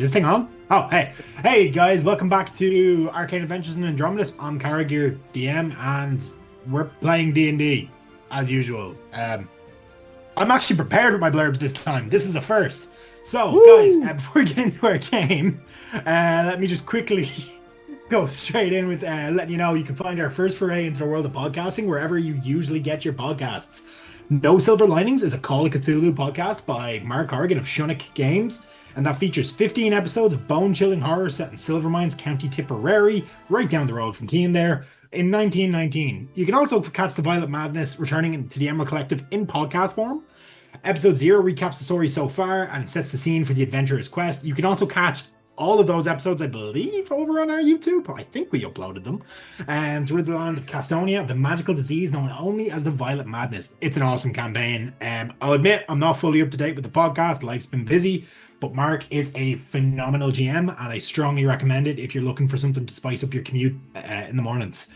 Is this thing on? Oh, hey. Hey, guys, welcome back to Arcane Adventures in Andromedus. I'm Karagir DM, and we're playing D&D, as usual. I'm actually prepared with my blurbs this time. This is a first. So, guys, before we get into our game, let me just quickly go straight in with letting you know you can find our first foray into the world of podcasting wherever you usually get your podcasts. No Silver Linings is a Call of Cthulhu podcast by Mark Horgan of Shunnick Games, and that features 15 episodes of bone-chilling horror set in Silvermines, County Tipperary, right down the road from Keene there, in 1919. You can also catch the Violet Madness returning to the Emerald Collective in podcast form. Episode 0 recaps the story so far and sets the scene for the adventurer's quest. You can also catch all of those episodes, I believe, over on our YouTube. I think we uploaded them. Through the land of Castonia, the magical disease known only as the Violet Madness. It's an awesome campaign. I'll admit, I'm not fully up to date with the podcast. Life's been busy. But Mark is a phenomenal GM, and I strongly recommend it if you're looking for something to spice up your commute in the mornings.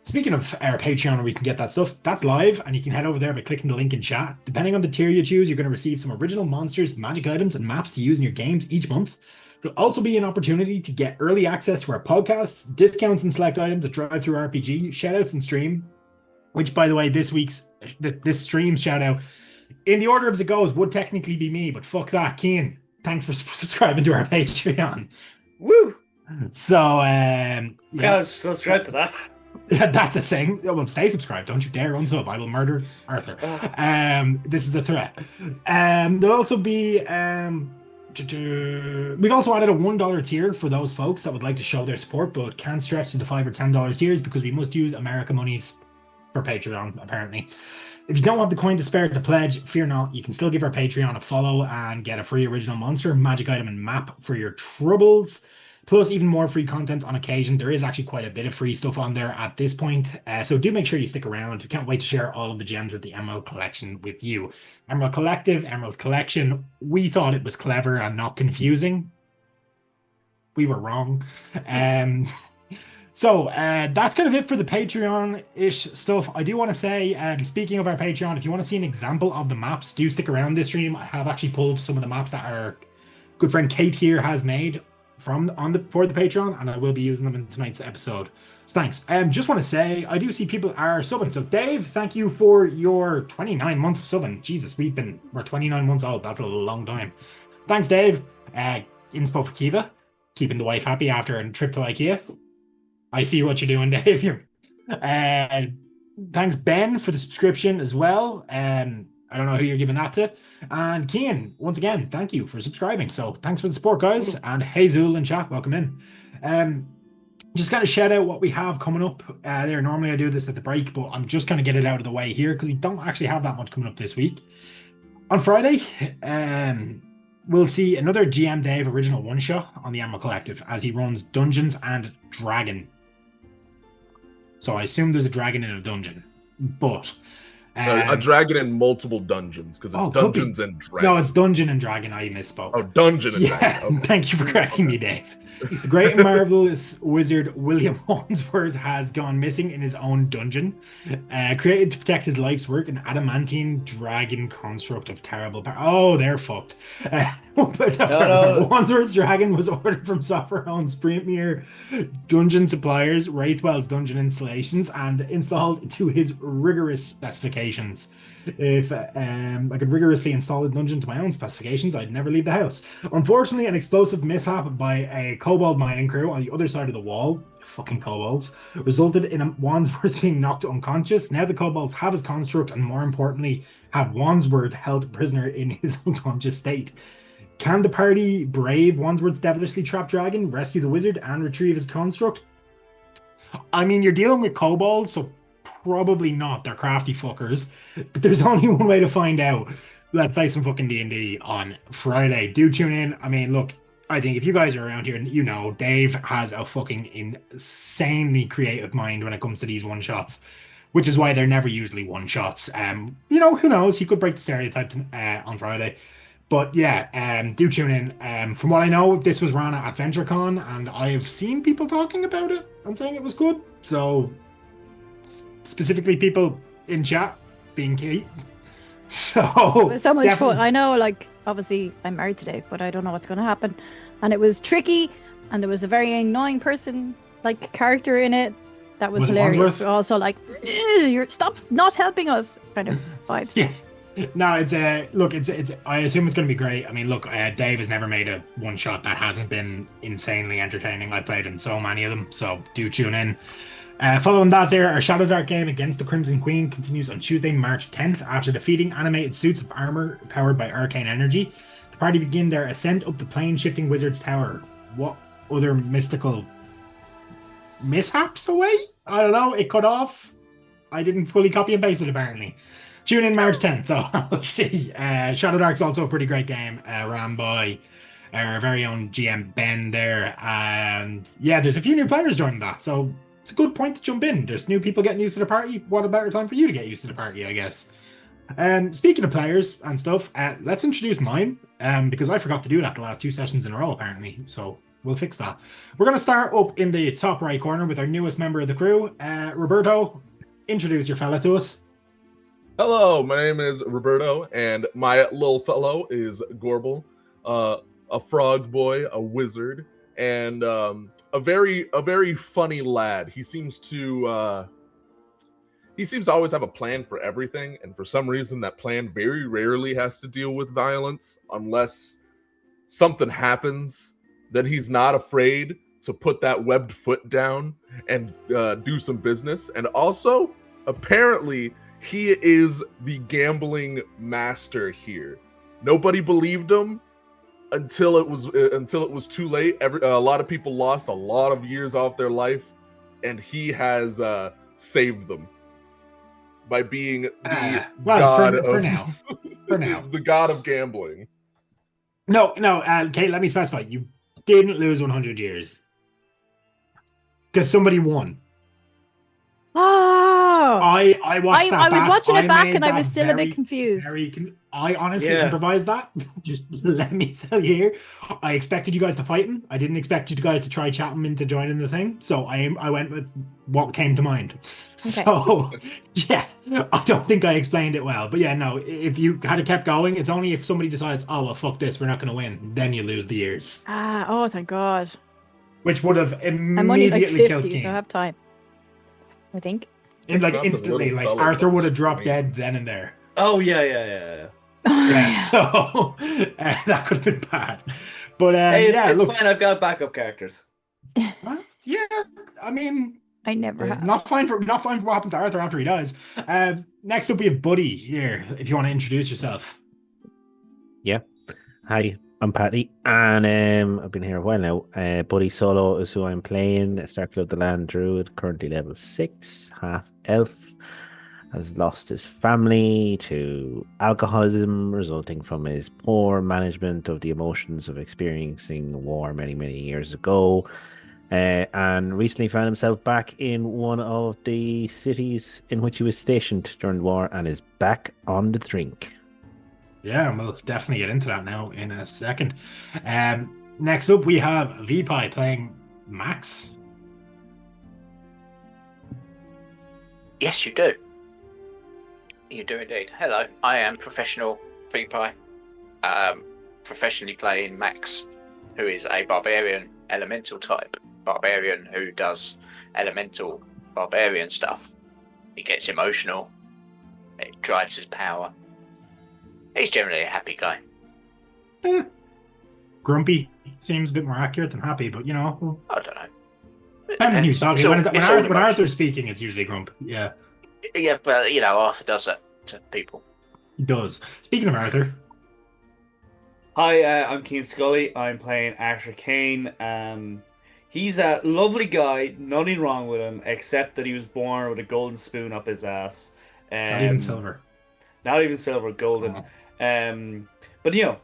Speaking of our Patreon, where we can get that stuff, that's live, and you can head over there by clicking the link in chat. Depending on the tier you choose, you're going to receive some original monsters, magic items, and maps to use in your games each month. There'll also be an opportunity to get early access to our podcasts, discounts and select items at Drive-Thru RPG, shoutouts and stream, which, by the way, this stream's shoutout, in the order as it goes, would technically be me, but fuck that. Keane, thanks for subscribing to our Patreon. Woo! So, yeah, subscribe to that. That's a thing. Well, stay subscribed. Don't you dare unsub. I will murder Arthur. This is a threat. There'll also be... we've also added a $1 tier for those folks that would like to show their support, but can't stretch to the $5 or $10 tiers because we must use America monies for Patreon, apparently. If you don't have the coin to spare to pledge, fear not. You can still give our Patreon a follow and get a free original monster, magic item, and map for your troubles. Plus, even more free content on occasion. There is actually quite a bit of free stuff on there at this point. So do make sure you stick around. We can't wait to share all of the gems with the Emerald Collection with you. Emerald Collective, Emerald Collection. We thought it was clever and not confusing. We were wrong. So that's kind of it for the Patreon-ish stuff. I do want to say, speaking of our Patreon, if you want to see an example of the maps, do stick around this stream. I have actually pulled some of the maps that our good friend Kate here has made for the Patreon, and I will be using them in tonight's episode. So thanks. Just want to say, I do see people are subbing. So Dave, thank you for your 29 months of subbing. Jesus, we're 29 months old. That's a long time. Thanks, Dave. Inspo for Kiva, keeping the wife happy after a trip to IKEA. I see what you're doing, Dave. Thanks, Ben, for the subscription as well. I don't know who you're giving that to. And Kian, once again, thank you for subscribing. So thanks for the support, guys. And hey, Zul and chat, welcome in. Just kind of shout out what we have coming up there. Normally I do this at the break, but I'm just going to get it out of the way here because we don't actually have that much coming up this week. On Friday, we'll see another GM Dave original one-shot on the Emerald Collective as he runs Dungeons and Dragon. So I assume there's a dragon in a dungeon, but... a dragon in multiple dungeons, because it's Dungeons and Dragons. No, it's Dungeon and Dragon, I misspoke. Oh, Dungeon and Dragon. Okay. Thank you for correcting me, Dave. The great and marvelous wizard William Holmesworth has gone missing in his own dungeon. Created to protect his life's work, an adamantine dragon construct of terrible power. Oh, they're fucked. Wandsworth's dragon was ordered from Software Home's premier dungeon suppliers, Wraithwell's Dungeon Installations, and installed to his rigorous specifications. If I could rigorously install a dungeon to my own specifications, I'd never leave the house. Unfortunately, an explosive mishap by a kobold mining crew on the other side of the wall, fucking kobolds, resulted in Wandsworth being knocked unconscious. Now the kobolds have his construct and, more importantly, have Wandsworth held prisoner in his unconscious state. Can the party brave Wandsworth's devilishly trapped dragon, rescue the wizard, and retrieve his construct? I mean, you're dealing with kobolds, so probably not. They're crafty fuckers. But there's only one way to find out. Let's play some fucking D&D on Friday. Do tune in. I mean, look, I think if you guys are around here, you know, Dave has a fucking insanely creative mind when it comes to these one-shots, which is why they're never usually one-shots. You know, who knows? He could break the stereotype on Friday. But yeah, do tune in. From what I know, this was run at AdventureCon, and I've seen people talking about it and saying it was good. So... specifically people in chat being key. So it was so much fun. I know, like, obviously I'm married today, but I don't know what's going to happen. And it was tricky, and there was a very annoying person, like character in it. That was hilarious. Wandsworth? But also like, you're stop not helping us, kind of vibes. Yeah. No, it's look, it's I assume it's going to be great. I mean, look, Dave has never made a one shot that hasn't been insanely entertaining. I played in so many of them, so do tune in. Following that, there, our Shalgruthar game against the Crimson Queen continues on Tuesday, March 10th. After defeating animated suits of armor powered by arcane energy, the party begin their ascent up the plane-shifting wizard's tower. What other mystical mishaps away? I don't know. It cut off. I didn't fully copy and paste it, apparently. Tune in March 10th, though. We'll see. Shadow Dark's also a pretty great game, ran by our very own GM Ben there. And yeah, there's a few new players joining that, so it's a good point to jump in. There's new people getting used to the party. What a better time for you to get used to the party, I guess. Speaking of players and stuff, let's introduce mine, because I forgot to do that the last 2 sessions in a row, apparently. So we'll fix that. We're going to start up in the top right corner with our newest member of the crew, Roberto. Introduce your fella to us. Hello, my name is Roberto, and my little fellow is Gorbel, a frog boy, a wizard, and a very funny lad. He seems to always have a plan for everything, and for some reason that plan very rarely has to deal with violence unless something happens. Then he's not afraid to put that webbed foot down and do some business. And also, apparently, he is the gambling master here. Nobody believed him until it was too late. A lot of people lost a lot of years off their life, and he has saved them by being the god for of now. For now, the god of gambling. No, Kate, let me specify. You didn't lose 100 years because somebody won. Oh, I watched that. I was back. watching it back, made and I that was still a bit confused. I honestly improvised that. Just let me tell you here. I expected you guys to fight him. I didn't expect you guys to try chat him into joining the thing. So I went with what came to mind. Okay. So yeah, I don't think I explained it well. But yeah, no. If you had kept going, it's only if somebody decides, oh well, fuck this, we're not going to win, then you lose the years. Oh thank God. Which would have immediately I'm only like 50, killed King. so I have time. I think. And like instantly, like Arthur would have dropped dead then and there. Oh yeah. Yeah, so that could have been bad. But hey, it's fine. I've got backup characters. Yeah, I mean, I never have. Not fine for what happens to Arthur after he dies. Next up, we have Buddy here. If you want to introduce yourself. Yeah. Hi, I'm Patty, and I've been here a while now. Buddy Solo is who I'm playing. Circle of the Land Druid, currently level 6, half elf. Has lost his family to alcoholism resulting from his poor management of the emotions of experiencing war many, many years ago. And recently found himself back in one of the cities in which he was stationed during the war and is back on the drink. Yeah, we'll definitely get into that now in a second. Next up, we have VPI playing Max. Yes, you do. You do indeed. Hello, I am professional VPI, professionally playing Max, who is a barbarian elemental type. Barbarian who does elemental barbarian stuff. He gets emotional. It drives his power. He's generally a happy guy. Grumpy seems a bit more accurate than happy, but you know. I don't know. Depends on who's talking. When Arthur's speaking, it's usually grump. Yeah. Yeah, but you know, Arthur does that to people. He does. Speaking of Arthur. Hi, I'm Keen Scully. I'm playing Arcane. He's a lovely guy. Nothing wrong with him, except that he was born with a golden spoon up his ass. Not even silver. Not even silver, golden. Oh. But you know,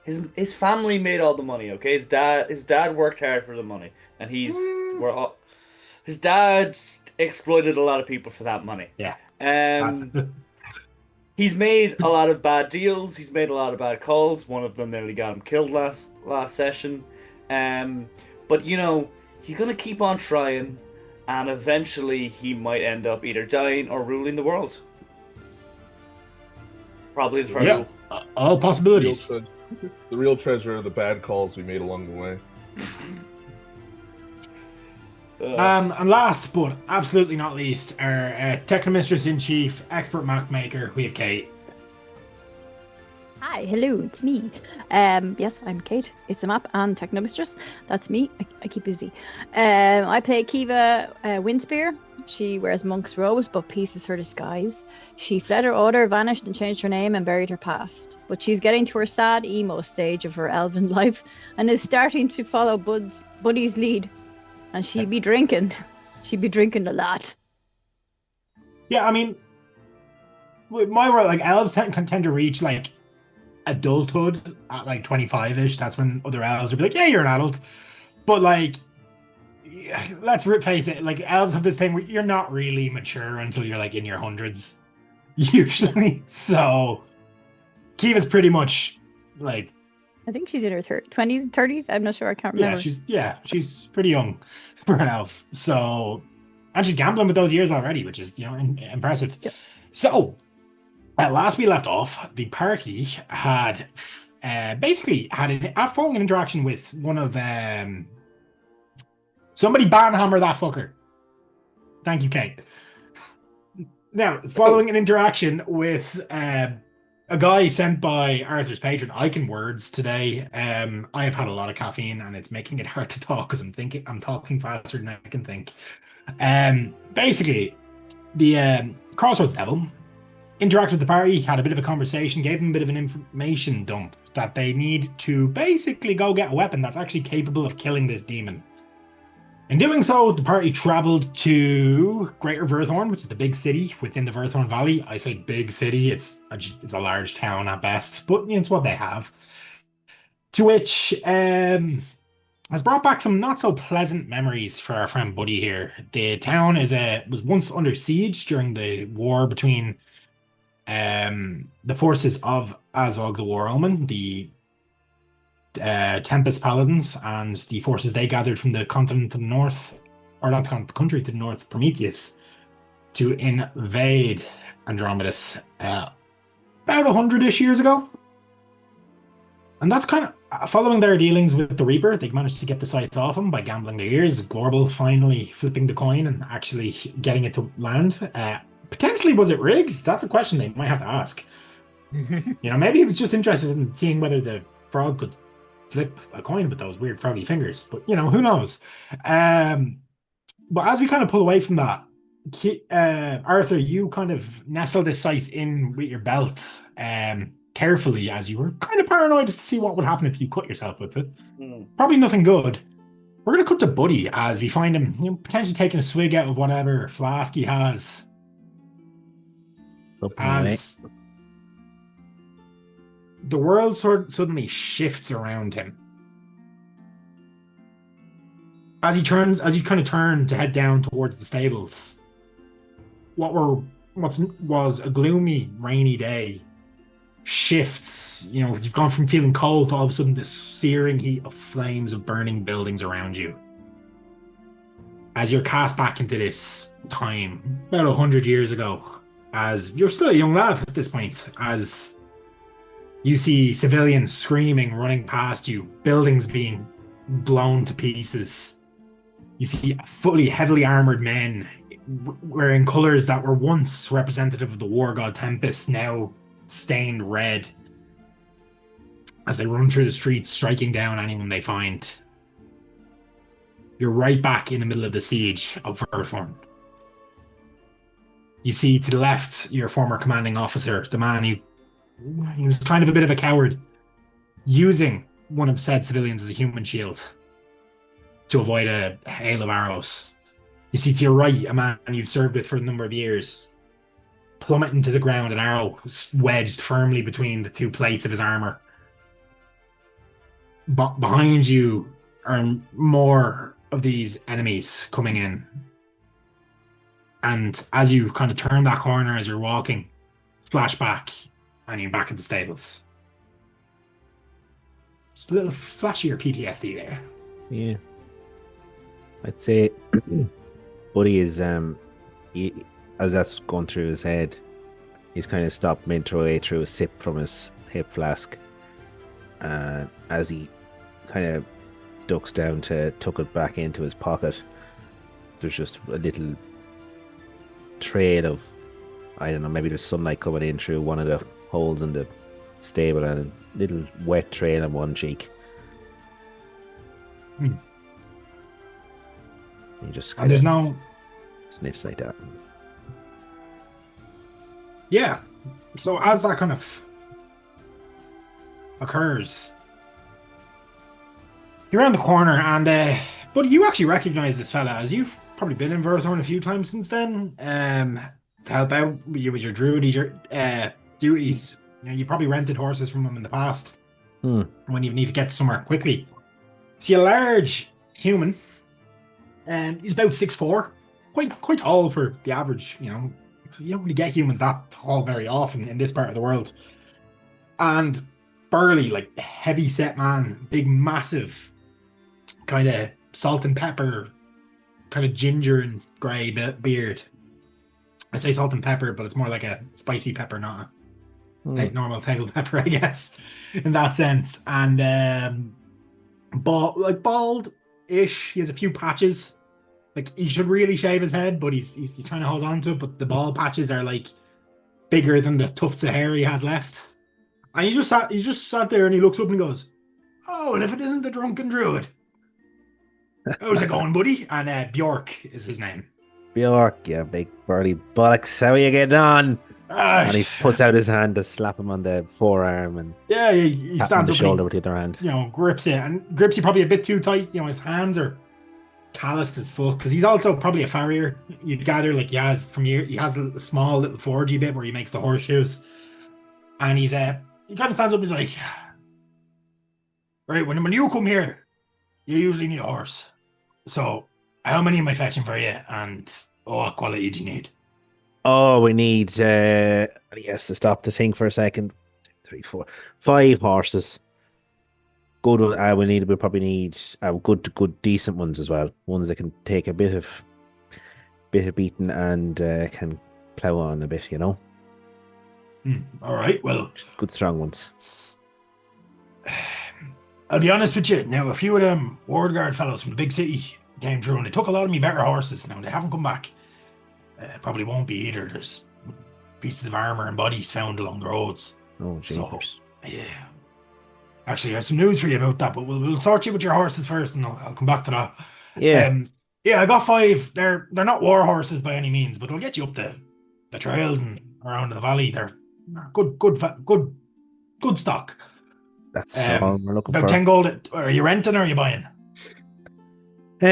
his family made all the money. Okay, his dad worked hard for the money, and his dad exploited a lot of people for that money. Yeah. He's made a lot of bad deals. He's made a lot of bad calls. One of them nearly got him killed last session. But you know, he's gonna keep on trying, and eventually he might end up either dying or ruling the world. Probably the first. Yeah, all possibilities. The real treasure are the bad calls we made along the way. And last but absolutely not least, our Technomistress in Chief, expert map maker, we have Kate. Hi, hello, it's me. Yes, I'm Kate. It's a map and Technomistress. That's me. I keep busy. I play Kiva Windspear. She wears monk's robes, but peace is her disguise. She fled her order, vanished, and changed her name and buried her past. But she's getting to her sad emo stage of her elven life and is starting to follow Buddy's lead. And she'd be drinking. She'd be drinking a lot. Yeah, I mean, with my world, like elves tend to reach like adulthood at like 25-ish. That's when other elves will be like, yeah, you're an adult. But like, let's face it, like elves have this thing where you're not really mature until you're like in your hundreds, usually. So Kiva's pretty much like, I think she's in her 20s, 30s. I'm not sure. I can't remember. She's pretty young for an elf. So, and she's gambling with those years already, which is, you know, impressive. Yep. So, at last we left off, the party had basically had a following interaction with one of somebody banhammer that fucker. Thank you, Kate. Now, following an interaction with a guy sent by Arthur's patron, I can words today. I have had a lot of caffeine and it's making it hard to talk because I'm talking faster than I can think. Basically, the Crossroads Devil interacted with the party, had a bit of a conversation, gave them a bit of an information dump that they need to basically go get a weapon that's actually capable of killing this demon. In doing so, the party traveled to Greater Verthorn, which is the big city within the Verthorn Valley. I say big city, it's a large town at best, but it's what they have. To which has brought back some not so pleasant memories for our friend Buddy here. The town was once under siege during the war between the forces of Azog the War Omen, the Tempest Paladins, and the forces they gathered from the continent to the north, or not the country to the north, Prometheus, to invade Andromedus about 100-ish years ago. And that's kind of following their dealings with the Reaper. They managed to get the scythe off him by gambling their ears. Glorbal finally flipping the coin and actually getting it to land. Potentially, was it rigged? That's a question they might have to ask. You know, maybe he was just interested in seeing whether the frog could flip a coin with those weird froggy fingers, but you know, who knows. But as we kind of pull away from that, Arthur, you kind of nestle this scythe in with your belt carefully, as you were kind of paranoid just to see what would happen if you cut yourself with it. Probably nothing good. We're going to cut to Buddy as we find him, you know, potentially taking a swig out of whatever flask he has. As the world suddenly shifts around him. As you kind of turn to head down towards the stables, what was a gloomy, rainy day shifts. You know, you've gone from feeling cold to all of a sudden this searing heat of flames of burning buildings around you. As you're cast back into this time, about 100 years ago, as you're still a young lad at this point, as you see civilians screaming, running past you, buildings being blown to pieces. You see fully heavily armored men wearing colors that were once representative of the war god Tempest, now stained red, as they run through the streets, striking down anyone they find. You're right back in the middle of the siege of Verthorn. You see to the left your former commanding officer, the man who he was kind of a bit of a coward, using one of said civilians as a human shield to avoid a hail of arrows. You see to your right a man you've served with for a number of years, plummeting to the ground, an arrow wedged firmly between the two plates of his armor. Behind you are more of these enemies coming in. And as you kind of turn that corner as you're walking, flashback, and you're back at the stables. Just a little flashier PTSD there. Yeah. I'd say Buddy is, as that's going through his head, he's kind of stopped mid-way through a sip from his hip flask. and as he kind of ducks down to tuck it back into his pocket, there's just a little trail of, I don't know, maybe there's sunlight coming in through one of the holes in the stable, and a little wet trail on one cheek. He just And there's no. sniffs like that. Yeah. So as that kind of occurs, you're around the corner, and but you actually recognize this fella, as you've probably been in Verthorn a few times since then, to help out with your druid duties. You know, you probably rented horses from him in the past when you need to get somewhere quickly. See a large human, and he's about 6'4", quite tall for the average. You know, you don't really get humans that tall very often in this part of the world. And burly, like heavy set man, big massive, kind of salt and pepper, kind of ginger and grey beard. I say salt and pepper, but it's more like a spicy pepper, not a normal table pepper, I guess, in that sense. And bald-ish. He has a few patches. Like, he should really shave his head, but he's trying to hold on to it. But the bald patches are like bigger than the tufts of hair he has left. And he's just sat there, and he looks up and he goes, "Oh, well, if it isn't the drunken druid. How's it going, buddy?" And Bjork is his name. Bjork, yeah, big burly bullocks. How are you getting on? And he puts out his hand to slap him on the forearm, and yeah, he stands on the up shoulder and with the other hand. you know, grips it, and grips you probably a bit too tight. You know, his hands are calloused as fuck, because he's also probably a farrier. You'd gather, like, he has a small little forgy bit where he makes the horseshoes, and he kind of stands up and he's like, "Right, when you come here, you usually need a horse. So how many am I fetching for you, and what quality do you need?" Oh, we need, he has to stop to think for a second. 3, 4, 5 horses. Good one. We probably need good, decent ones as well. Ones that can take a bit of beating and can plow on a bit, you know. All right, well, good strong ones. I'll be honest with you. Now, a few of them ward guard fellows from the big city came through, and they took a lot of me better horses. Now, they haven't come back. Probably won't be either. There's pieces of armor and bodies found along the roads. Oh, jeepers. So, yeah. Actually, I have some news for you about that, but we'll sort you with your horses first, and I'll come back to that. Yeah. Yeah, I got 5. They're not war horses by any means, but they'll get you up the trails and around the valley. They're good stock. That's all we're looking about for. 10 gold. Are you renting or are you buying? Do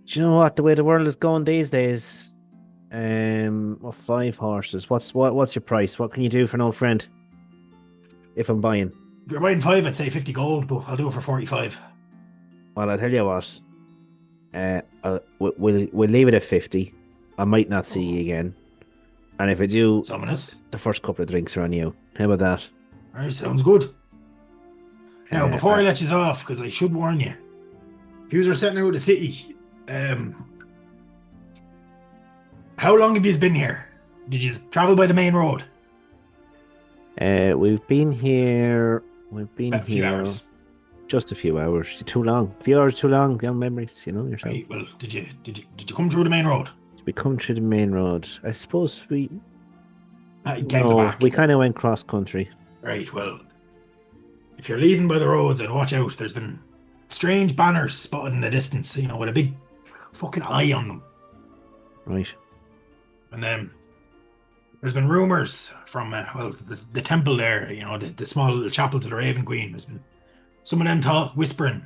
you know what? The way the world is going these days, 5 horses. What's your price? What can you do for an old friend? If I'm buying. If you're buying 5, I'd say 50 gold, but I'll do it for 45. Well, I'll tell you what. We'll leave it at 50. I might not see you again. And if I do, the first couple of drinks are on you. How about that? All right, sounds good. Now, before I let you off, because I should warn you, if you are setting out of the city, how long have you been here? Did you travel by the main road? We've been here. A few hours. Just a few hours. Too long. A few hours too long. Young memories, you know yourself. Right, well, did you come through the main road? Did we come through the main road? I suppose we. Came back. We kind of went cross country. Right. Well, if you're leaving by the roads, I'd watch out. There's been strange banners spotted in the distance, you know, with a big fucking eye on them. Right. And there's been rumors from the temple there, you know, the small little chapel to the Raven Queen. There's been some of them whispering.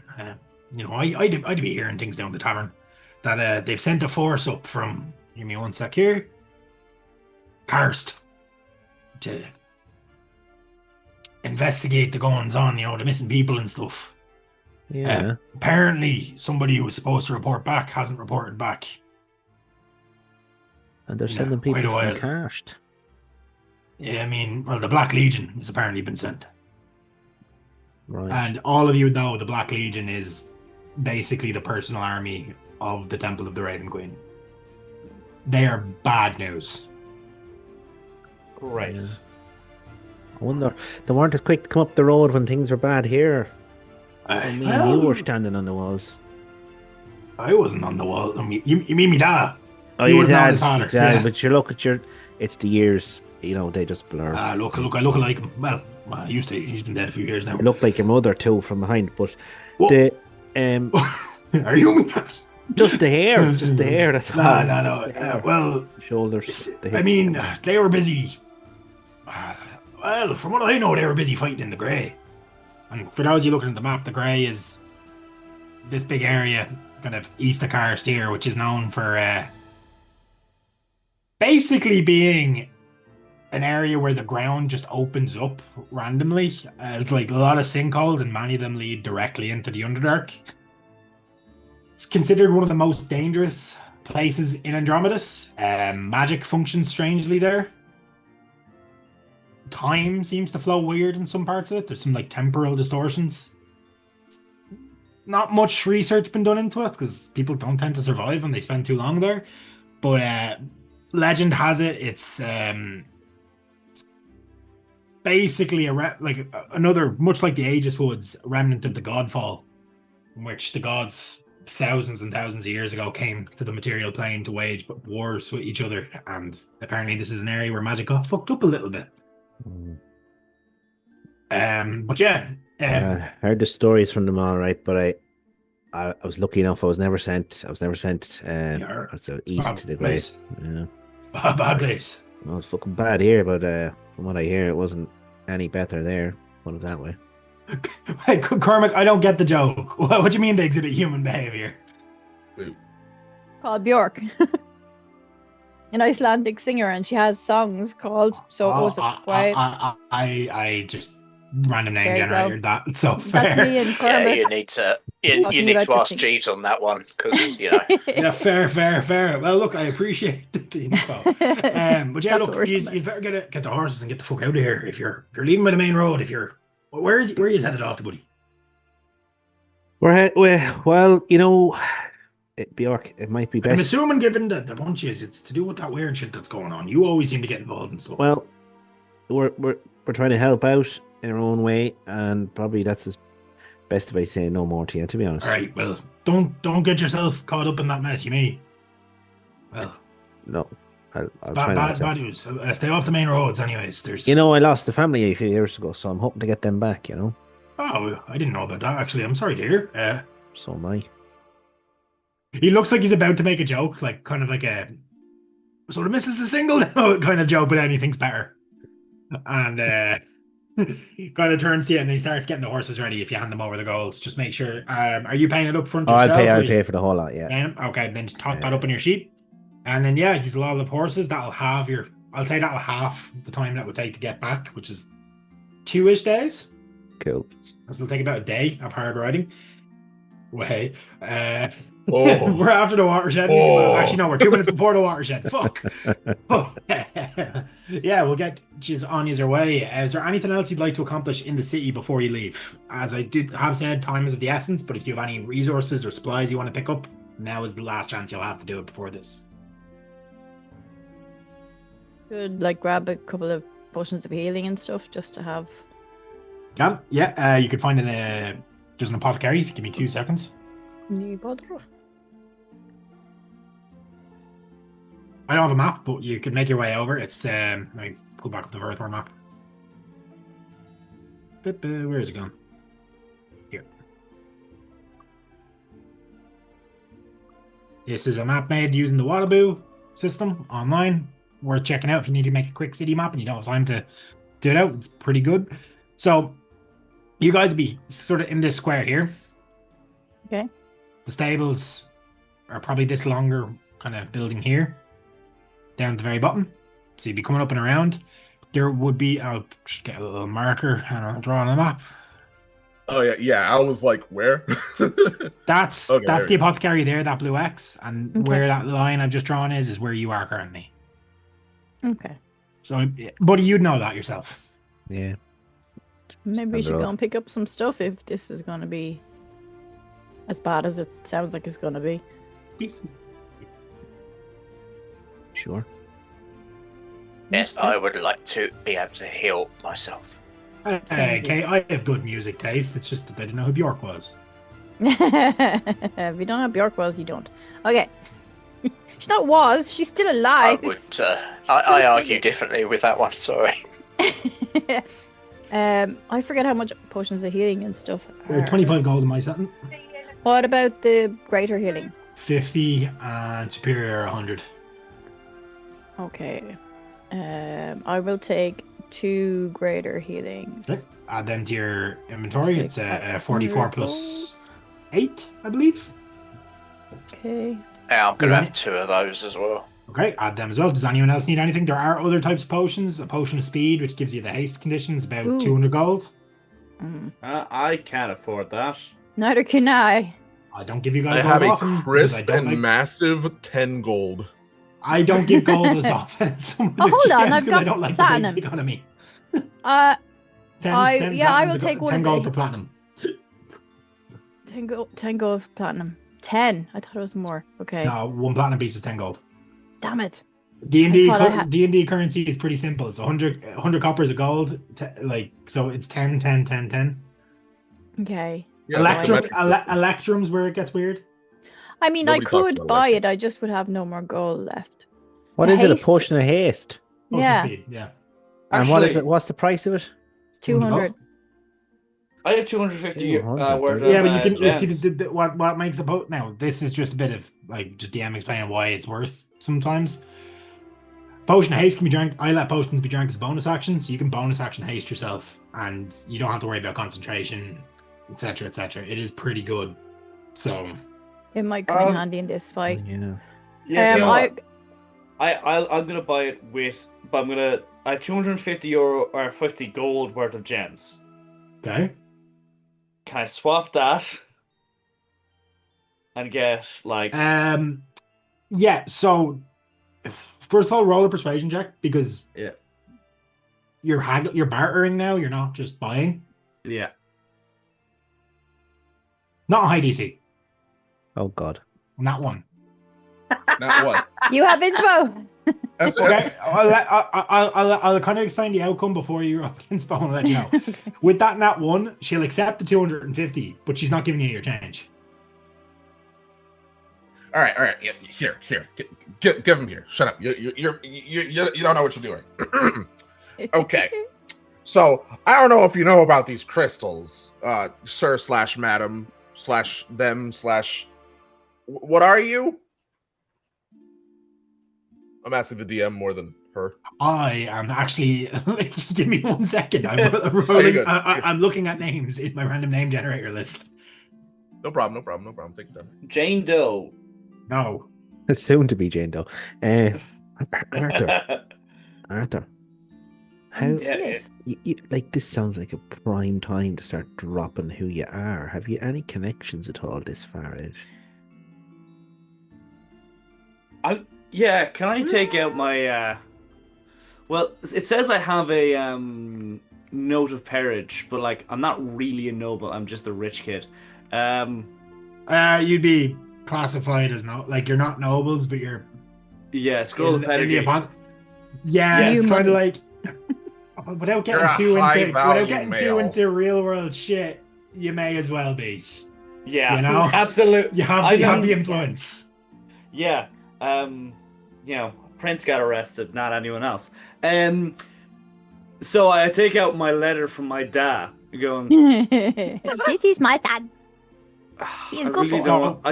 You know, I'd be hearing things down the tavern that they've sent a force up from. Give me one sec here. Karst to investigate the goings on, you know, the missing people and stuff. Yeah. Apparently, somebody who was supposed to report back hasn't reported back. And they're sending people quite a while. from Karst. Yeah, I mean, well, the Black Legion has apparently been sent. Right. And all of you know the Black Legion is basically the personal army of the Temple of the Raven Queen. They are bad news. Right. Yeah. wonder they weren't as quick to come up the road when things were bad here. Me and you were standing on the walls. I wasn't on the wall. I mean, you mean me dad? Oh, You your would've known dad, his father, exactly. yeah. But you look at it's the years, they just blur. Look, I look like him. Well, I used to. He's been dead a few years now. You look like your mother too from behind, but What? Are you me? just the hair, That's all. No. Well, Shoulders. The hips. I mean, they were busy. Well, from what I know, they were busy fighting in the Grey. And for those of you looking at the map, the Grey is this big area, kind of east of Carstairs, which is known for basically being an area where the ground just opens up randomly. It's like a lot of sinkholes, and many of them lead directly into the Underdark. It's considered one of the most dangerous places in Andromedus. Magic functions strangely there. Time seems to flow weird in some parts of it. There's some like temporal distortions. Not much research been done into it because people don't tend to survive when they spend too long there. But legend has it's basically another, much like the Aegis Woods, remnant of the Godfall, in which the gods thousands and thousands of years ago came to the material plane to wage wars with each other, and apparently this is an area where magic got fucked up a little bit. But yeah, I heard the stories from them all right, but I was lucky enough. I was never sent. I was east to the Grey. Yeah. Bad place. Well, it's fucking bad here, but from what I hear, it wasn't any better there. Put it that way. Hey, Cormac, I don't get the joke. What do you mean they exhibit human behavior? Called Bjork. An Icelandic singer, and she has songs called I just random name generated that. So fair. That's me and Cormac. Yeah, you need to ask Jeeves on that one because Yeah, fair. Well, look, I appreciate the info. But yeah, look, you better get the horses and get the fuck out of here. If you're leaving by the main road, where are you headed off to, buddy? Bjork, it might be best. I'm assuming, given the bunch is, it's to do with that weird shit that's going on. You always seem to get involved in stuff. Well, we're trying to help out in our own way, and probably that's as best if I say no more to you, to be honest. All right, well, don't get yourself caught up in that mess, you mean? Well, no, I'll try not to. Bad news. Stay off the main roads, anyways. I lost the family a few years ago, so I'm hoping to get them back. Oh, I didn't know about that. Actually, I'm sorry to hear. So am I. He looks like he's about to make a joke, like kind of like a sort of Mrs. a Single now kind of joke, but anything's better. And he kind of turns to you and he starts getting the horses ready. If you hand them over the golds, just make sure. Are you paying it up front yourself? I'll pay for the whole lot. Yeah. Okay, then just top that up on your sheet, and then he's a lot of horses. That'll have I'll say that'll half the time that would take to get back, which is 2-ish days. Cool. It'll take about a day of hard riding. We're after the watershed. Well, actually, no, we're 2 minutes before the watershed. Fuck. Yeah, we'll get on your way. Is there anything else you'd like to accomplish in the city before you leave? As I have said, time is of the essence, but if you have any resources or supplies you want to pick up, now is the last chance you'll have to do it before this. Could grab a couple of potions of healing and stuff just to have. Yeah, you could find there's an apothecary if you give me 2 seconds. No bother. I don't have a map, but you can make your way over. It's let me pull back up the Verthor map. Where is it going? Here. This is a map made using the Waterloo system online. Worth checking out if you need to make a quick city map and you don't have time to do it out. It's pretty good. So you guys will be sort of in this square here. Okay. The stables are probably this longer kind of building here, down at the very bottom. So you'd be coming up and around. There would be, I'll just get a little marker and I'll draw on a map. Oh yeah. I was like, where? That's the apothecary there, that blue X, and where that line I've just drawn is where you are currently. Okay. So, buddy, you'd know that yourself. Yeah. Maybe we should go and pick up some stuff if this is going to be as bad as it sounds like it's going to be. Sure. Yes, I would like to be able to heal myself. Okay, I have good music taste. It's just that I didn't know who Bjork was. If you don't have Bjork was, you don't. Okay. She not was. She's still I alive. would. I argue differently with that one. Sorry. I forget how much potions of healing and stuff. Are. 25 gold in my setting. What about the greater healing? 50 and superior 100. Okay. I will take 2 greater healings. Okay. Add them to your inventory. Take It's 100 44 plus 8, I believe. Okay. Yeah, I'm Is gonna that have 2 of those as well. Okay, add them as well. Does anyone else need anything? There are other types of potions. A potion of speed, which gives you the haste conditions, about Ooh. 200 gold. I can't afford that. Neither can I. I don't give you guys I gold have a often because I crisp don't and like- massive 10 gold. I don't give gold as often as some of the hold on, GMs I've because I got don't like platinum. the big economy. 10, I 10 I will platinums take one 10 of gold the- per platinum. 10 gold for platinum. 10. I thought it was more. Okay. No, 1 platinum piece is 10 gold. Damn it. D&D I thought I had- D&D currency is pretty simple. It's 100 coppers of gold, so it's 10, 10, 10, 10. Okay. Yeah, it's like the metric system. Electrum's where it gets weird. I mean, Nobody I talks could about buy electric. it. I just would have no more gold left. What The is it? A haste- potion of haste. Potion Yeah. speed, yeah. And what is Actually- it? What's the price of it? It's 200. I have 250 200, worth dude. of Yeah, but you can gems. see what makes a potion. Now, this is just a bit of just DM explaining why it's worth sometimes. Potion haste can be drank. I let potions be drank as a bonus action, so you can bonus action haste yourself, and you don't have to worry about concentration, etc., etc. It is pretty good. So It might come in Um, handy in this fight. Yeah. Yeah, do you know I, what? I'm gonna buy it with, but I have 250 euro or 50 gold worth of gems. okay, Can I swap that and get like? yeah. So first of all, roll a persuasion check because Yeah. you're bartering now. You're not just buying. Yeah. Not a high DC. Oh God. Not one. Not what? you have inspo. That's Okay, I'll kind of explain the outcome before you roll against Bone and let you know. With that nat 1, she'll accept the 250, but she's not giving you your change. All right. Yeah, here. Give him here. Shut up. You don't know what you're doing. Okay. So I don't know if you know about these crystals, sir/madam/them/ what are you? I'm asking the DM more than her. I am actually. Give me 1 second. I'm you're rolling. good. I'm looking at names in my random name generator list. No problem. Take your time. Jane Doe. No. Soon to be Jane Doe. Arthur. How Yeah, like this sounds like a prime time to start dropping who you are. Have you any connections at all this far out? Yeah, can I take out my well, it says I have a note of peerage, but like I'm not really a noble, I'm just a rich kid. You'd be classified as you're not nobles, but you're Yeah, scroll of in the pedigree. Yeah, it's You kind of money. like without You're getting a too high into value male. real world shit, you may as well be. Yeah, You know? absolutely. You have I you have mean- the influence. Yeah, Prince got arrested, not anyone else. So I take out my letter from my dad, going, this is my dad. He's I good really boy. don't.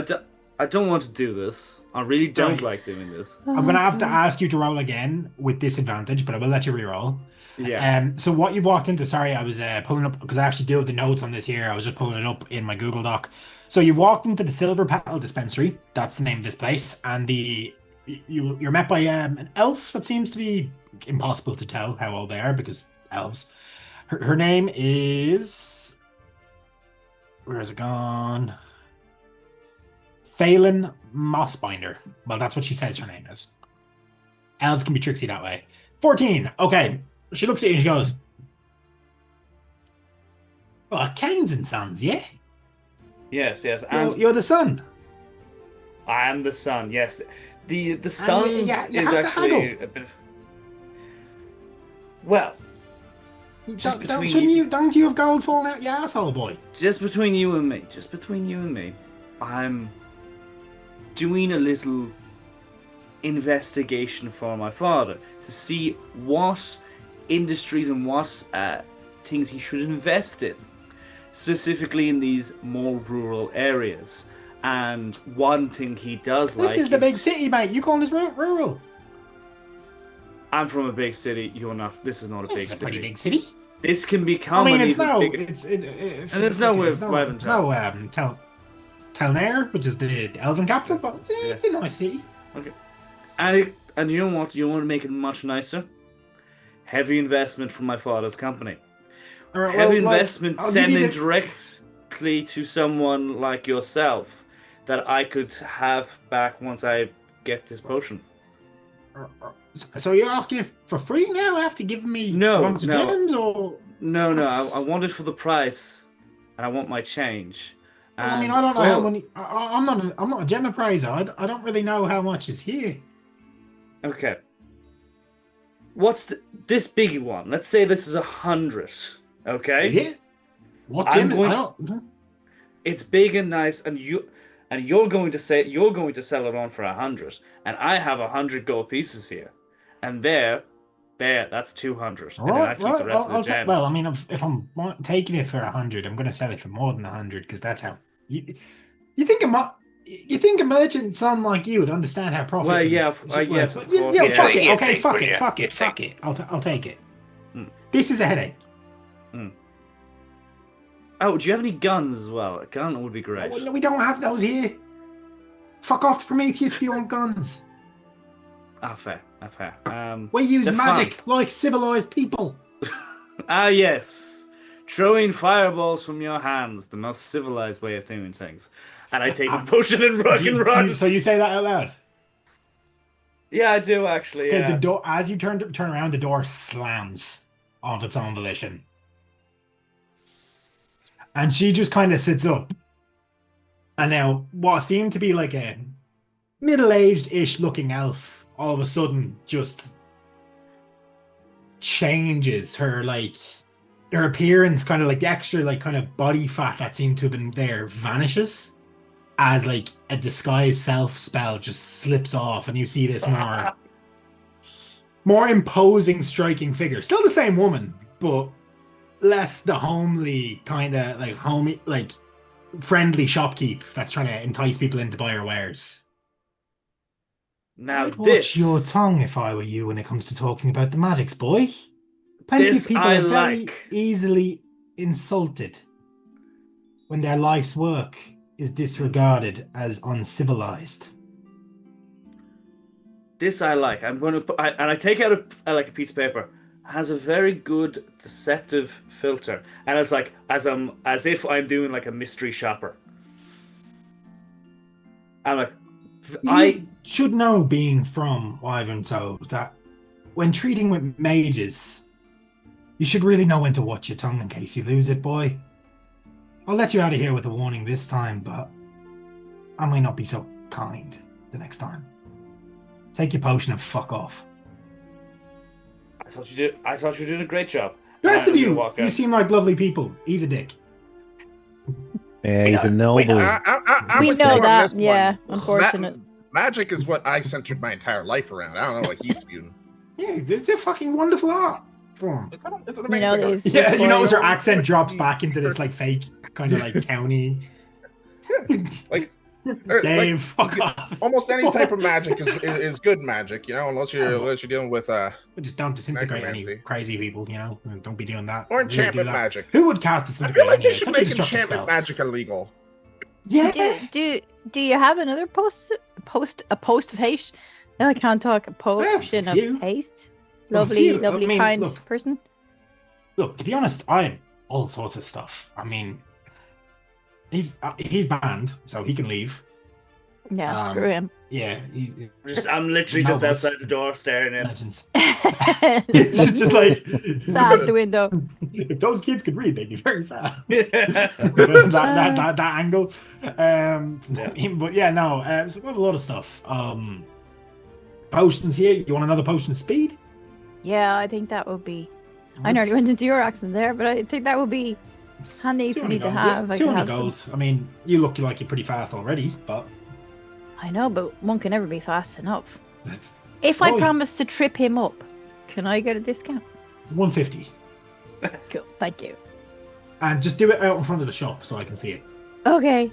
I don't want to do this. I really don't Right. like doing this. I'm gonna have to ask you to roll again with disadvantage, but I will let you re-roll. Yeah. So what you've walked into, sorry, I was pulling up because I actually do have the notes on this here. I was just pulling it up in my Google Doc. So you walked into the Silver Petal Dispensary. That's the name of this place, and you're met by an elf that seems to be impossible to tell how old they are because elves. Her name is, where has it gone? Phelan Mossbinder. Well, that's what she says her name is. Elves can be tricksy that way. 14. Okay. She looks at you and she goes, "Oh, Kane's and Sons, yeah? Yes. And You're the son." I am the son. Yes. The sons you is have to actually haggle. a bit of. Well, Don't you have gold falling out your asshole, boy? just between you and me, I'm doing a little investigation for my father to see what industries and what things he should invest in, specifically in these more rural areas. And one thing he does This is the big city, mate. You calling this rural? I'm from a big city. You're not. This is not a big This is city. a pretty big city. This can become I mean, an it's even no, bigger. it's no Telnair, which is the Elven capital, but it's a nice city. Okay. And you know what? You want to make it much nicer? Heavy investment from my father's company. All right, Heavy well, investment I'll give you sending the- directly to someone like yourself that I could have back once I get this potion. So you're asking it for free now after giving me No, a bunch of no. gems, or No, I want it for the price, and I want my change. I mean, I don't know how many. I'm not a gem appraiser. I don't really know how much is here. Okay. What's this biggie one? Let's say this is 100. Okay. Is it? What I'm gem? going- I don't. It's big and nice, and you're going to sell it on for 100, and I have 100 gold pieces here, and there, that's 200, and then I keep the rest of the gems. Well, I mean, if I'm taking it for 100, I'm going to sell it for more than 100 because that's how you think a merchant son like you would understand how profit. Well, yeah, yes, of course. Yeah, Yeah. fuck it. Yeah, Okay, think, fuck but it. yeah, Fuck you it. Fuck think. it. I'll take it. Hmm. This is a headache. Oh, do you have any guns as well? A gun would be great. We don't have those here. Fuck off to Prometheus if you want guns. Fair. We use they're magic like civilized people. Yes. Throwing fireballs from your hands, the most civilized way of doing things. And I take a potion and run. So you say that out loud. Yeah, I do actually. Okay, Yeah. the door as you turn around, the door slams of its own volition. And she just kind of sits up. And now, what seemed to be like a middle-aged-ish looking elf, all of a sudden just changes her appearance, kind of like the extra kind of body fat that seemed to have been there vanishes as like a disguised self spell just slips off, and you see this more imposing, striking figure. Still the same woman, but less the homely kind of friendly shopkeep that's trying to entice people in to buy her wares. Now I'd this. watch your tongue if I were you when it comes to talking about the magics, boy. Plenty This of people I are very like. easily insulted when their life's work is disregarded as uncivilized. This I like. I'm going to put, and I take out a piece of paper. Has a very good deceptive filter, and it's like as if I'm doing like a mystery shopper. I'm like, You should know, being from Wyvern that when treating with mages, you should really know when to watch your tongue in case you lose it, boy. I'll let you out of here with a warning this time, but I may not be so kind the next time. Take your potion and fuck off. I thought you were doing a great job. The rest of I'm gonna you, walk you out. seem like lovely people. He's a dick. He's a We noble. know. I'm We with know you on that, this one. yeah, unfortunate. Magic is what I centered my entire life around. I don't know what he's spewing. Yeah, it's a fucking wonderful art form. It's an You know amazing art. these. Yeah, you notice her spoilers. accent drops back into this fake kind of county. Like Dave, fuck off. almost any type of magic is good magic, unless you're dealing with Just don't disintegrate any Necromancy. crazy people, Don't be doing that. or Really do enchantment that. magic. Who would cast I disintegrate feel like they anyway? should Such a make destructive enchantment spell. magic illegal. Yeah. Do you have another post of haste? No, I can't talk. A potion a few. of haste. Well, a Lovely, few. lovely, I mean, kind look. person. Look, to be honest, I have all sorts of stuff. I mean, he's banned, so he can leave. Yeah, Um, screw him. Yeah, I'm literally No, just but- outside the door staring in. legends. It's just like Sad the window. if those kids could read, they'd be very sad. Yeah. that angle. But yeah, no. So we have a lot of stuff. Potions here. You want another potion of speed? Yeah, I think that would be. I nearly went into your accent there, but I think that would be handy for me to have. Yeah, I could 200 have gold. some. I mean, you look like you're pretty fast already, but I know, but one can never be fast enough. it's If I Oh, promise to trip him up, can I get a discount? 150. Cool, thank you. And just do it out in front of the shop so I can see it. Okay.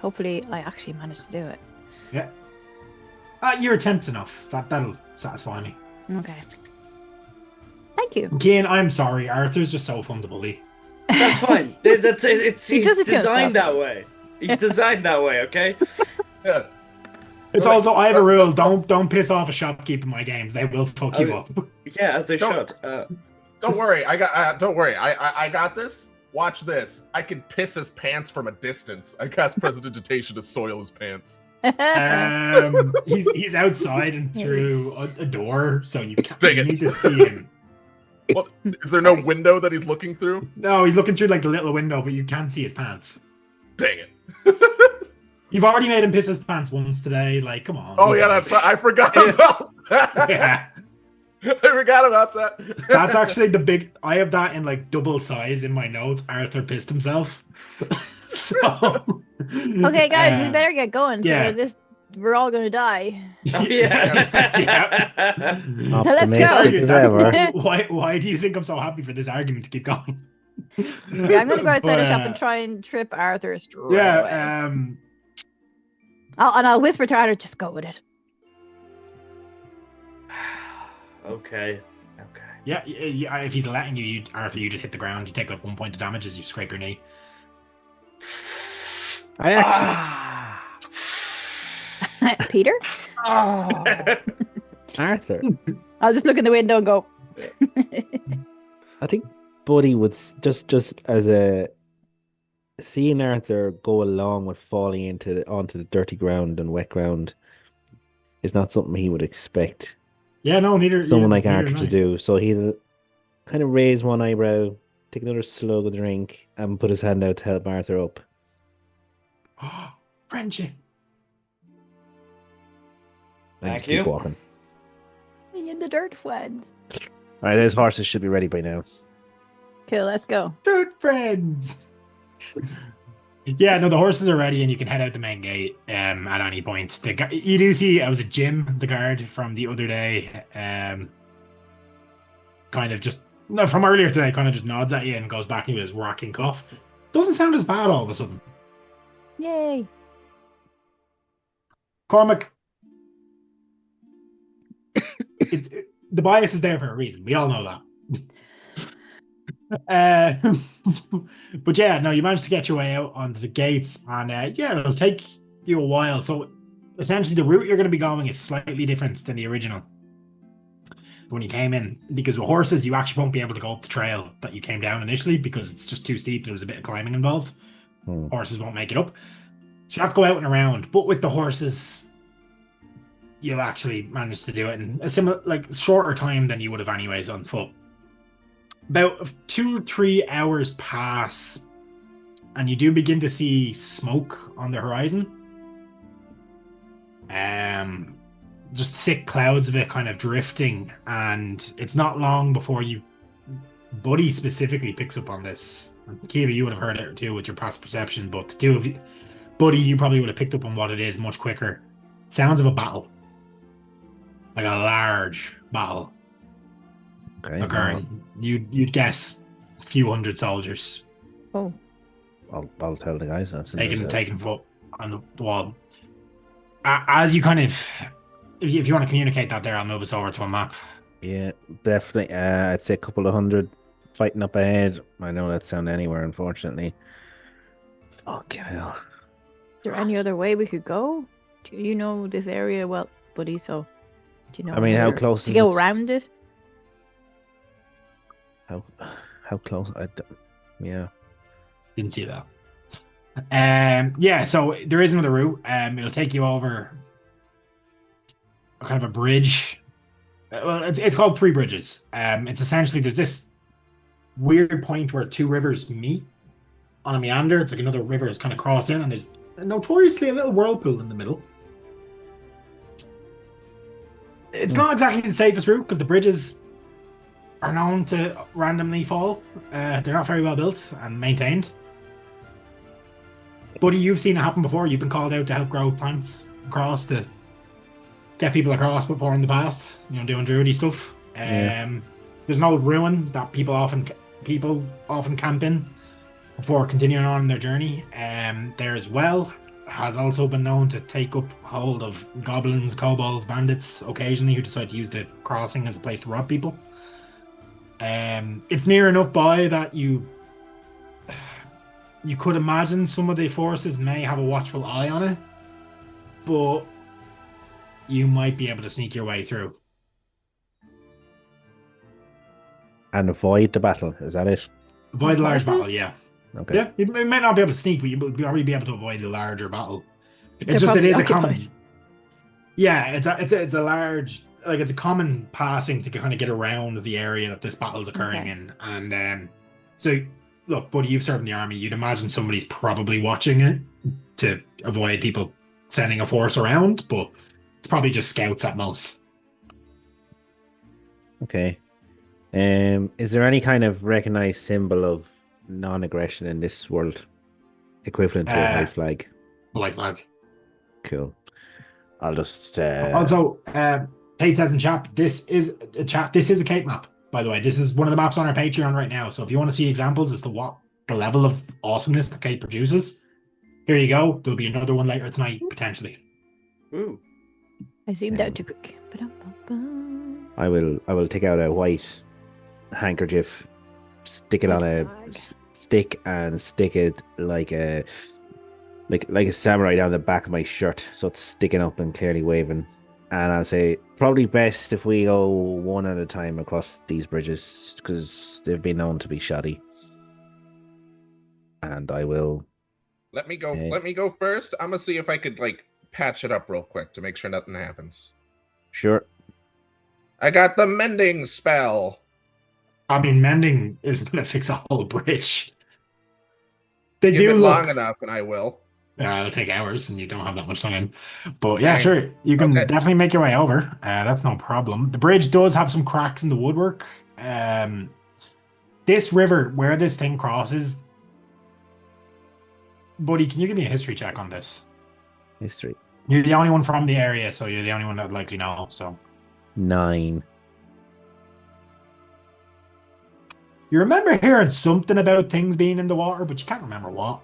Hopefully, I actually managed to do it. Yeah. Your attempt's enough. That'll satisfy me. Okay. Thank you. Kian, I'm sorry. Arthur's just so fun to bully. That's fine. That's He he's does it to designed himself. that way. He's designed that way. Okay. Yeah. It's Well, also, I have a rule, don't piss off a shopkeep in my games. They will fuck you up. Yeah, as they Don't- should. Don't worry, I got this. Watch this. I can piss his pants from a distance. I cast Prestidigitation to soil his pants. He's outside and through a door, so you can't Dang you it. need to see him. What? Is there no window that he's looking through? No, he's looking through like the little window, but you can't see his pants. Dang it. You've already made him piss his pants once today. Like, come on. Oh you yeah, guys. that's I forgot about that. Yeah, I forgot about that. that's actually the big. I have that in like double size in my notes. Arthur pissed himself. So. Okay, guys, we better get going. Yeah. So we're all gonna die. Oh, yeah. Yeah. So let's go. Optimistic as ever. Why do you think I'm so happy for this argument to keep going? Yeah, I'm gonna go outside But, the shop and try and trip Arthur straight away. Yeah, I'll whisper to Arthur, just go with it. Okay. yeah. If he's letting you, Arthur, you just hit the ground. You take like 1 point of damage as you scrape your knee. I actually, Peter? Arthur. I'll just look in the window and go. I think Buddy would just as a seeing Arthur go along with falling onto the dirty ground and wet ground is not something he would expect Yeah, no, neither. someone yeah, like neither Arthur am to I. do. So he'll kind of raise one eyebrow, take another slug of drink, and put his hand out to help Arthur up. Friendship. And Thank just keep you. walking. Me and the dirt friends. All right, those horses should be ready by now. Cool, let's go. Dirt friends. Yeah, no, the horses are ready, and you can head out the main gate at any point. You do see, I was at Jim, the guard from the other day, kind of just no, from earlier today, kind of just nods at you and goes back into his rocking cough. Doesn't sound as bad all of a sudden. Yay. Cormac, the bias is there for a reason. We all know that. But yeah, no, you managed to get your way out onto the gates, and yeah, it'll take you a while. So essentially, the route you're going to be going is slightly different than the original when you came in, because with horses, you actually won't be able to go up the trail that you came down initially because it's just too steep. There was a bit of climbing involved. Horses won't make it up. So you have to go out and around. But with the horses, you'll actually manage to do it in a similar, like shorter time than you would have anyways on foot. About 2-3 hours pass, and you do begin to see smoke on the horizon. Just thick clouds of it kind of drifting, and it's not long before Buddy specifically picks up on this. Kiva, you would have heard it too with your past perception, but the two of you, Buddy, you probably would have picked up on what it is much quicker. Sounds of a battle. Like a large battle Okay, occurring. You'd guess a few hundred soldiers Oh. I'll tell the guys that's taking foot on the wall. As you kind of, if you want to communicate that there, I'll move us over to a map. Yeah, definitely. I'd say a couple of hundred fighting up ahead. I know that sound anywhere, unfortunately. Fucking hell. Is there any other way we could go? Do you know this area well, buddy? So, do you know? I mean, how where close to is go it? around it? How close? Yeah. Didn't see that. Yeah, so there is another route. It'll take you over a kind of a bridge. Well, it's called Three Bridges. It's essentially, there's this weird point where two rivers meet on a meander. It's like another river is kind of crossed in, and there's notoriously a little whirlpool in the middle. It's not exactly the safest route because the bridges are known to randomly fall. They're not very well built and maintained. Buddy, you've seen it happen before. You've been called out to help grow plants across to get people across before in the past. You know, doing druidy stuff. Yeah. There's no ruin that people often camp in before continuing on their journey. There as well has also been known to take up hold of goblins, kobolds, bandits occasionally who decide to use the crossing as a place to rob people. It's near enough by that you could imagine some of the forces may have a watchful eye on it, but you might be able to sneak your way through. And avoid the battle. Is that it? Avoid the large Horses? battle, yeah. Okay. Yeah, you might not be able to sneak, but you'll probably be able to avoid the larger battle. They're It's just it probably is a occupied. common. Yeah, it's a large, like, it's a common passing to kind of get around the area that this battle is occurring Okay. in, and so look, buddy, you've served in the army. You'd imagine somebody's probably watching it to avoid people sending a force around, but it's probably just scouts at most. Okay. Is there any kind of recognized symbol of non-aggression in this world equivalent to a white flag? Like flag. Cool. I'll just Also, Kate says in chat, this is a Kate map, by the way. This is one of the maps on our Patreon right now. So if you want to see examples as to what the level of awesomeness that Kate produces, here you go. There'll be another one later tonight, potentially. Ooh. I zoomed Um, out too quick. Ba-dum-bum-bum. I will take out a white handkerchief, stick it on a Flag. stick, and stick it like a samurai down the back of my shirt, so it's sticking up and clearly waving. And I'll say probably best if we go one at a time across these bridges because they've been known to be shoddy. And I will. Let me go. Yeah. Let me go first. I'm gonna see if I could like patch it up real quick to make sure nothing happens. Sure. I got the mending spell. I mean, mending isn't going to fix a whole bridge. They Give do it look. long enough, and I will. It'll take hours, and you don't have that much time. But yeah, Okay. sure, you can Okay. definitely make your way over. That's no problem. The bridge does have some cracks in the woodwork. This river, where this thing crosses, buddy, can you give me a history check on this? History. You're the only one from the area, so you're the only one that would likely know. So 9. you remember hearing something about things being in the water, but you can't remember what.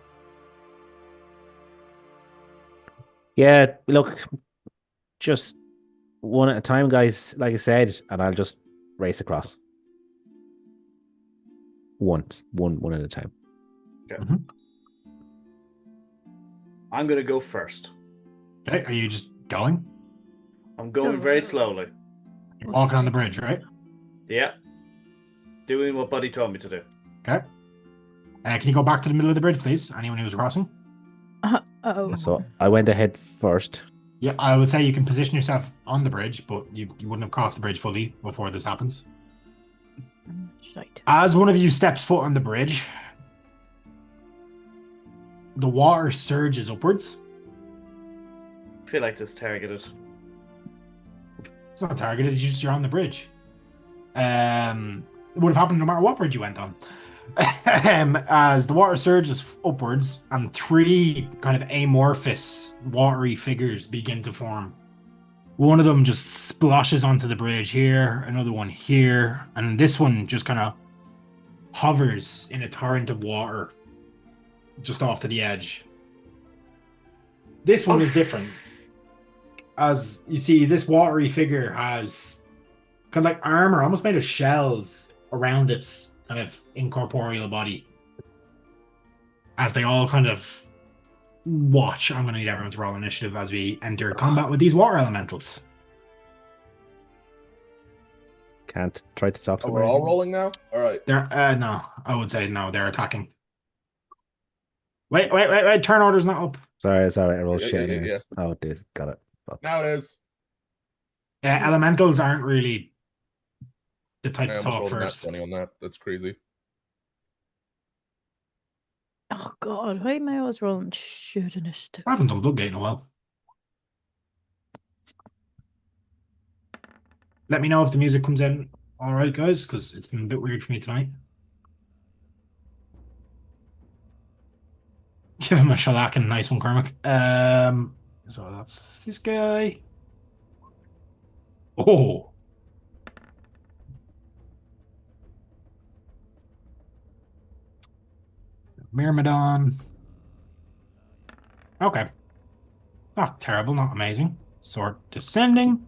Yeah, look, just one at a time, guys. Like I said, and I'll just race across. One at a time. I'm gonna go first. Okay, are you just going? I'm going very slowly. You're walking on the bridge, right? Yeah. Doing what Buddy told me to do. Okay. Can you go back to the middle of the bridge, please? Anyone who's crossing? Oh. So I went ahead first. Yeah, I would say you can position yourself on the bridge, but you wouldn't have crossed the bridge fully before this happens. Shite. As one of you steps foot on the bridge, the water surges upwards. I feel like this targeted. It's not targeted, it's just you're on the bridge. It would have happened no matter what bridge you went on. As the water surges upwards and 3 kind of amorphous watery figures begin to form. One of them just splashes onto the bridge here, another one here, and this one just kind of hovers in a torrent of water just off to the edge. This one is different. As you see, this watery figure has kind of like armor, almost made of shells around its kind of incorporeal body. As they all kind of watch, I'm going to need everyone to roll initiative as we enter combat with these water elementals. Can't try to talk to Oh, them. we're all rolling now. All right. They're no, I would say no, they're attacking. Wait, turn order's not up. Sorry, it's alright. I rolled Yeah, shit. yeah, anyways. Oh, it did. Got it. Now it is. Elementals aren't really the type I to almost talk rolled a nat first. 20 on that. That's crazy. Oh god, why am I always rolling shit initiative? I haven't done Bloodgate in a while. Let me know if the music comes in all right, guys, because it's been a bit weird for me tonight. Give him a shellacking, nice one, Cormac. So that's this guy. Oh. Myrmidon. Okay. Not terrible, not amazing. Sword descending.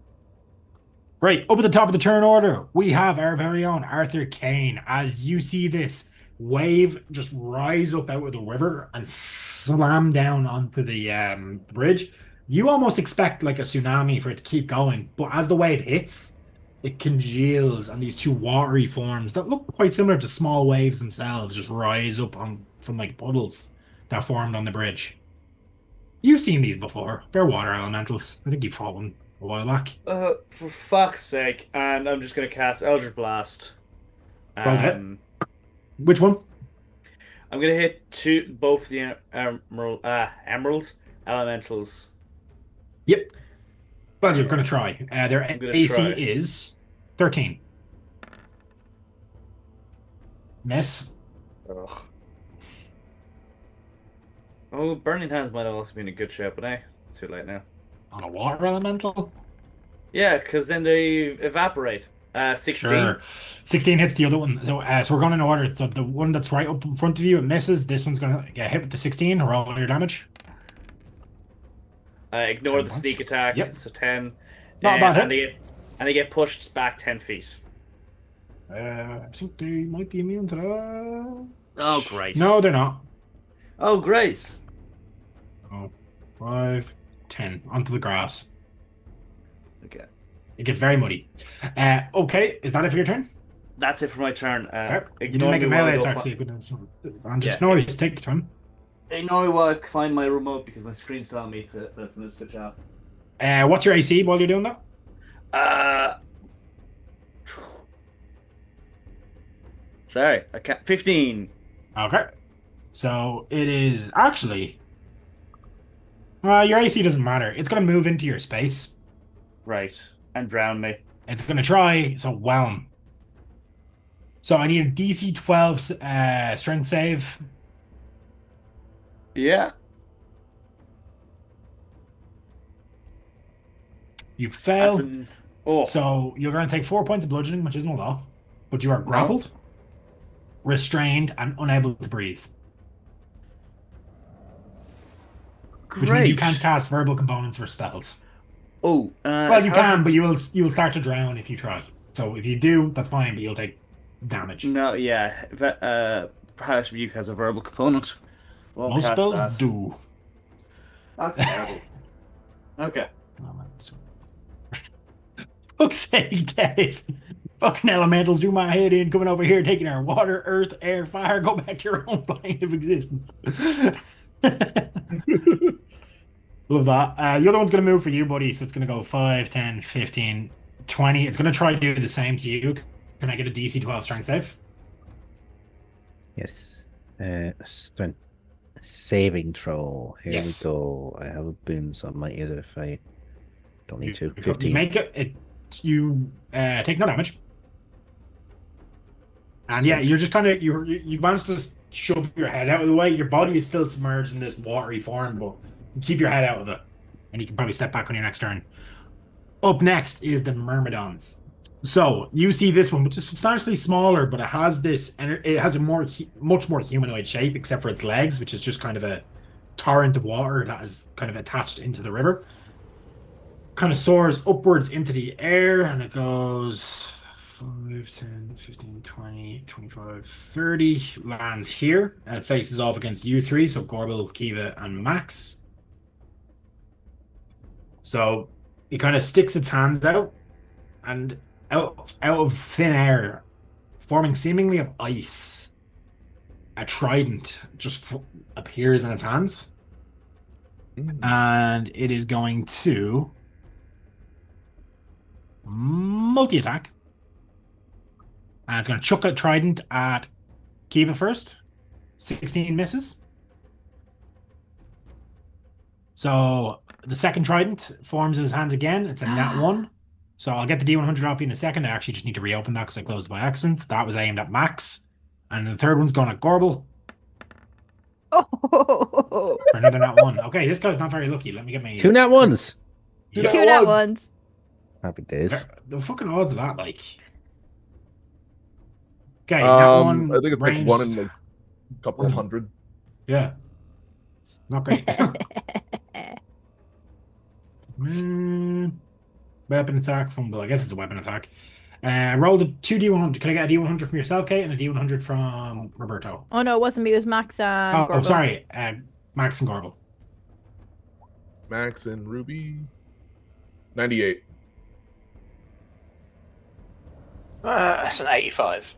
Right, up at the top of the turn order, we have our very own Arthur Kane. As you see this wave just rise up out of the river and slam down onto the bridge, you almost expect like a tsunami for it to keep going. But as the wave hits, it congeals, and these two watery forms that look quite similar to small waves themselves just rise up on from like puddles that formed on the bridge. You've seen these before. They're water elementals. I think you fought one a while back. For fuck's sake. And I'm just going to cast Eldritch Blast. Well hit. Which one? I'm going to hit both the emerald elementals. Yep. Well, you're going to try. Their AC try. is 13. Miss. Ugh. Oh, Burning Hands might have also been a good shot, but it's too late now. On a water elemental? Yeah, because then they evaporate. 16. Sure. 16 hits the other one. So we're going in order. So the one that's right up in front of you, it misses. This one's going to get hit with the 16. Roll your damage. Ignore 10 the points. sneak attack. Yep. So 10. Not a bad hit. And they get pushed back 10 feet. I think they might be immune to that. Oh, great. No, they're not. Oh, great. Oh, 5, 10. Onto the grass. Okay. It gets very muddy. Okay, is that it for your turn? That's it for my turn. You didn't make a melee attack, so you could. And just know you take your turn. Ignore me while I find my remote because my screen's telling me to listen to this good job. What's your AC while you're doing that? Sorry, I can't. 15. Okay. So it is actually. Well, your AC doesn't matter. It's going to move into your space. Right. And drown me. It's going to try. So whelm. So I need a DC 12 strength save. Yeah. You fail. Oh. So you're going to take 4 points of bludgeoning, which isn't a lot. But you are grappled, restrained, and unable to breathe. Which means you can't cast verbal components for spells. Oh, well, you can, but you will start to drown if you try. So if you do, that's fine, but you'll take damage. No, yeah. Perhaps Rebuke has a verbal component. Most spells do. That's terrible. Okay. Fuck's sake, Dave. Fucking elementals do my head in, coming over here, taking our water, earth, air, fire, go back to your own plane of existence. Love that. The other one's going to move for you, buddy. So it's going to go 5, 10, 15, 20. It's going to try to do the same to you. Can I get a DC 12 strength save? Yes. Strength saving throw. Here we go. I have a boom, so I might use it if I don't need to. 15. You make it. You take no damage. And yeah, you're just kind of you managed to shove your head out of the way. Your body is still submerged in this watery form, but you keep your head out of it, and you can probably step back on your next turn. Up next is the Myrmidon. So you see this one, which is substantially smaller, but it has this, and it has a much more humanoid shape, except for its legs, which is just kind of a torrent of water that is kind of attached into the river. Kind of soars upwards into the air, and it goes 5, 10, 15, 20, 25, 30, lands here, and it faces off against you three, so Gorbel, Kiva, and Max. So it kind of sticks its hands out, and out of thin air, forming seemingly of ice, a trident just appears in its hands. And it is going to multi-attack. And it's going to chuck a trident at Kiva first. 16 misses. So the second trident forms in his hands again. It's a nat 1. So I'll get the D100 off you in a second. I actually just need to reopen that because I closed it by accident. That was aimed at Max. And the third one's going at Gorbel Oh, for another nat 1. Okay, this guy's not very lucky. Let me get my... 2 nat 1s. Two Yeah. nat two nat ones. Happy days. The fucking odds of that, like... Okay, nat 1. I think it's like ranged. 1 in like a couple hundred. Yeah. It's not great. Weapon attack, fumble. I guess it's a weapon attack. Rolled a 2d100. Can I get a d100 from yourself, Kate, and a d100 from Roberto? Oh no, it wasn't me. It was Max and Oh, Gorbel. sorry. Max and Gorbel. Max and Ruby. 98. That's an 85.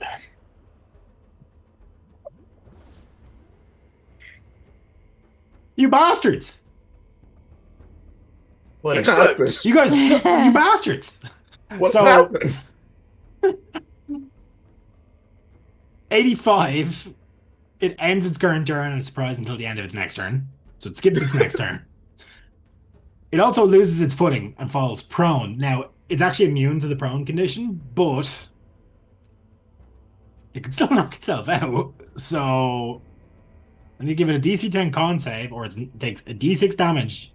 You bastards! What Explodes. You guys, you bastards! What So- happened? 85. It ends its current turn and is surprised until the end of its next turn. So it skips its next turn. It also loses its footing and falls prone. Now, it's actually immune to the prone condition, but it can still knock itself out. So I need to give it a DC 10 con save, or it takes a D6 damage.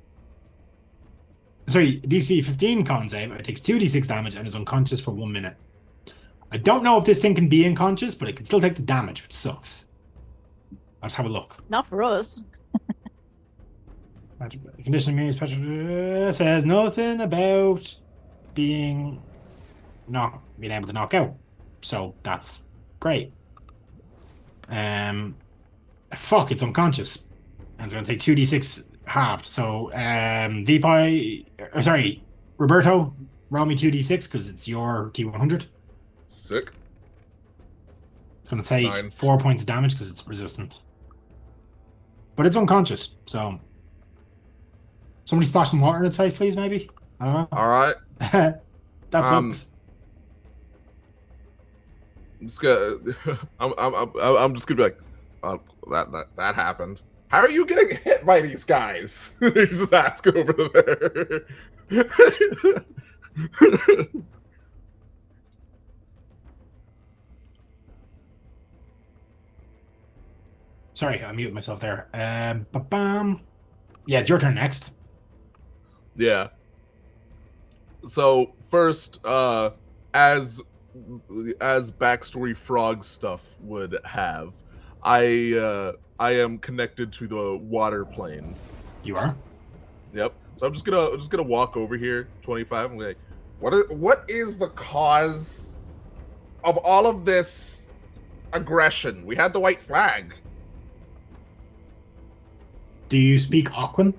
Sorry, DC 15 con save. It takes 2d6 damage and is unconscious for 1 minute. I don't know if this thing can be unconscious, but it can still take the damage, which sucks. I'll just have a look. Not for us. Condition means says nothing about being able to knock out. So that's great. Fuck, it's unconscious. And it's gonna take 2d6 halved. So Roberto, roll me 2d6 because it's your D100. Sick. It's gonna take 9. 4 points of damage because it's resistant. But it's unconscious, so somebody splash some water in its face, please, maybe? I don't know. All right. That sucks. I'm just gonna. I'm just gonna be like, that happened. How are you getting hit by these guys? You just ask over there. Sorry, I muted myself there. Ba-bam. Yeah, it's your turn next. Yeah. So first, as backstory frog stuff would have, I am connected to the water plane. You are? Yep. So I'm just gonna walk over here, 25. I'm like, what is the cause of all of this aggression? We had the white flag. Do you speak Aquan?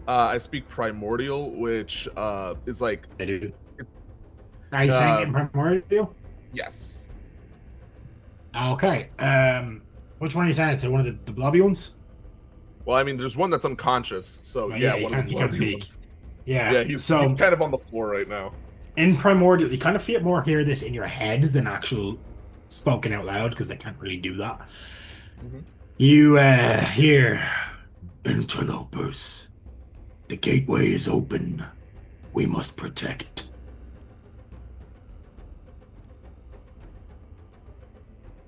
I speak primordial, which is like, I do. Are you saying it in Primordial? yes. Okay. Which one are you saying? It's one of the blobby ones? Well, I mean, there's one that's unconscious, so Oh, yeah, you one of can't the speak. ones. Yeah. Yeah, he's kind of on the floor right now. In Primordial, you kind of feel more hear this in your head than actual spoken out loud because they can't really do that. Mhm. You hear, interlopers. The gateway is open. We must protect.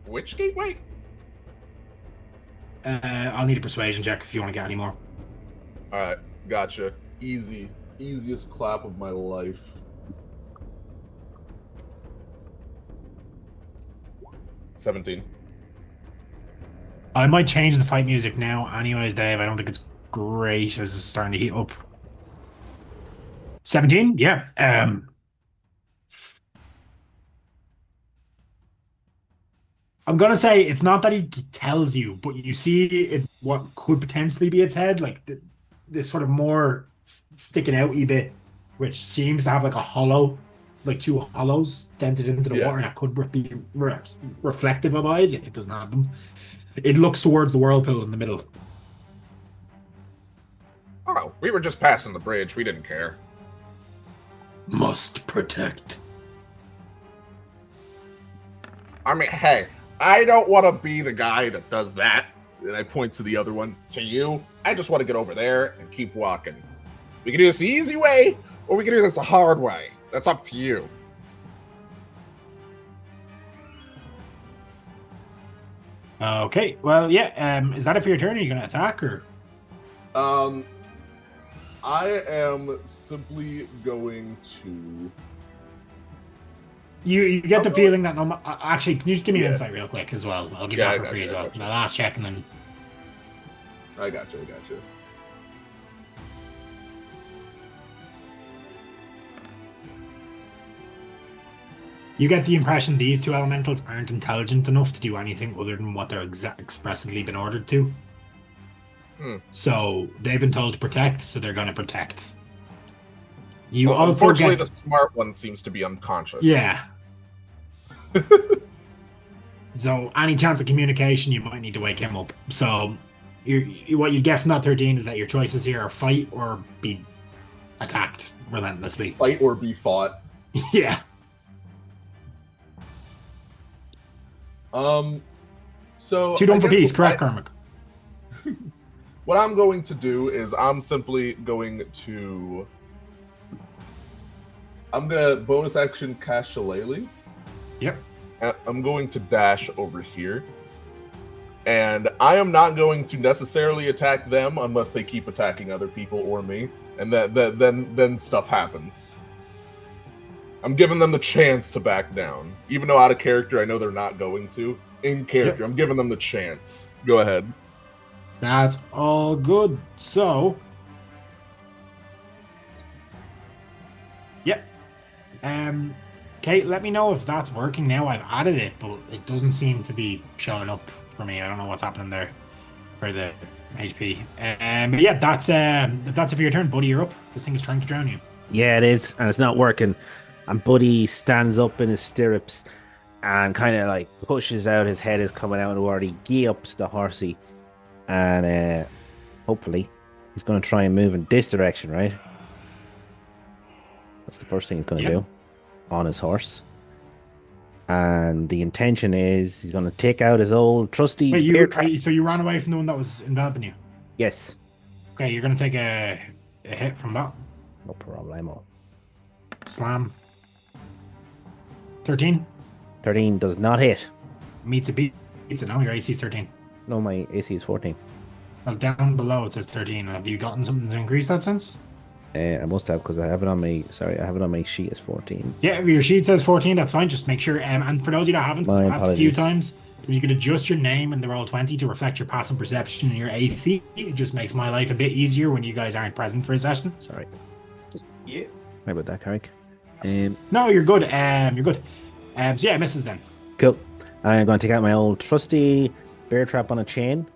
Which gateway? I'll need a persuasion check if you want to get any more. All right, gotcha. Easiest clap of my life. 17. I might change the fight music now, anyways, Dave. I don't think it's great as it's starting to heat up. 17? Yeah. I'm gonna say it's not that he tells you, but you see it. What could potentially be its head, like this sort of more sticking out a bit, which seems to have like a hollow, like two hollows dented into the water, and that could be reflective of eyes if it doesn't have them. It looks towards the whirlpool in the middle. Oh, we were just passing the bridge. We didn't care. Must protect. I mean, hey, I don't want to be the guy that does that. And I point to the other one. To you, I just want to get over there and keep walking. We can do this the easy way, or we can do this the hard way. That's up to you. Okay, well, yeah. Is that it for your turn? Are you going to attack or? I am simply going to. You get the feeling that actually, can you just give me an Yeah. insight real quick as well? I'll give Yeah, that I for free gotcha, as I well. gotcha. My last check and then. I got you. You get the impression these two elementals aren't intelligent enough to do anything other than what they're expressly been ordered to. So they've been told to protect, so they're going to protect. You Well, also unfortunately, get the smart one seems to be unconscious. yeah. So any chance of communication, you might need to wake him up. So what you get from that 13 is that your choices here are fight or be attacked relentlessly. Fight or be fought. Yeah. So Two done I for guess peace, correct, Cormac? What I'm going to do is I'm simply going to. I'm gonna bonus action cast Shillelagh. Yep. And I'm going to dash over here. And I am not going to necessarily attack them unless they keep attacking other people or me. And then stuff happens. I'm giving them the chance to back down. Even though out of character I know they're not going to. In character, I'm giving them the chance. Go ahead. That's all good. So, yep. Kate, let me know if that's working now. I've added it, but it doesn't seem to be showing up for me. I don't know what's happening there for the HP. But yeah, that's if that's it for your turn, buddy, you're up. This thing is trying to drown you. Yeah, it is, and it's not working. And Buddy stands up in his stirrups and kind of like pushes out. His head is coming out, and already gee-ups the horsey. And hopefully he's going to try and move in this direction, right? That's the first thing he's going to do on his horse. And the intention is he's going to take out his old trusty bear trap. So you ran away from the one that was enveloping you? Yes. Okay, you're going to take a hit from that. No problemo. Slam. 13. 13 does not hit. Meets a beat. Beats it. No, your AC is 13. No, my AC is 14. Well, down below it says 13. Have you gotten something to increase that since? I must have, because I have it on my sheet as 14. Yeah, if your sheet says 14, that's fine. Just make sure. And for those of you that haven't My asked a few apologies. times, if you could adjust your name in the Roll20 to reflect your passive perception and your AC, it just makes my life a bit easier when you guys aren't present for a session. Sorry. Yeah. How about that, Carrick? No, you're good. You're good. So yeah, it misses then. Cool. I'm going to take out my old trusty bear trap on a chain.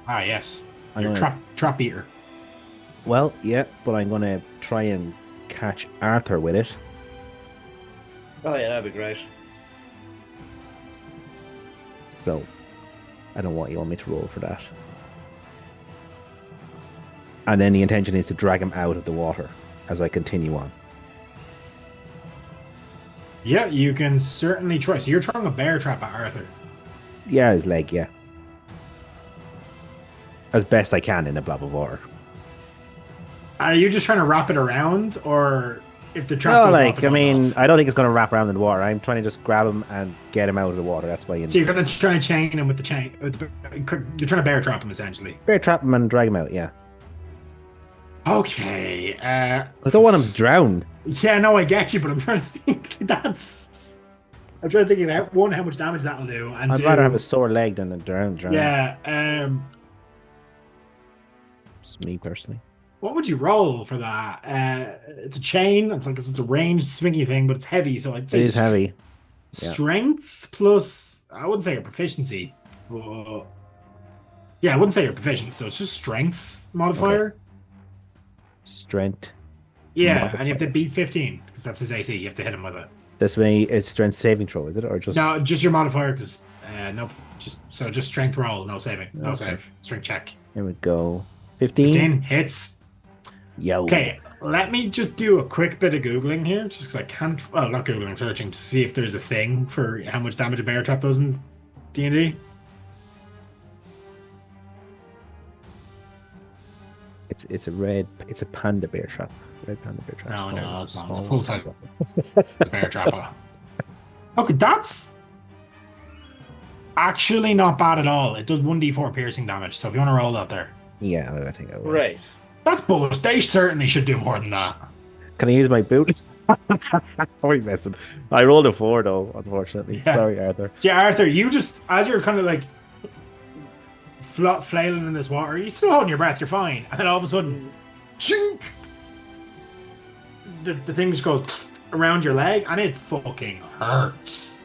Ah, yes. I'm You're gonna- trap eater. Well, yeah, but I'm going to try and catch Arthur with it. Oh yeah, that'd be great. So, I don't want you want me to roll for that. And then the intention is to drag him out of the water as I continue on. Yeah, you can certainly try. So you're throwing a bear trap at Arthur. Yeah, his leg, yeah. As best I can in a blob of water. Are you just trying to wrap it around, or if the trap No, goes like, off, it I goes mean, off? I don't think it's going to wrap around in the water. I'm trying to just grab him and get him out of the water. That's why So you're going to try and chain him with the chain. You're trying to bear trap him, essentially. bear trap him and drag him out, yeah. Okay. I don't want him to drown. Yeah, no, I get you, but I'm trying to think. I'm trying to think about one, how much damage that'll do, and I'd two, rather have a sore leg than a drown. Yeah. Just me personally. What would you roll for that? It's a chain. It's a ranged swingy thing, but it's heavy, so I'd say It is heavy. Yeah. Strength plus. I wouldn't say your proficiency. But yeah, I wouldn't say you're proficient, so it's just strength modifier. Strength. Yeah, and you have to beat 15 because that's his AC. You have to hit him with it. This way, it's strength saving throw, is it, or just? No, just your modifier because just strength roll, no saving, no Okay. save, strength check. Here we go. 15. 15 hits. Yo. Okay, let me just do a quick bit of googling here, just because I can't. Well, not googling, searching to see if there's a thing for how much damage a bear trap does in D&D. It's a panda bear trap. No, it's not. It's a full-size bear trapper. Okay, that's actually not bad at all. It does 1d4 piercing damage, so if you want to roll that there. Yeah, I think I will. Right. That's bullish. They certainly should do more than that. Can I use my boot? I'm messing. I rolled a 4 though, unfortunately. Yeah. Sorry, Arthur. Yeah, Arthur, you just, as you're kind of like flailing in this water, you're still holding your breath, you're fine. And then all of a sudden, chink, the thing just goes around your leg and it fucking hurts.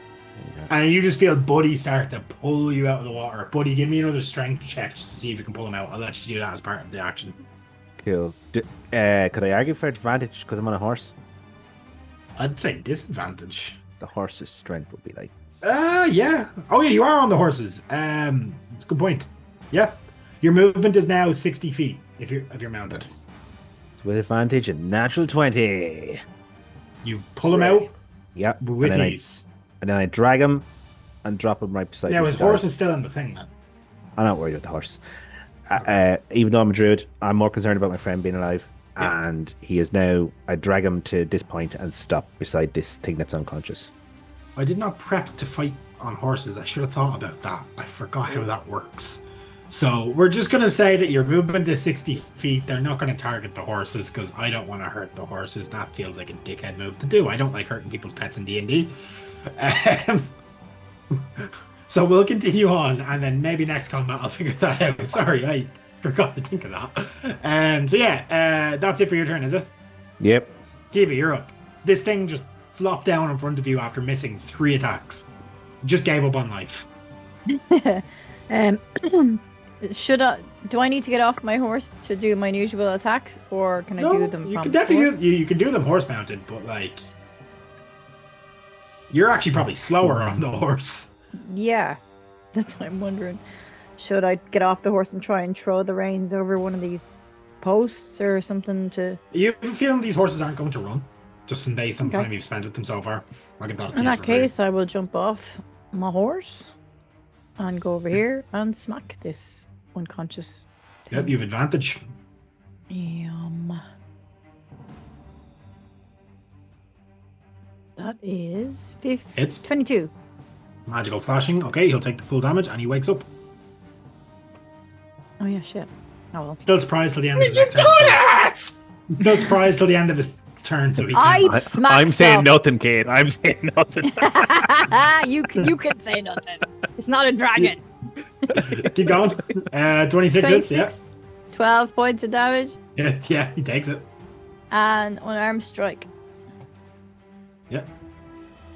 And you just feel Buddy start to pull you out of the water. Buddy, give me another strength check just to see if you can pull him out. I'll let you do that as part of the action. Cool. Could I argue for advantage because I'm on a horse? I'd say disadvantage. The horse's strength would be like. Yeah. Oh, yeah, you are on the horses. It's a good point. Yeah. Your movement is now 60 feet if you're mounted. With advantage, a natural 20. You pull him out Yeah. with and then ease. and then I drag him and drop him right beside Now, this his guy. horse is still in the thing, man. I'm not worried about the horse. Even though I'm a druid, I'm more concerned about my friend being alive. Yeah. And he is now. I drag him to this point and stop beside this thing that's unconscious. I did not prep to fight on horses. I should have thought about that. I forgot how that works. So we're just going to say that your movement is 60 feet. They're not going to target the horses because I don't want to hurt the horses. That feels like a dickhead move to do. I don't like hurting people's pets in D&D. So we'll continue on, and then maybe next combat I'll figure that out. Sorry, I forgot to think of that. So yeah, that's it for your turn, is it? Yep. Kiva, you're up. This thing just flopped down in front of you after missing 3 attacks. Just gave up on life. Do I need to get off my horse to do my usual attacks, or can I do them? You from can definitely before? you can do them horse mounted, but like you're actually probably slower on the horse. Yeah, that's what I'm wondering. Should I get off the horse and try and throw the reins over one of these posts or something to? You have a feeling these horses aren't going to run, just based on the Okay. time you've spent with them so far. I'll get that. In that case, I will jump off my horse and go over here and smack this unconscious thing. Yep, you have advantage. That is Hits. 22. Magical slashing. Okay, he'll take the full damage, and he wakes up. Oh yeah, shit. Oh well. Still surprised till the end of his next turn. Still surprised till the end of his turn, so he can. I'm saying nothing, Kate. I'm saying nothing. you can say nothing. It's not a dragon. Keep going. 26 hits. Yeah. 12 points of damage Yeah, he takes it. and unarmed strike. Yeah.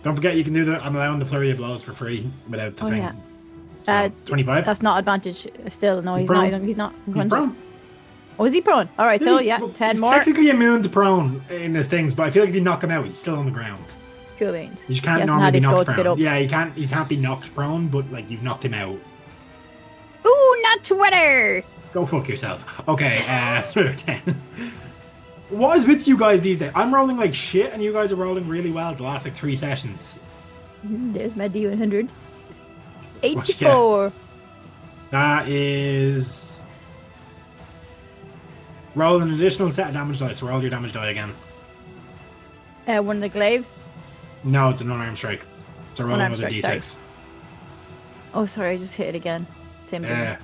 Don't forget, you can do the. I'm allowing the flurry of blows for free without the Oh, thing. yeah. So, 25. That's not advantage still. No, he's prone. not. He's not. He's unconscious. prone. Oh, is he prone? All right, so yeah, 10 he's more. technically immune to prone in his things, but I feel like if you knock him out, he's still on the ground. Cool beans. You just He can't hasn't normally had be his go knocked to get prone. up. Yeah, he can't be knocked prone, but like you've knocked him out. Ooh, not Twitter. Go fuck yourself. Okay, so 10. What is with you guys these days? I'm rolling like shit, and you guys are rolling really well the last like 3 sessions. There's my D100. yeah. 84. That is. Roll an additional set of damage dice. Roll your damage die again. One of the glaives. No, it's an unarmed strike. So roll Unarmed another strike, d6. Oh, sorry, I just hit it again. Same thing.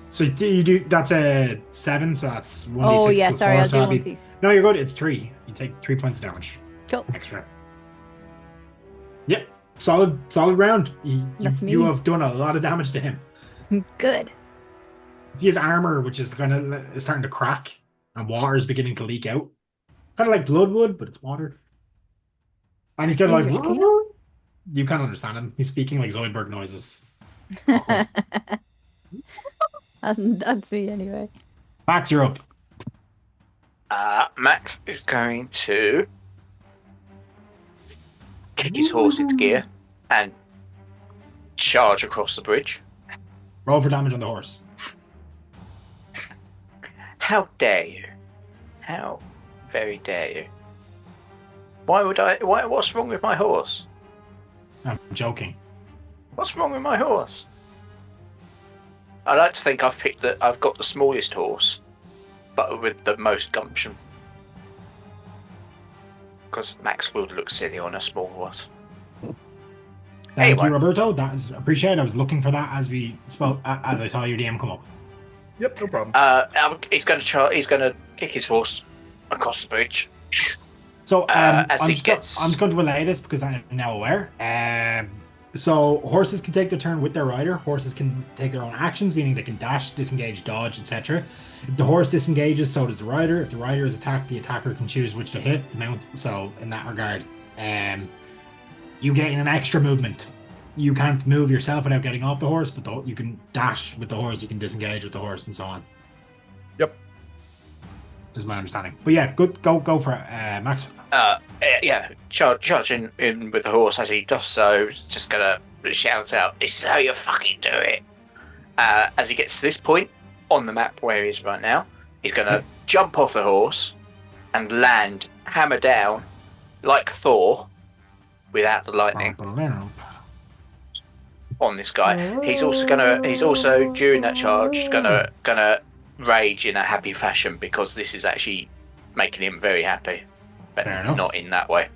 So you do. That's a 7, so that's 1d6 Oh yeah, plus sorry, 4, I'll so do that'd one be- of these. No, you're good. It's 3. You take 3 points of damage Cool. extra. Yep, solid round. That's me. You have done a lot of damage to him. Good. He has armor, which is kind of starting to crack, and water is beginning to leak out. Kind of like blood would, but it's water. And he's kind of Is like, yours you can't understand him. He's speaking like Zoidberg noises. That's me anyway. Max, you're up. Max is going to kick his horse into gear and charge across the bridge. Roll for damage on the horse. How dare you? How very dare you? Why would I? What's wrong with my horse? I'm joking. What's wrong with my horse? I like to think I've got the smallest horse, but with the most gumption. because Max will look silly on a small horse. Thank Anyway. you, Roberto. That is appreciated. I was looking for that as we spoke, as I saw your DM come up. Yep, no problem. He's going to kick his horse across the bridge. So As I'm he just gets- going to relay this because I'm now aware. So horses can take their turn with their rider. Horses can take their own actions, meaning they can dash, disengage, dodge, etc. If the horse disengages, so does the rider. If the rider is attacked, the attacker can choose which to hit. The mount. So in that regard, you gain an extra movement. You can't move yourself without getting off the horse, but you can dash with the horse. You can disengage with the horse, and so on. Yep. Is my understanding. But yeah, good. Go for it, Max. Charge in with the horse. As he does so, just gonna shout out, "This is how you fucking do it!" As he gets to this point on the map where he is right now, he's gonna jump off the horse and land hammer down like Thor without the lightning on this guy. He's also during that charge gonna rage in a happy fashion because this is actually making him very happy, but Fair enough. not in that way.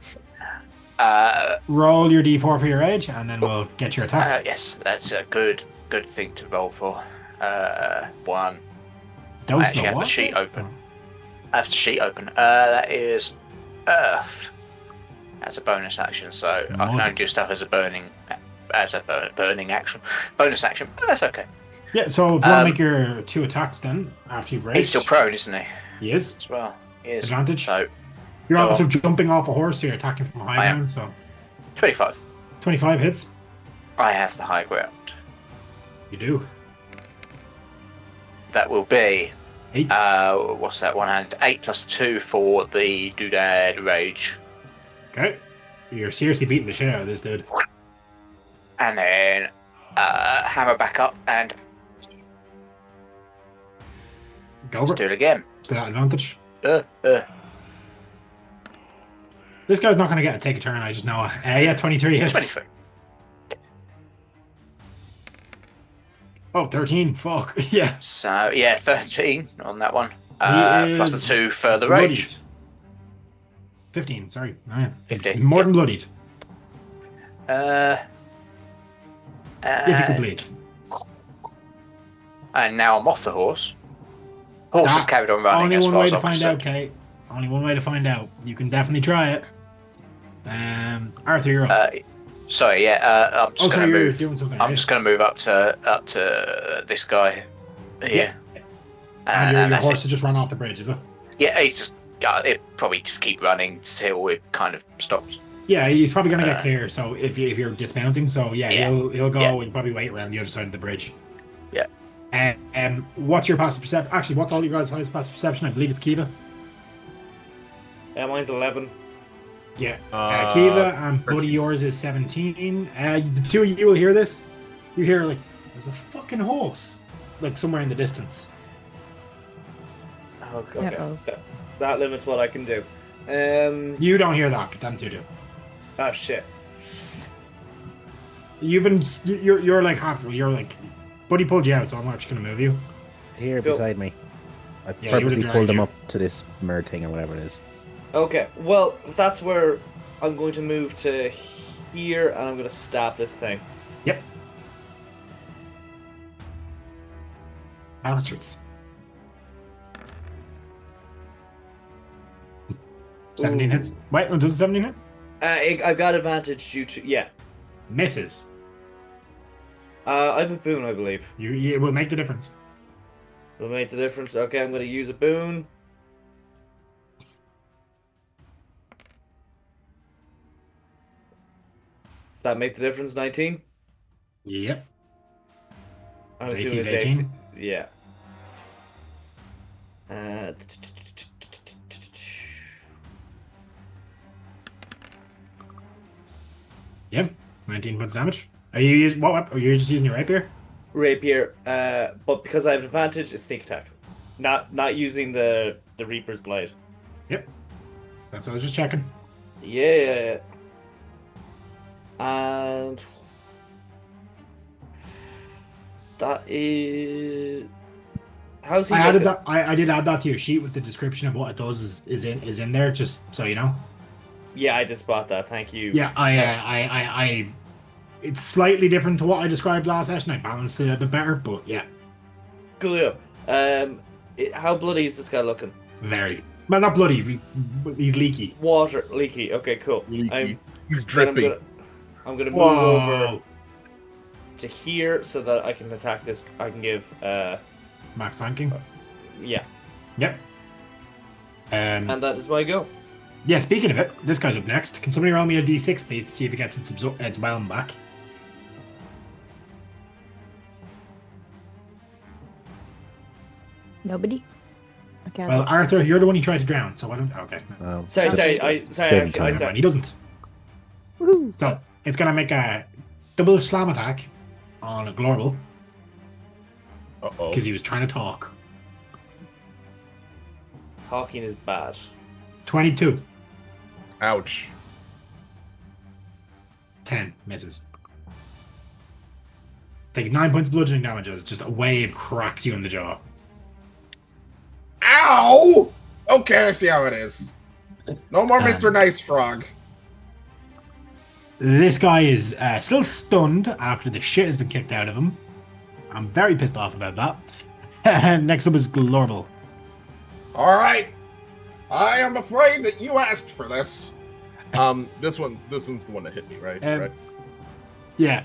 Roll your d4 for your rage, and then we'll get your attack. Yes, that's a good thing to roll for. 1. Those I actually have the sheet open. I have the sheet open. That is Earth. That's a bonus action, so I can only do stuff as a burning action. Bonus action. But that's okay. Yeah, so if you want to make your 2 attacks then, after you've raged. He's still prone, isn't he? He is. As well. He is. Advantage. So You're go also on. jumping off a horse, so you're attacking from high I am. ground, so 25. 25 hits. I have the high ground. You do. That will be 8. what's that? 8 plus 2 for the doodad rage, Okay. You're seriously beating the shit out of this dude. and then hammer back up and Go over do it. it again. Still got advantage. Uh. This guy's not going to get to take a turn, I just know it. Yeah, 23 hits. 23. Oh, 13. Fuck. Yeah. So yeah, 13 on that one. He Plus the is 2 for the bloodied. rage. 15, sorry. Oh, yeah. 15, More than bloodied. Uh, If you could bleed. and now I'm off the horse. Horse has That- carried on running Only as one far way as to I'm find out, concerned. Kate. Only one way to find out. You can definitely try it. Arthur, you're up. Sorry, yeah. I'm just Oh, gonna sorry, you're move. doing something. I'm right? just gonna move up to this guy here. And your that's horse it. has just run off the bridge, is it? Yeah, he's just. It probably just keep running till it kind of stops. Yeah, he's probably gonna get clear. So if you're dismounting, so yeah, Yeah. he'll go Yeah. and probably wait around the other side of the bridge. Yeah. What's your passive perception? Actually, what's all you guys' highest passive perception? I believe it's Kiva. Mine's 11. Yeah. Kiva and Buddy, yours is 17. The two of you will hear this. You hear like there's a fucking horse, like somewhere in the distance. Okay. Uh-oh. That limits what I can do. You don't hear that, but them two do. Oh shit. You're like halfway. You're like, Buddy pulled you out, so I'm actually gonna move you. It's here Go. beside me. I Yeah, you would've purposely dragged pulled him you. up to this mer thing or whatever it is. Okay, well, that's where I'm going to move to here, and I'm going to stab this thing. Yep. Bastards. 17 Ooh. hits. Wait, does it 17 hit? I've got advantage due to... Yeah. Misses. I have a boon, I believe. You will make the difference. Will make the difference. Okay, I'm going to use a boon. Does that make the difference? 19? Yep. I'm His assuming AC's it's 18. Yeah. Yep. 19 points damage. Are you using what weapon? Are you just using your rapier? Rapier, but because I have advantage, it's sneak attack. Not using the Reaper's Blade. Yep. That's what I was just checking. Yeah. And that is how's he I added looking? that. I did add that to your sheet with the description of what it does is in there, just so you know. Yeah, I did spot that. Thank you. Yeah, I it's slightly different to what I described last session. I balanced it a bit better, but yeah, Coolio. How bloody is this guy looking? very. Well, not bloody. He's leaky. Water leaky. Okay, cool. Leaky. He's Then dripping. I'm gonna move Whoa. over to here so that I can attack this. I can give Max flanking. yeah, Yep. and that is my go. Yeah, speaking of it, this guy's up next. Can somebody roll me a d6, please, to see if it gets its whelm back? Nobody? Okay. Well, Arthur, you're the one who tried to drown, so I don't... Okay. Sorry, Same time. Never mind, he doesn't. Woohoo. So, it's going to make a double slam attack on a Glorble, Uh-oh. because he was trying to talk. Hawking is bad. 22. Ouch. 10. Misses. Take 9 points of bludgeoning damage as just a wave cracks you in the jaw. Ow! Okay, I see how it is. No more Um, Mr. Nice Frog. This guy is still stunned after the shit has been kicked out of him. I'm very pissed off about that. Next up is Glorble. All right. I am afraid that you asked for this. This one's the one that hit me, right? Right. Yeah.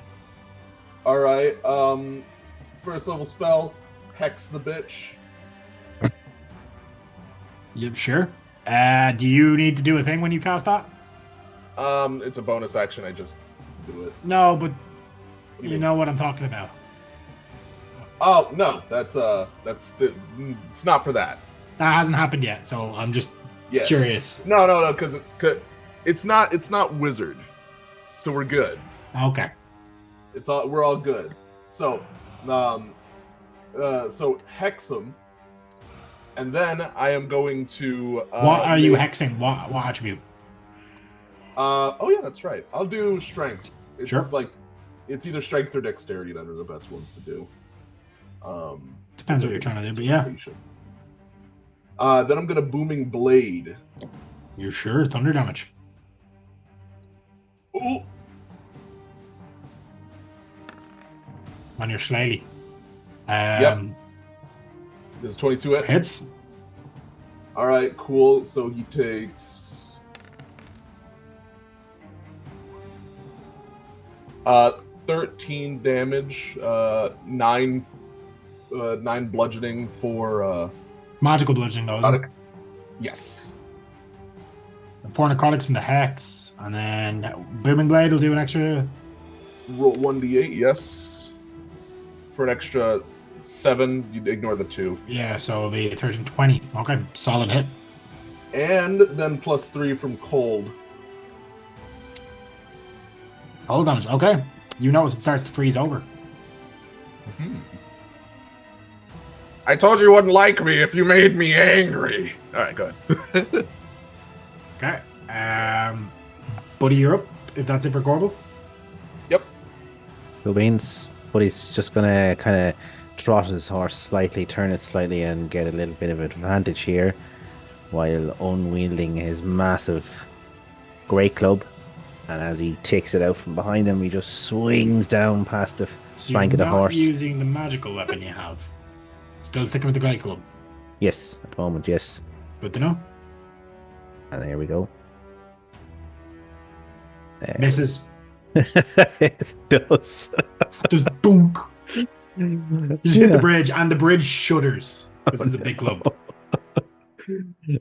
All right. First level spell, hex the bitch. Yep, sure. Do you need to do a thing when you cast that? It's a bonus action. I just do it. No, but What do you mean? know what I'm talking about. Oh no, it's not for that. That hasn't happened yet, so I'm just Yeah. curious. No, because it's not wizard, so we're good. Okay. We're all good. So, so hex him, and then I am going to. What are you hexing? What attribute? Oh yeah, that's right. I'll do strength. It's Sure. it's either strength or dexterity that are the best ones to do. Depends what you're trying to do, but yeah. Then I'm gonna booming blade. You're sure? Thunder damage. Ooh. On your Shillelagh. Yep. Does 22 hit? Hits. All right, cool. So he takes 13 damage, 9 bludgeoning for Magical bludgeoning, though, isn't it? yes. 4 necrotics from the hex. And then Booming Blade will do an extra. Roll 1d8, yes. For an extra 7, you'd ignore the 2. Yeah, so it'll be 13, 20. Okay, solid hit. And then plus 3 from cold. Cold damage. Okay. You notice it starts to freeze over. I told you wouldn't like me if you made me angry. All right, go ahead. Okay. Buddy, you're up. If that's it for Gorbel. Yep. Cool beans. But he's just gonna kind of trot his horse slightly, turn it slightly, and get a little bit of advantage here, while unwielding his massive great club. And as he takes it out from behind him, he just swings down past the flank of the You're not horse. using the magical weapon you have. Still sticking with the great club. Yes, at the moment, yes. Good to know. And there we go. Misses. It does. Just dunk. You just hit the bridge, and the bridge shudders. This is a big club.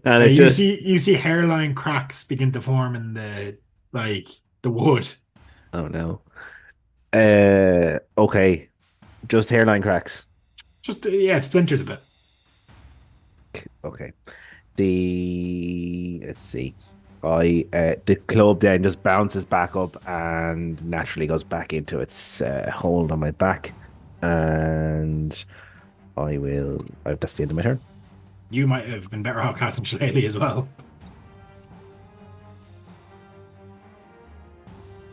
And it you just see hairline cracks begin to form in the wood. oh no. Okay, just hairline cracks. Just it splinters a bit. Okay, let's see. The club then just bounces back up and naturally goes back into its hold on my back, and that's the end of my turn. You might have been better off casting Shillelagh as well.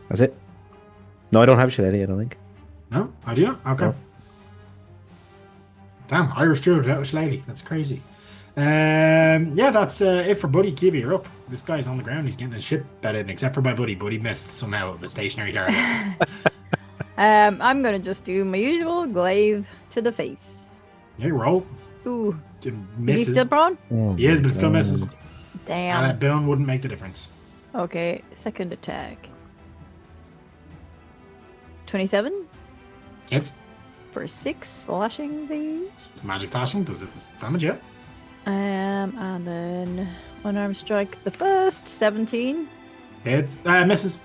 That's it. No, I don't have Shillelagh, I don't think. No? I do not? Okay. No. Damn, Irish Druid without a Shillelagh. That's crazy. Yeah, that's it for Buddy. Kiwi, you're up. This guy's on the ground. He's getting his shit betted, except for my Buddy. Buddy missed somehow with a stationary target. I'm gonna just do my usual glaive to the face. Yeah, roll. Ooh, It is misses. he still prone? Oh He is, my but it still God. misses. And Damn. that boon wouldn't make the difference. Okay, second attack. 27 It's for 6 slashing damage. magic flashing. Does it damage yet? And then unarmed strike the first 17. It's misses.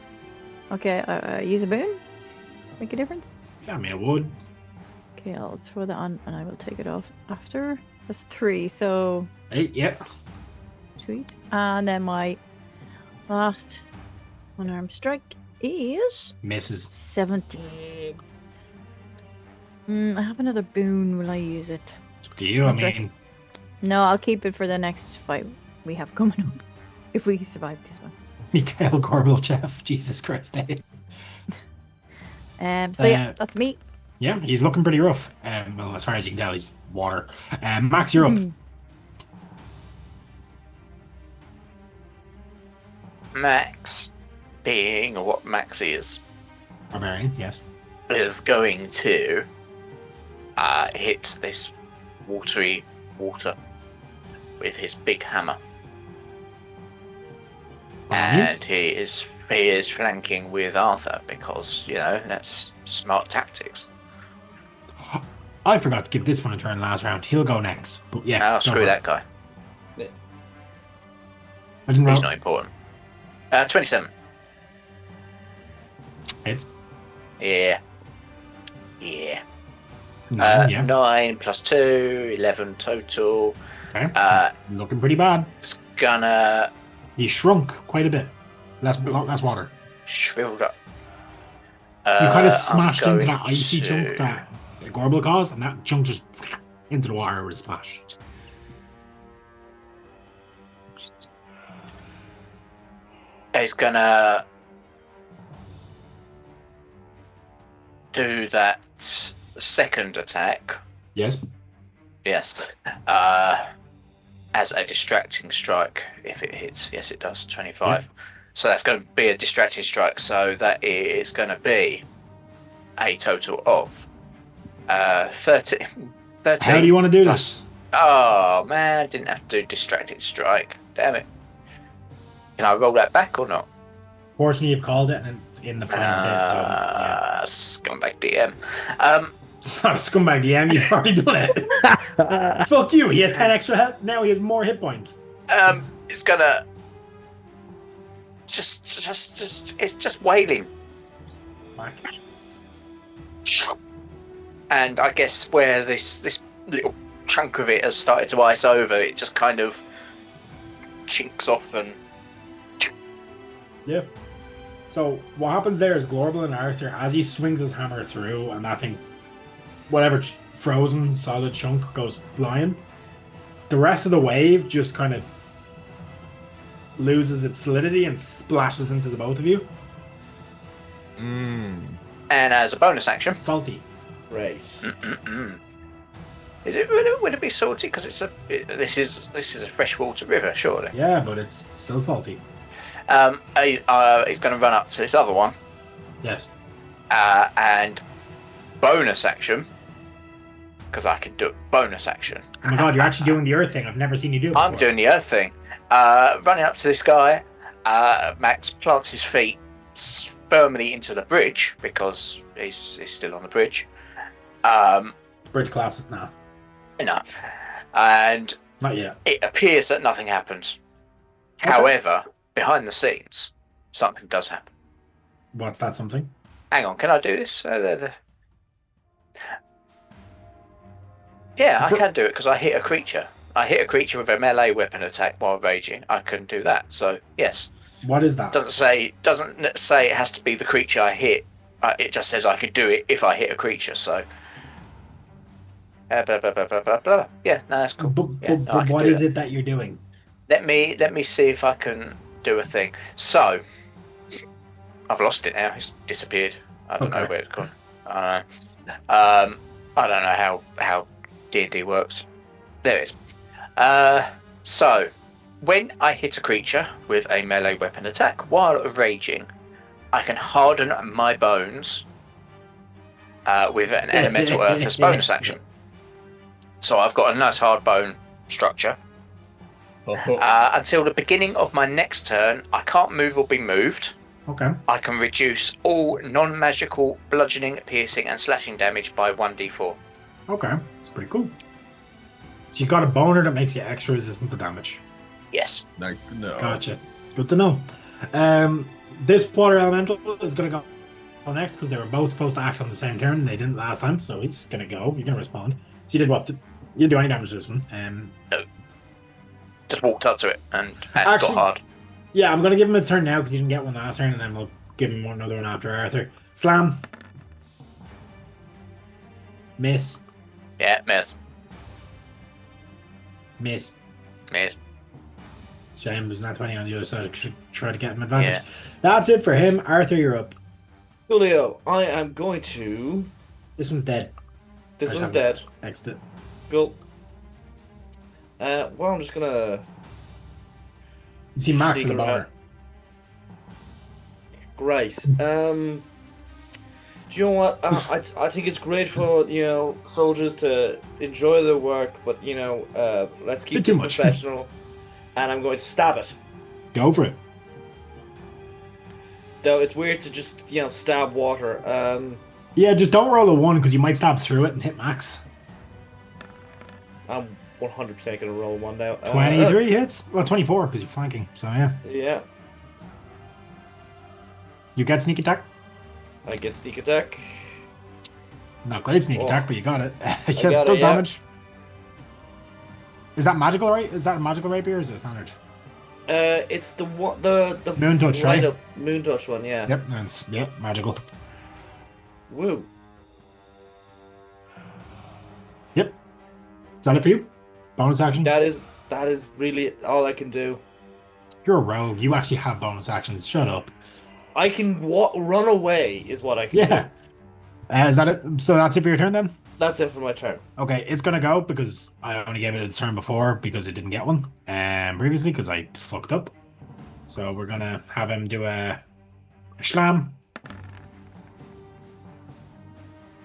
Okay, I use a boon. Make a difference. Yeah, I mean it would. Okay, I'll throw that on and I will take it off after. That's 3, so 8, yeah. sweet. And then my last unarmed strike is Misses. 17. I have another boon. Will I use it? It's up to you. I That's right. mean, No, I'll keep it for the next fight we have coming up. If we survive this one. Mikhail Gorbachev. Jesus Christ. So yeah, that's me. Yeah, he's looking pretty rough. Well, as far as you can tell, he's water. Max, you're up. Max, being what Max is Barbarian, yes. going to hit this watery water with his big hammer. Brilliant. And he is flanking with Arthur because, you know, that's smart tactics. I forgot to give this one a turn last round. He'll go next. But yeah, I'll go screw for it. that guy. I didn't He's roll. not important. 27. It's Yeah. Yeah. 9, 9 plus 2, 11 total. Okay. Looking pretty bad. It's gonna He shrunk quite a bit. Less water. shriveled up. You kind of I'm smashed into going that icy to- chunk that Gorble caused, and that chunk just into the water with a splash. He's gonna do that second attack. Yes. Yes. As a distracting strike, if it hits. Yes, it does. 25. So that's going to be a distracting strike. So that is going to be a total of 13. How do you want to do plus- this? Oh man, didn't have to do distracting strike. Damn it. Can I roll that back or not? Fortunately, you've called it, and it's in the final hit. So yeah. Scumbag DM. It's not a scumbag DM. You've already done it. Fuck you. He has 10 extra health. Now he has more hit points. It's gonna it's just wailing. Back. And I guess where this little chunk of it has started to ice over, it just kind of chinks off and Yeah. So what happens there is Glorble and Arthur, as he swings his hammer through, and that thing, whatever frozen solid chunk goes flying, the rest of the wave just kind of loses its solidity and splashes into the both of you. Mm. and as a bonus action, Salty. Right. is it would it be salty because this is a freshwater river, surely? Yeah, but it's still salty. He's going to run up to this other one Yes. and bonus action because I can do it. Bonus action. Oh my god, you're actually doing the earth thing. I've never seen you do it before. I'm doing the earth thing. Running up to this guy, Max plants his feet firmly into the bridge because he's still on the bridge. Bridge collapses now. Enough. And Not yet. it appears that nothing happens. Okay. However, behind the scenes, something does happen. What's that something? Hang on, can I do this? Yeah, I can do it because I hit a creature. I hit a creature with a melee weapon attack while raging. I can do that. So yes, What is that? doesn't say it has to be the creature I hit. It just says I can do it if I hit a creature. So blah, blah, blah, blah, blah, blah. Yeah, no, that's cool. But, Yeah, but, no, I but can what do is that. it that you're doing? Let me see if I can do a thing. So I've lost it now. It's disappeared. I don't know Okay. where it's gone. I don't know how D&D works. There it is. So, when I hit a creature with a melee weapon attack while raging, I can harden my bones with an elemental earth as bonus action. So I've got a nice hard bone structure. Until the beginning of my next turn, I can't move or be moved. Okay. I can reduce all non-magical bludgeoning, piercing, and slashing damage by 1d4. Okay. It's pretty cool. So you got a boner that makes you extra resistant to damage. Yes. Nice to know. Gotcha. Good to know. This water elemental is going to go next because they were both supposed to act on the same turn and they didn't last time, so he's just going to go. You're going to respond. So you did what? You didn't do any damage to this one. No. Just walked up to it and Actually, got hard. Yeah, I'm going to give him a turn now because he didn't get one last turn, and then we'll give him another one after Arthur. Slam. Miss. Yeah, miss. Miss. Miss. Shame there's not 20 on the other side. I should try to get him advantage. Yeah. That's it for him. Arthur, you're up. Julio, I am going to. This one's dead. This I one's have dead. Exit. Cool. Well, I'm just gonna. You see Max Sneak is a around. boner. Great. Do you know what? I think it's great for soldiers to enjoy their work, but let's keep Bit too this much. professional. And I'm going to stab it. Go for it. Though it's weird to just stab water. Yeah, just don't roll a 1 because you might stab through it and hit Max. I'm 100% going to roll one now. 23 hits? Well, 24 because you're flanking. So, yeah. Yeah, You get sneak attack? I get sneak attack. Not great sneak Oh. attack, but you got it. got It does it, yeah. damage. Is that magical, right? Is that a magical rapier or is it standard? It's the one, the Moon touch, light right? up moon touch one. Yeah. Yep, that's magical. Woo. Yep. Is that it for you? Bonus action? That is really all I can do. You're a rogue. You actually have bonus actions. Shut up. I can run away is what I can Yeah. do. Is that it? So that's it for your turn then? That's it for my turn. Okay, it's gonna go because I only gave it its turn before because it didn't get one previously because I fucked up. So we're gonna have him do a slam.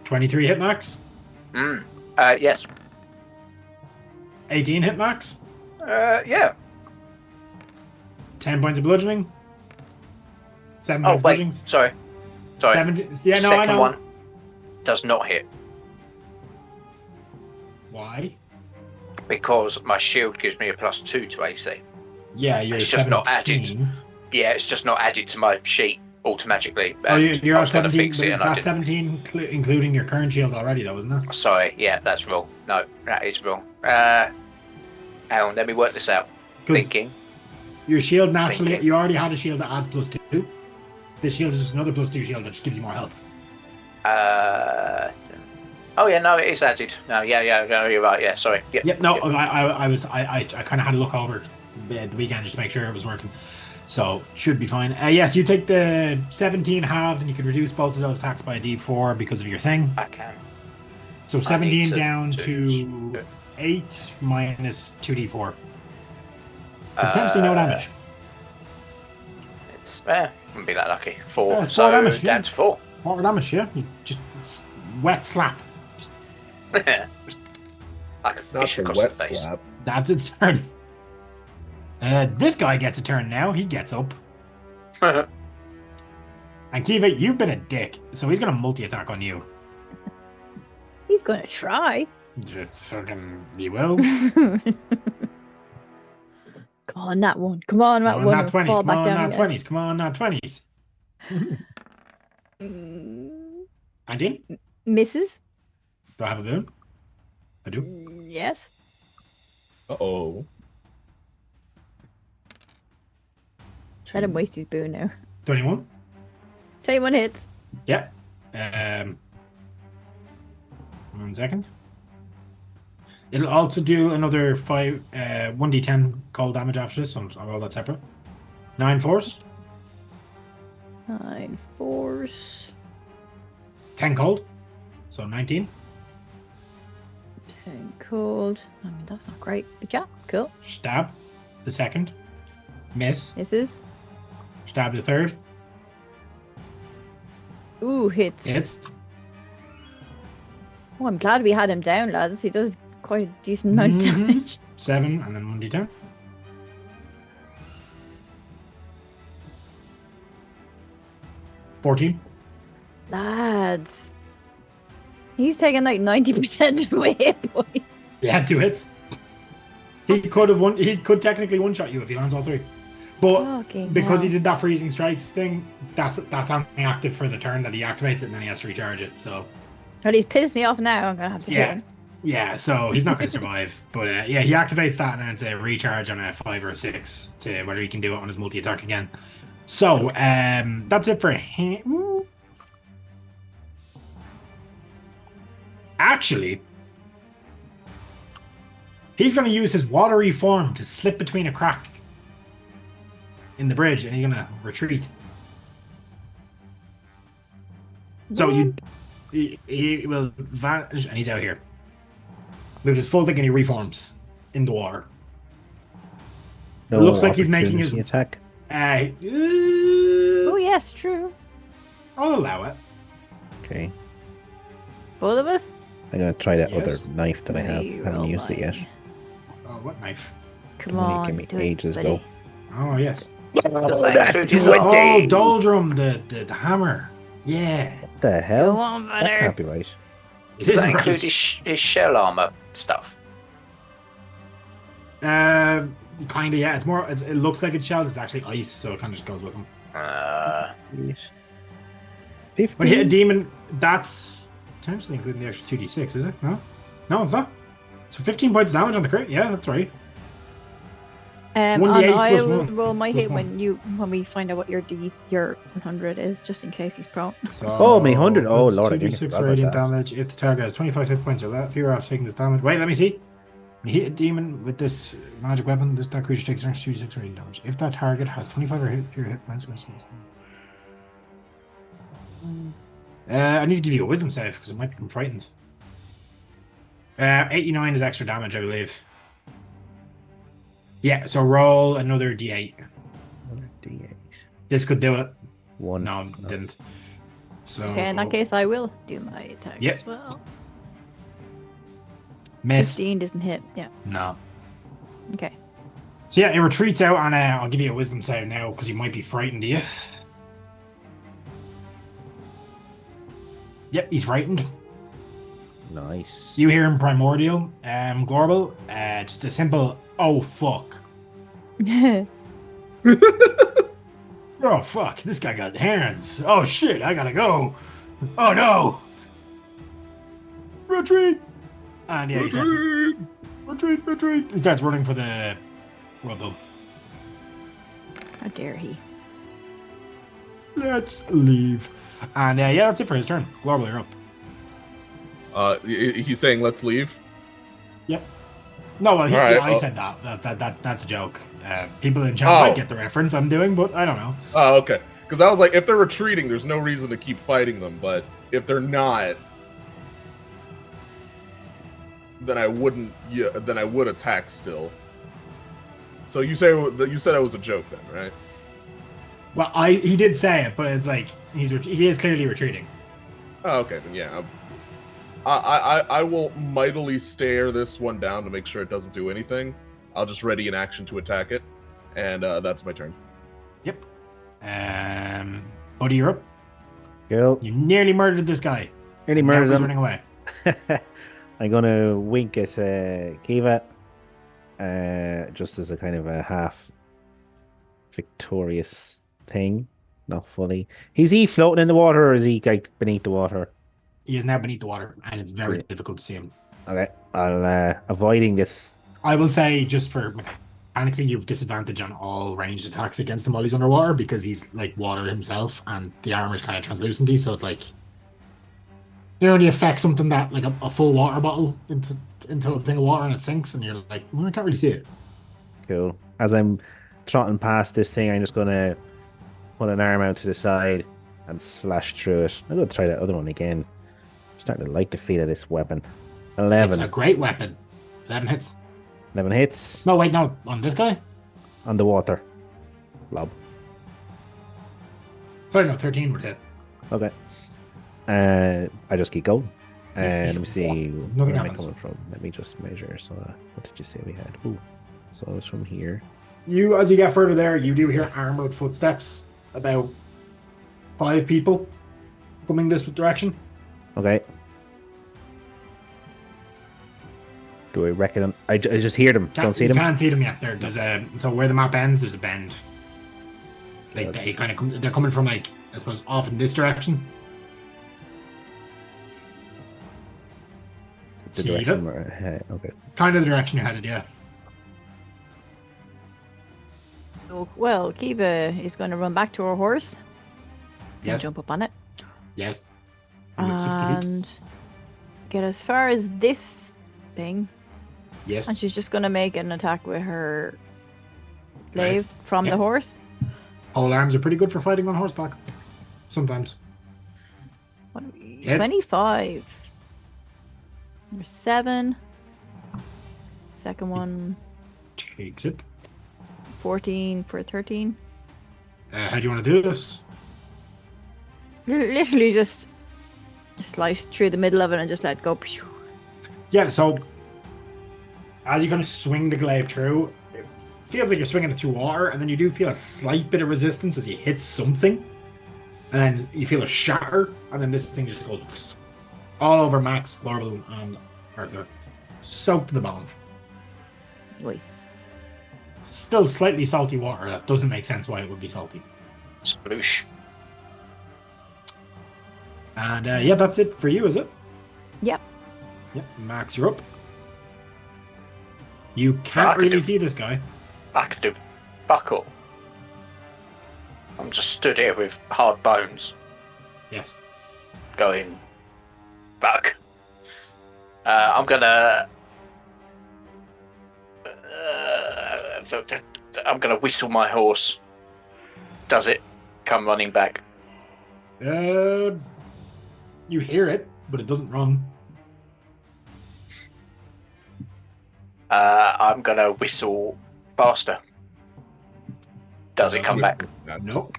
23 hit max. Yes. 18 hit max. Yeah. 10 points of bludgeoning. 7 Oh, points of wait. bludgeoning. Sorry. 17, yeah, no, I Second know. one does not hit Why? because my shield gives me a +2 to AC. Yeah, you're It's just not added. 17. Yeah, it's just not added to my sheet automatically. Oh, and you're I at was going to 17, fix but it is and I that didn't. 17 including your current shield already though, isn't it? Sorry, yeah, that's wrong. No, that is wrong. Hang on, let me work this out. 'Cause Thinking. your shield naturally, Thinking. you already had a shield that adds +2. This shield is just another +2 shield that just gives you more health. Oh yeah, no, it is added. No, yeah, no, you're right. Yeah, sorry. Yeah, Yep, no, yeah. I kind of had to look over the weekend just to make sure it was working. So, should be fine. Yes, you take the 17 halved and you can reduce both of those attacks by a d4 because of your thing. I can. So, I 17 need to down do- to 8 minus 2d4. So potentially no damage. It's wouldn't be that lucky. 4. Yeah, it's so 4 damage, down yeah. to 4. What damage, yeah? You just wet slap. Like a Not fish the across wet the face. slap. That's its turn. This guy gets a turn now. He gets up. And Kiva, you've been a dick, so he's going to multi-attack on you. He's gonna try. Just fucking, he will. Come on, that one. Come on, that Come on, one. not 20s. Fall Come back on, down not again. 20s. Come on, not 20s. Andy, Misses? do I have a boon? I do. Yes. Uh-oh. Let him waste his boon now. 21. 21 hits. Yeah. 1 second. It'll also do another 1d10 cold damage after this, so I'll roll that separate. 9 force, 9 force. 10 cold, so 19. Turn cold. I mean, that's not great. Good job. Cool. Stab the second. Miss. Misses. Stab the third. Ooh, hits. Hits. Oh, I'm glad we had him down, lads. He does quite a decent amount of Mhm. damage. 7 and then 1d10. 14. Lads. He's taking like 90% of my hit point. Yeah, 2 hits. He could technically one-shot you if he lands all 3. But Fucking because he hell. did that freezing strikes thing, that's only active for the turn that he activates it, and then he has to recharge it. So Well, he's pissed me off now. I'm going to have to hit yeah, him. yeah. So he's not going to survive. But yeah, he activates that, and then it's a recharge on a 5 or a 6 to whether he can do it on his multi-attack again. So that's it for him. Actually, he's going to use his watery form to slip between a crack in the bridge, and he's going to retreat. So he will vanish, and he's out here. With his full thing, and he reforms in the water. No It looks like he's making his attack. Oh, yes, true. I'll allow it. Okay. Both of us? I'm gonna try that Yes. other knife that I have. Right, Haven't roll used it yet. mine. Oh, what knife? Come Only on. give me do it, ages buddy. ago. Oh, yes. Does that include his Oh, arm? Doldrum, the hammer. Yeah. What the Go hell? on, That brother. can't be right. It Does is that include right. his shell armor stuff? Kind of, yeah. It's more. It looks like it's shells. It's actually ice, so it kind of just goes with them. Eight. But hit a 15. demon. That's potentially including the extra 2d6, is it? No, no, it's not. So 15 points damage on the crit. Yeah, that's right. 1d8 And I plus will one. roll my Plus hit one. when we find out what your 100 is, just in case he's prone. So Oh, my 100. Oh, it's Lord, I 2d6 forgot about radiant that. damage. If the target has 25 hit points or less, fewer after taking this damage. Wait, let me see. When you hit a demon with this magic weapon, that creature takes an extra 2d6 radiant damage. If that target has 25 or fewer hit points, I need to give you a wisdom save because it might become frightened. 89 is extra damage, I believe. Yeah, so roll another d8. Another D8. This could do it. 1. No, it didn't. So Okay, in that case, I will do my attack Yep. as well. miss. 15 doesn't hit. Yeah. No. Okay. So yeah, it retreats out, and I'll give you a wisdom save now because you might be frightened, do you? Yep, he's frightened. Nice. You hear him primordial, Glorble, just a simple oh fuck. Oh fuck, this guy got hands. Oh shit, I gotta go. Oh no. Retreat. And yeah, he starts retreat. He starts running for the rubble. How dare he? Let's leave. And yeah, that's it for his turn. Glorble, you're up. He's saying let's leave. Yep. No, well, All right, I well- said that. That's a joke. People in chat Oh. might get the reference I'm doing, but I don't know. Oh, okay. Because I was like, if they're retreating, there's no reason to keep fighting them. But if they're not, then I wouldn't. Yeah, then I would attack still. So you said it was a joke then, right? Well, he did say it, but it's like he is clearly retreating. Oh, okay. Then yeah, I will mightily stare this one down to make sure it doesn't do anything. I'll just ready an action to attack it, and that's my turn. Yep. Buddy, you're up. Cool. You nearly murdered this guy. Nearly Now murdered he's him. running away. I'm gonna wink at Kiva, just as a kind of a half victorious thing. Not fully. Is he floating in the water, or is he like beneath the water? He is now beneath the water, and it's very Yeah. difficult to see him. Okay, I'll avoiding this. I will say, just for mechanically, you've disadvantage on all ranged attacks against him while he's underwater because he's like water himself, and the armor is kind of translucenty, so it's like you only affect something that like a full water bottle into a thing of water and it sinks, and you're like, well, I can't really see it. Cool. As I'm trotting past this thing, I'm just gonna put an arm out to the side and slash through it. I'm gonna try that other one again. I'm starting to like the feel of this weapon. It's a 11. great weapon. 11 hits. 11 hits No, wait, no. On this guy? on the water. Blob. Sorry, no. 13 would hit. Okay. I just keep going. Let me see. Nothing Where am I happens. coming from? Let me just measure. So, what did you say we had? Ooh. So I was from here. As you get further there, you do hear armored footsteps. About 5 people coming this direction. Okay. Do I reckon them? I just hear them. Don't see you them. Can't see them yet. There's a so where the map ends, there's a bend. Like they kind of they're coming from like I suppose off in this direction. The Kiva? direction where, okay. Kind of the direction you're headed, yeah. Oh, well, Kiva is going to run back to her horse and Yes. jump up on it Yes. You move 60 feet. and get as far as this thing, Yes. and she's just going to make an attack with her Glaive. glaive from Yeah. the horse. Pole arms are pretty good for fighting on horseback. Sometimes. What are we? Hits. 25. Number 7. Second one, Takes it. 14 for 13. How do you want to do this? Literally just slice through the middle of it and just let it go. Yeah, so as you kind of swing the glaive through, it feels like you're swinging it through water, and then you do feel a slight bit of resistance as you hit something, and then you feel a shatter, and then this thing just goes all over Max, Lorble, and Arthur, soaked to the bone. Nice. Still slightly salty water. That doesn't make sense why it would be salty. Sploosh. And yeah, that's it for you, is it? Yep. Yep, Max, you're up. You can't could really do- see this guy. I can do fuck all. I'm just stood here with hard bones Yes. going, fuck. I'm gonna. I'm gonna whistle my horse. Does it come running back? You hear it, but it doesn't run. I'm gonna whistle faster. Does it come back? Nope.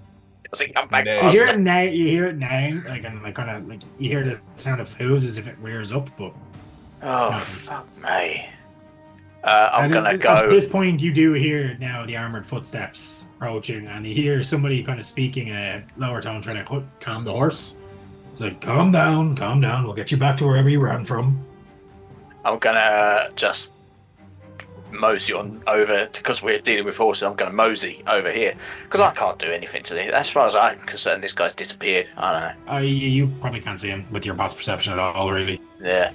Does it come back No. You hear faster? it now. You hear it now, like and like kind of like you hear the sound of hooves as if it rears up. But Oh, Nothing. fuck me. I'm and gonna at go. this point, you do hear now the armored footsteps approaching, and you hear somebody kind of speaking in a lower tone, trying to calm the horse. It's like, calm down, calm down. We'll get you back to wherever you ran from. I'm gonna just mosey on over because we're dealing with horses. I'm gonna mosey over here because I can't do anything to this. As far as I'm concerned, this guy's disappeared. I don't know. You probably can't see him with your past perception at all, really. Yeah.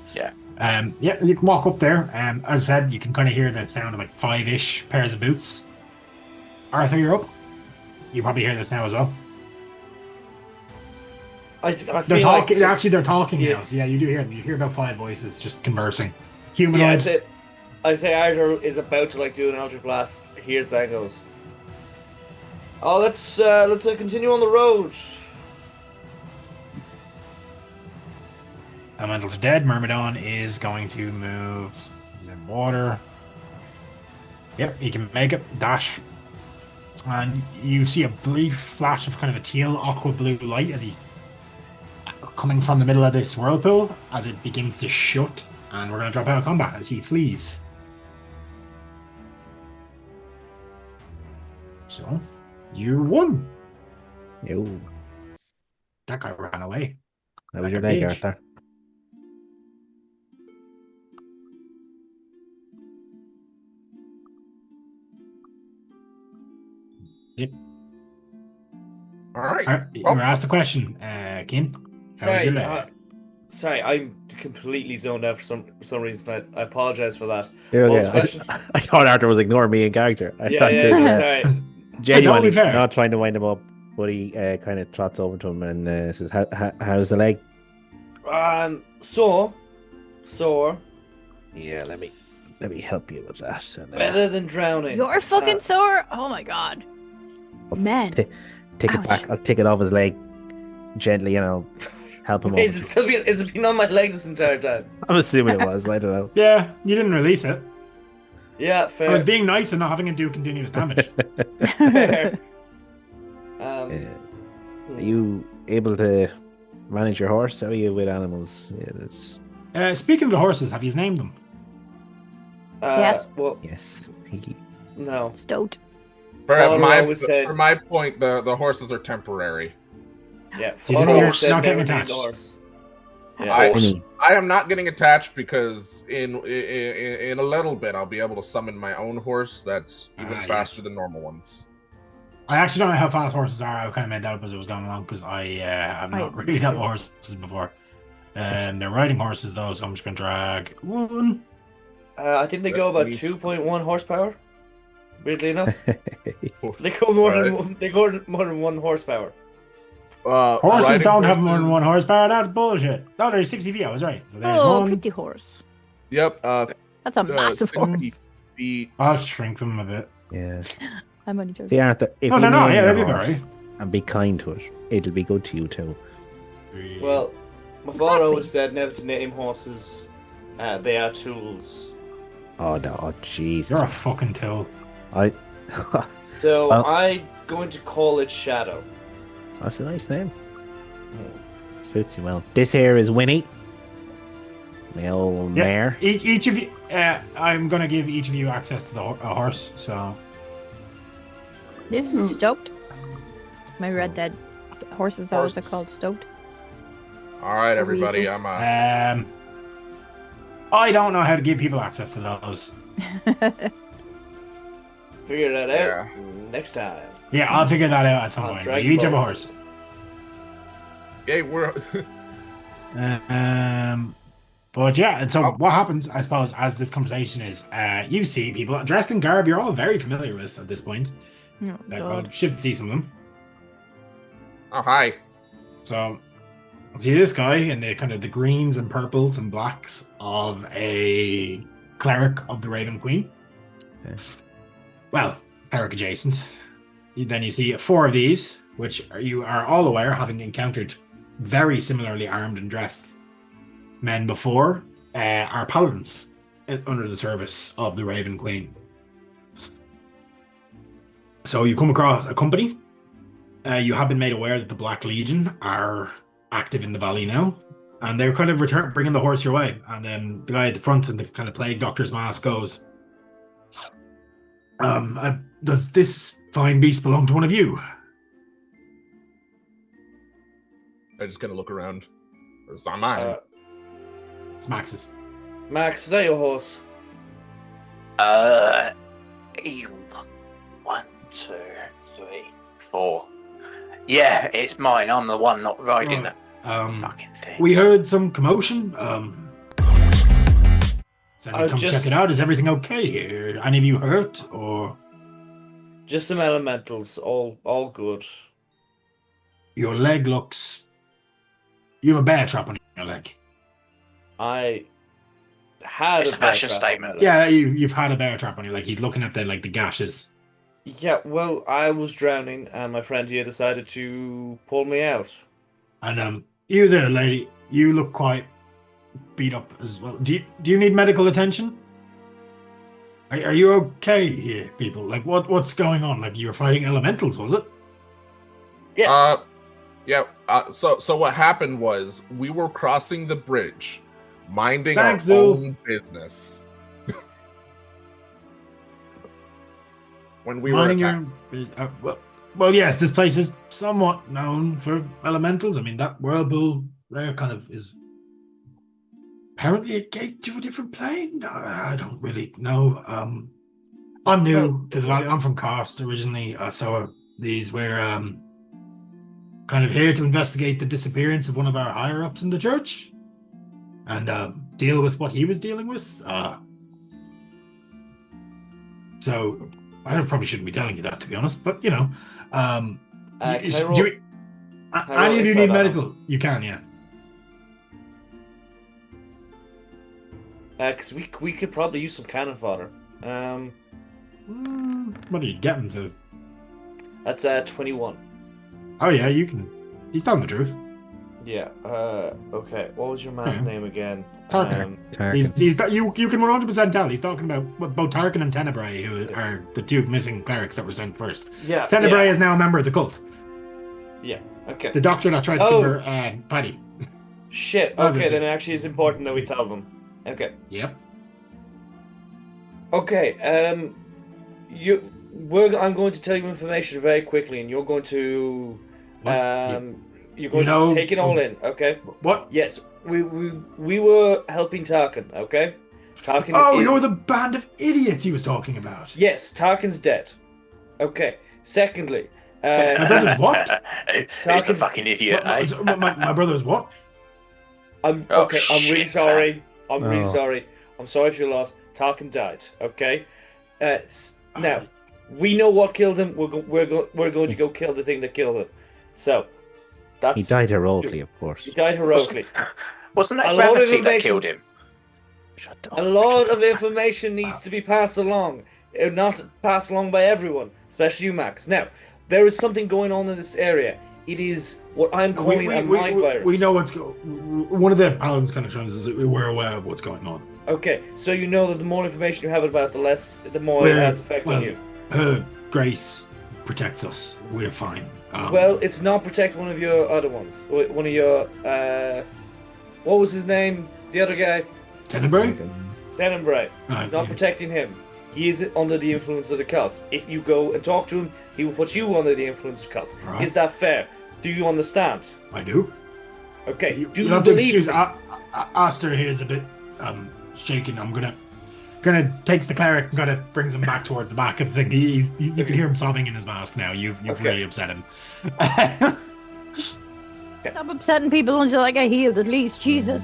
Yeah, you can walk up there. As I said, you can kind of hear the sound of like 5-ish pairs of boots. Arthur, you're up. You probably hear this now as well. I They're feel talking. like Actually, they're talking Yeah. now. So yeah, you do hear them. You hear about 5 voices just conversing. yeah, Humanoid. I'd say Arthur is about to like do an Eldritch Blast. Here's that goes. Oh, let's continue on the road. Elementals are dead. Myrmidon is going to move. He's in water. Yep, he can make it. Dash. And you see a brief flash of kind of a teal aqua blue light as he coming from the middle of this whirlpool as it begins to shut. And we're going to drop out of combat as he flees. So, you won. No. That guy ran away. That was Like your a leg, page. Arthur. All right. You were asked a question, Ken. How was Sorry, your leg? sorry, I'm completely zoned out for some reason. I apologize for that. You're What was okay. the question? I thought Arthur was ignoring me in character. I Yeah, thought yeah, he was, sorry. genuinely fair. not trying to wind him up, but he kind of trots over to him and says, "How's the leg?" Sore. Yeah, let me help you with that. And, Better than drowning. You're fucking sore. Oh my god. Man. take it Ouch. back. I'll take it off his leg gently, help him Wait, over. is it been on my leg this entire time? I'm assuming it was. I don't know. Yeah, you didn't release it. Yeah, fair. I was being nice and not having it do continuous damage. fair. Are you able to manage your horse? How are you with animals? Yeah, Speaking of the horses, have you named them? Yes. Well, yes. no. Stoked. For Father my, always said- for my point, the horses are temporary. Yeah. So you Father think you're always said not getting never name attached? the horse. Yeah. I am not getting attached because in a little bit I'll be able to summon my own horse that's even faster than normal ones. I actually don't know how fast horses are. I kind of made that up as it was going along because I have not really dealt with horses before. They're riding horses though, so I'm just going to drag one. I think they go about 2.1 horsepower. Weirdly enough, they go more than 1 horsepower. Horses riding don't have more horses- than 1 horsepower. That's bullshit. No, they're 60 feet. I was right. So there's Oh, one. pretty horse. Yep. That's a massive 60 horse. feet. I'll shrink them a bit. Yeah. I'm only joking. They aren't. If No, you they're not. name Yeah, your they'll be horse alright. and be kind to it, it'll be good to you too. Well, my father always said never to name horses. They are tools. Oh no! Oh Jesus! You're a fucking tool. So Well- I'm going to call it Shadow. That's a nice name. Suits you well. This here is Winnie, my old mare. Each of you, I'm gonna give each of you access to the horse. So This is Stoked. My Red Dead horses always are Horse. called Stoked. All right, everybody. reason. I'm I don't know how to give people access to those. Figure that Yeah. out next time. Yeah, I'll figure that out at some On point. Dragon You each have a Ball horse. Yay, we're But yeah, and so Oh. what happens, I suppose, as this conversation is, you see people dressed in garb you're all very familiar with at this point. Oh, I'll God. shift to see some of them. Oh, hi. So, see this guy in the kind of the greens and purples and blacks of a cleric of the Raven Queen. Yes. Well, cleric adjacent. Then you see 4 of these, which you are all aware, having encountered very similarly armed and dressed men before, are paladins under the service of the Raven Queen. So you come across a company. You have been made aware that the Black Legion are active in the valley now, and they're kind of bringing the horse your way. And then the guy at the front in the kind of plague doctor's mask goes, does this fine beast belong to one of you? I'm just gonna look around. It's not mine. It's Max's. Max, is that your horse? You. 1, 2, 3, 4. Yeah, it's mine. I'm the one not riding Right. the fucking thing. We heard some commotion. So come check it out. Is everything okay here? Any of you hurt or Just some elementals, all good. your leg looks? You have a bear trap on your leg. I had It's a fashion bear trap on statement. my leg. Yeah, you've had a bear trap on your leg. He's looking at the gashes. Yeah, well, I was drowning, and my friend here decided to pull me out. And you there, lady. You look quite beat up as well. Do you need medical attention? Are you okay here, people? Like what's going on? Like you were fighting elementals, was it? Yes. Yeah. So what happened was we were crossing the bridge, minding Thanks, our Zul. own business. When we were Minding attacked. your well, yes. This place is somewhat known for elementals. I mean, that whirlpool there kind of is apparently a gate to a different plane. I don't really know. I'm new to the valley. I'm from Karst originally, so these were kind of here to investigate the disappearance of one of our higher ups in the church and deal with what he was dealing with. So I probably shouldn't be telling you that, to be honest. But you know, Can I do roll- you- I roll any of you inside need out? medical? You can, yeah. Because we could probably use some cannon fodder. What are you getting to? That's 21. Oh yeah, you can. He's telling the truth. Yeah. Okay. What was your man's name again? Tarkin. Tarkin. He's you can 100% tell he's talking about both Tarkin and Tenebrae, who are the two missing clerics that were sent first. Yeah. Tenebrae is now a member of the cult. Yeah. Okay. The doctor that tried to kill her, Paddy. Shit. Okay, then it actually is important that we tell them. Okay. Yep. Okay. I'm going to tell you information very quickly, and you're going to you're going to take it all in. Okay. What? Yes. We were helping Tarkin. Okay. Tarkin. Oh, you're the band of idiots he was talking about. Yes, Tarkin's dead. Okay. Secondly, My brother's what? He's a fucking idiot, eh? My brother's what? I'm Oh, okay. I'm really shit, sorry. I'm really Oh. sorry. I'm sorry for your loss. Tarkin died. Okay. Now we know what killed him. We're going to go kill the thing that killed him. So that's He died heroically, of course. He died heroically. Wasn't A that lot of gravity that information- killed him? Shut up. A lot of information needs to be passed along, not passed along by everyone, especially you, Max. Now there is something going on in this area. It is what I'm calling a mind virus. We know what's one of the paladins kind of shows us that we're aware of what's going on. Okay, so you know that the more information you have about the more it has effect on you. Her grace protects us. We're fine. Well, it's not protect one of your other ones. One of your what was his name? The other guy, Tenebrae? Denenbray. Right, It's not yeah. protecting him. He is under the influence of the cult. If you go and talk to him, he will put you under the influence of the cult. Right. Is that fair? Do you understand? I do. Okay. Do You you have to believe excuse. me? Aster here is a bit shaken. I'm gonna takes the cleric and kind of brings him back towards the back of the thing. You can hear him sobbing in his mask now. You've Okay. really upset him. Stop upsetting people until I get healed, at least. Jesus.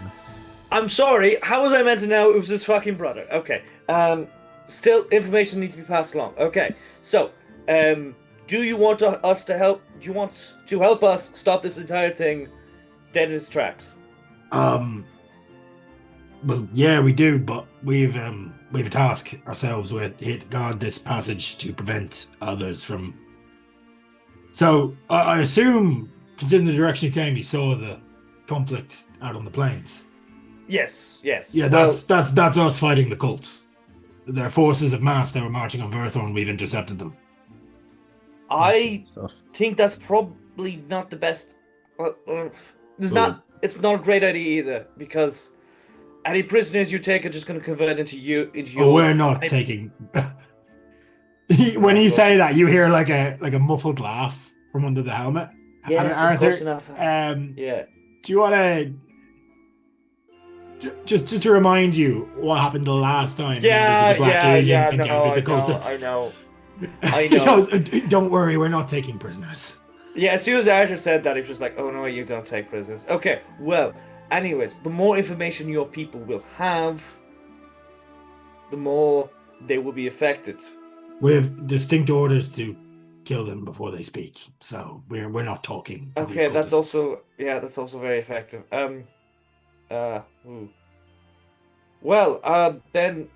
I'm sorry. How was I meant to know it was his fucking brother? Okay. Still, information needs to be passed along. Okay. So, do you want us to help? Do you want to help us stop this entire thing dead in its tracks? Well, yeah, we do, but we've a task ourselves. We're here to guard this passage to prevent others from. So I assume, considering the direction you came, you saw the conflict out on the plains. Yes. Yes. Yeah, Well, that's us fighting the cults. Their forces have massed. They were marching on Verthorn. We've intercepted them. I Stuff. think that's probably not the best. It's not a great idea either, because any prisoners you take are just going to convert into yours. Oh, we're not taking. When you say that, you hear like a muffled laugh from under the helmet. Yes, And of course enough. yeah. Do you want to just to remind you what happened the last time? Yeah, members of the Black Legion encountered the I cultists? know. He goes, don't worry, we're not taking prisoners. Yeah, as soon as Arthur said that, he was just like, "Oh no, you don't take prisoners." Okay, well, anyways, the more information your people will have, the more they will be affected. We have distinct orders to kill them before they speak, so we're not talking. To Okay, these that's cultists. also very effective. Well, then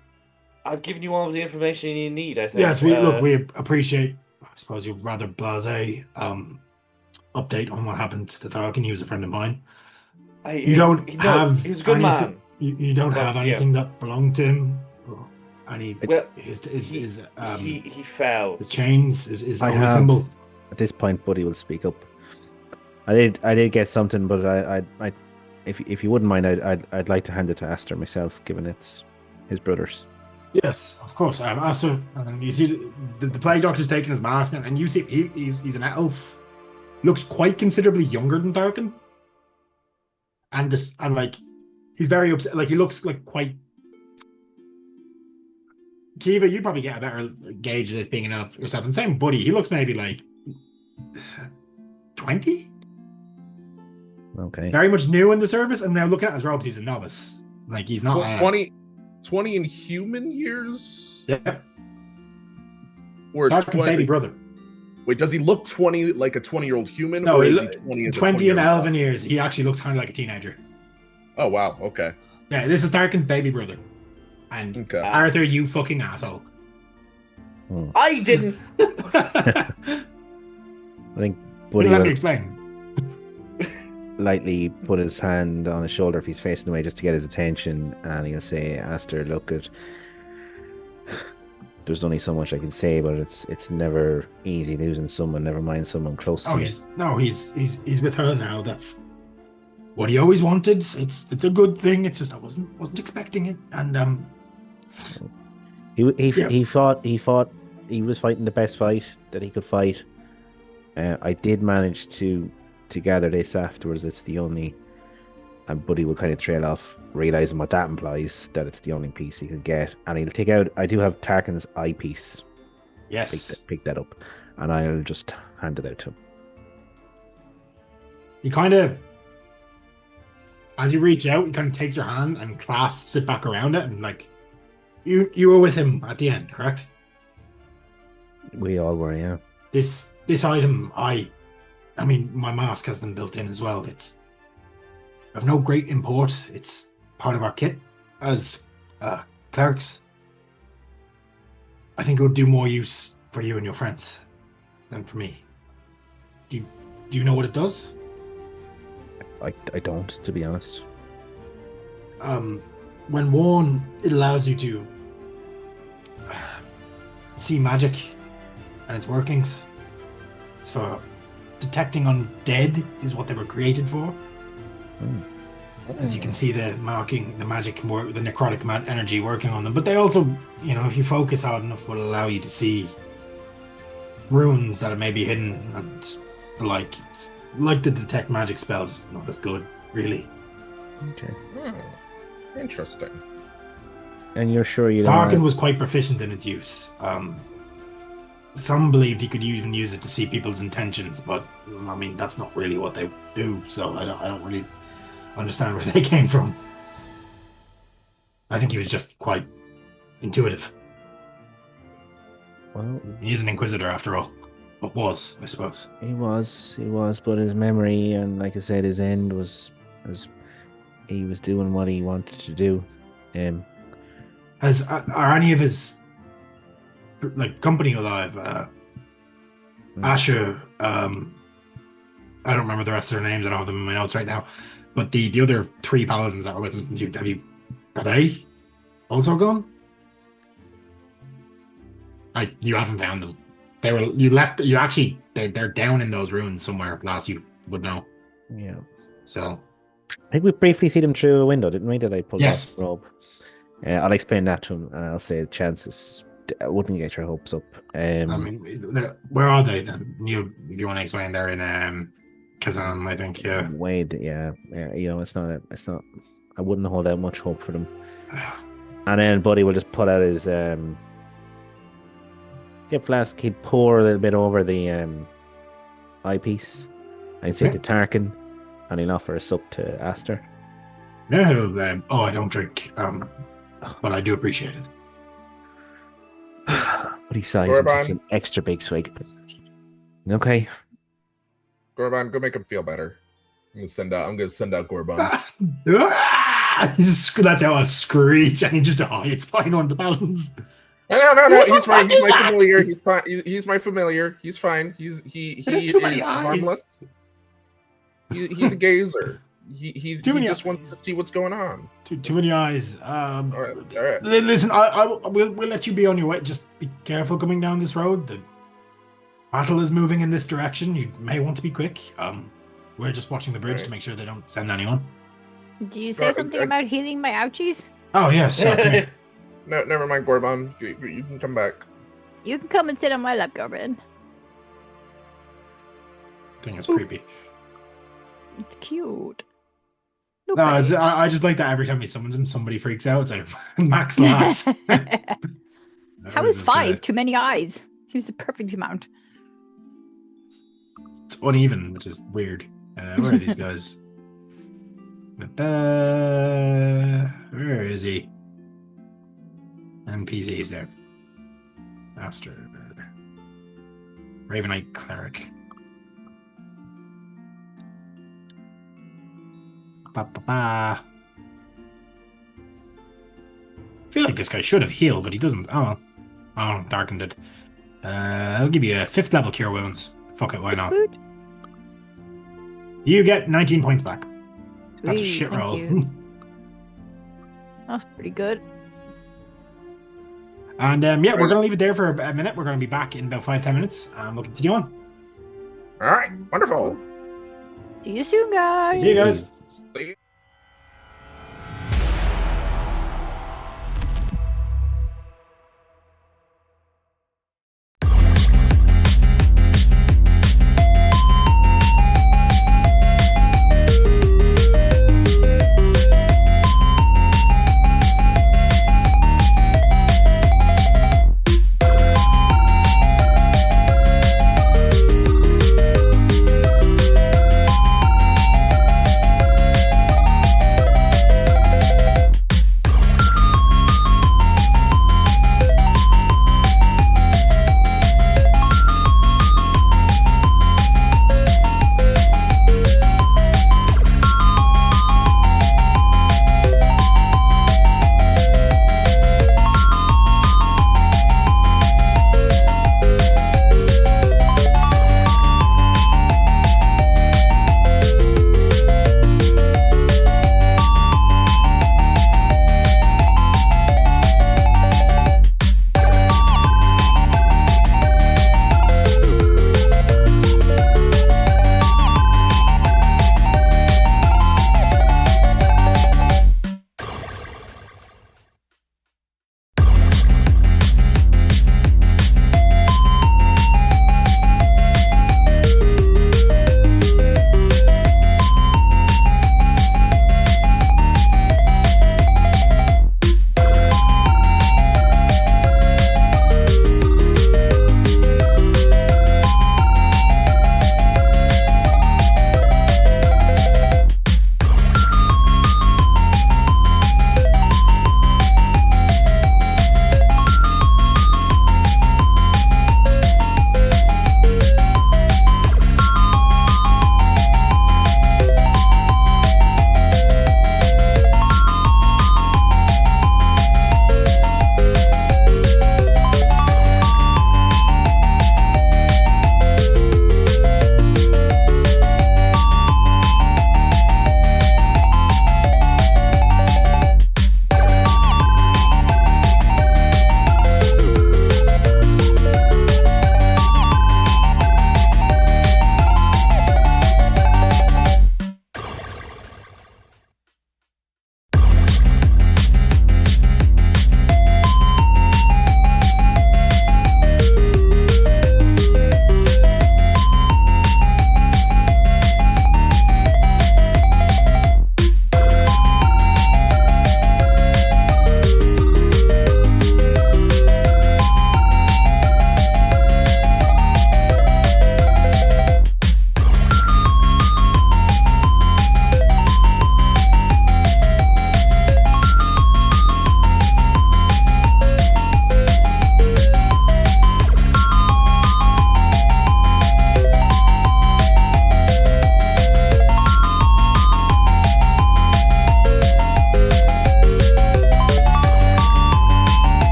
I've given you all of the information you need, I think. Yes, we appreciate. I suppose you'd rather blasé update on what happened to Tharkin. He was a friend of mine. You don't have. He was a good anything- man. You don't Well, have yeah. anything that belonged to him. Or any Well, his he fell. his chains, his I holy have- symbol. At this point, Buddy will speak up. I did get something, but I if you wouldn't mind, I'd like to hand it to Aster myself, given it's his brother's. Yes, of course. Also, you see the plague doctor's taking his mask, and you see he's an elf. Looks quite considerably younger than Tharkin. And he's very upset. Like, he looks like quite. Kiva, you'd probably get a better gauge of this being an elf yourself. And same Buddy, he looks maybe like 20. Okay. Very much new in the service. And now looking at his robes, he's a novice. Like, he's not 20 in human years? Yeah, Or Tharkin's 20? baby brother. Wait, does he look 20 like a 20-year-old human? No, or he is he look- 20 as a 20 and 20-year-old? elven years. He actually looks kind of like a teenager. Oh, wow. Okay. Yeah, this is Tarkin's baby brother. And Okay. Arthur, you fucking asshole. I didn't. I think Buddy Let me will. explain. lightly put his hand on his shoulder if he's facing away just to get his attention, and he'll say, Aster, look at... There's only so much I can say, but it's never easy losing someone, never mind someone close to you. He's with her now. That's what he always wanted. It's a good thing. It's just I wasn't expecting it. And he fought. He was fighting the best fight that he could fight. I did manage to gather this afterwards. It's the only... And Buddy will kind of trail off, realizing what that implies, that it's the only piece he could get. And he'll take out... I do have Tarkin's eyepiece. yes, Pick that up. And I'll just hand it out to him. he kind of, as you reach out, he kind of takes your hand and clasps it back around it, and like, you were with him at the end, correct? We all were, yeah. This item, I mean, my mask has them built in as well. It's of no great import. It's part of our kit as clerics. I think it would do more use for you and your friends than for me. Do you know what it does? I don't, to be honest. When worn, it allows you to see magic and its workings. It's for detecting undead, is what they were created for. As you can see, the marking, the magic, the necrotic energy working on them. But they also, if you focus hard enough, will allow you to see runes that are maybe hidden and the like. It's like the detect magic spells, not as good, really. Okay. Interesting. And you're sure you don't... Arcane was quite proficient in its use. Some believed he could even use it to see people's intentions, but I mean that's not really what they do. So I don't really understand where they came from. I think he was just quite intuitive. Well, he is an inquisitor after all. But was, I suppose. He was, but his memory and, like I said, his end was he was doing what he wanted to do. Are any of his company alive? Asher, I don't remember the rest of their names. I don't have them in my notes right now. But the other 3 paladins that were with him, are they also gone? You haven't found them. They're down in those ruins somewhere, last you would know. Yeah. So I think we briefly see them through a window, didn't we? Did I pull yes. off the robe? I'll explain that to him, and I'll say the chances wouldn't get your hopes up. I mean, where are they then? You want to explain? They're in Kazan, I think. Yeah. Wade, yeah. It's not. I wouldn't hold out much hope for them. And then Buddy will just pull out his flask. He'd pour a little bit over the eyepiece, and he'd say to Tarkin, and he'll offer a sup to Aster. Yeah, I don't drink, but I do appreciate it. But he sighs and takes an extra big swig. Okay. Gorban, go make him feel better. I'm gonna send out Gorban. That's how I screech, and he just it's fine on the balance. No, he's fine. He's my familiar. He's fine. He's my familiar. He's fine. He is harmless. He's a gazer. He just wants to see what's going on. Too many eyes. All right. Listen, we'll let you be on your way. Just be careful coming down this road. The battle is moving in this direction. You may want to be quick. We're just watching the bridge to make sure they don't send anyone. Did you say something about healing my ouchies? Oh yes. Come here. No, never mind, Gorban. You can come back. You can come and sit on my lap, Gorban. I think it's creepy. It's cute. No, I just like that every time he summons him, somebody freaks out. It's like max last. How is 5 too many eyes? Seems the perfect amount. It's uneven, which is weird. Where are these guys? Where is he? NPCs there. Aster. Ravenite Cleric. I feel like this guy should have healed, but he doesn't. Oh, darkened it. I'll give you a 5th level cure wounds. Fuck it, why not? You get 19 points back. That's a Sweet, shit thank roll. you. That's pretty good. And yeah, we're going to leave it there for a minute. We're going to be back in about 5-10 minutes. And we'll continue on. All right, wonderful. See you soon, guys. See you guys. See you.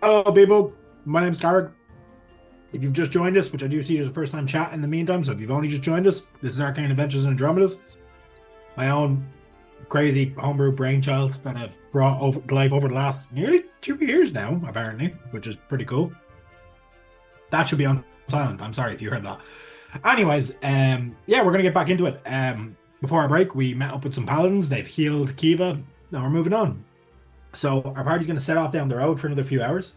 Hello, people. My name's Garrett. If you've just joined us, which I do see as a first time chat in the meantime, so if you've only just joined us, this is Arcane Adventures and Andromedus. My own crazy homebrew brainchild that I've brought over to life over the last nearly 2 years now, apparently, which is pretty cool. That should be on silent. I'm sorry if you heard that. Anyways, yeah, we're going to get back into it. Before our break, we met up with some paladins. They've healed Kiva. Now we're moving on. So our party's going to set off down the road for another few hours.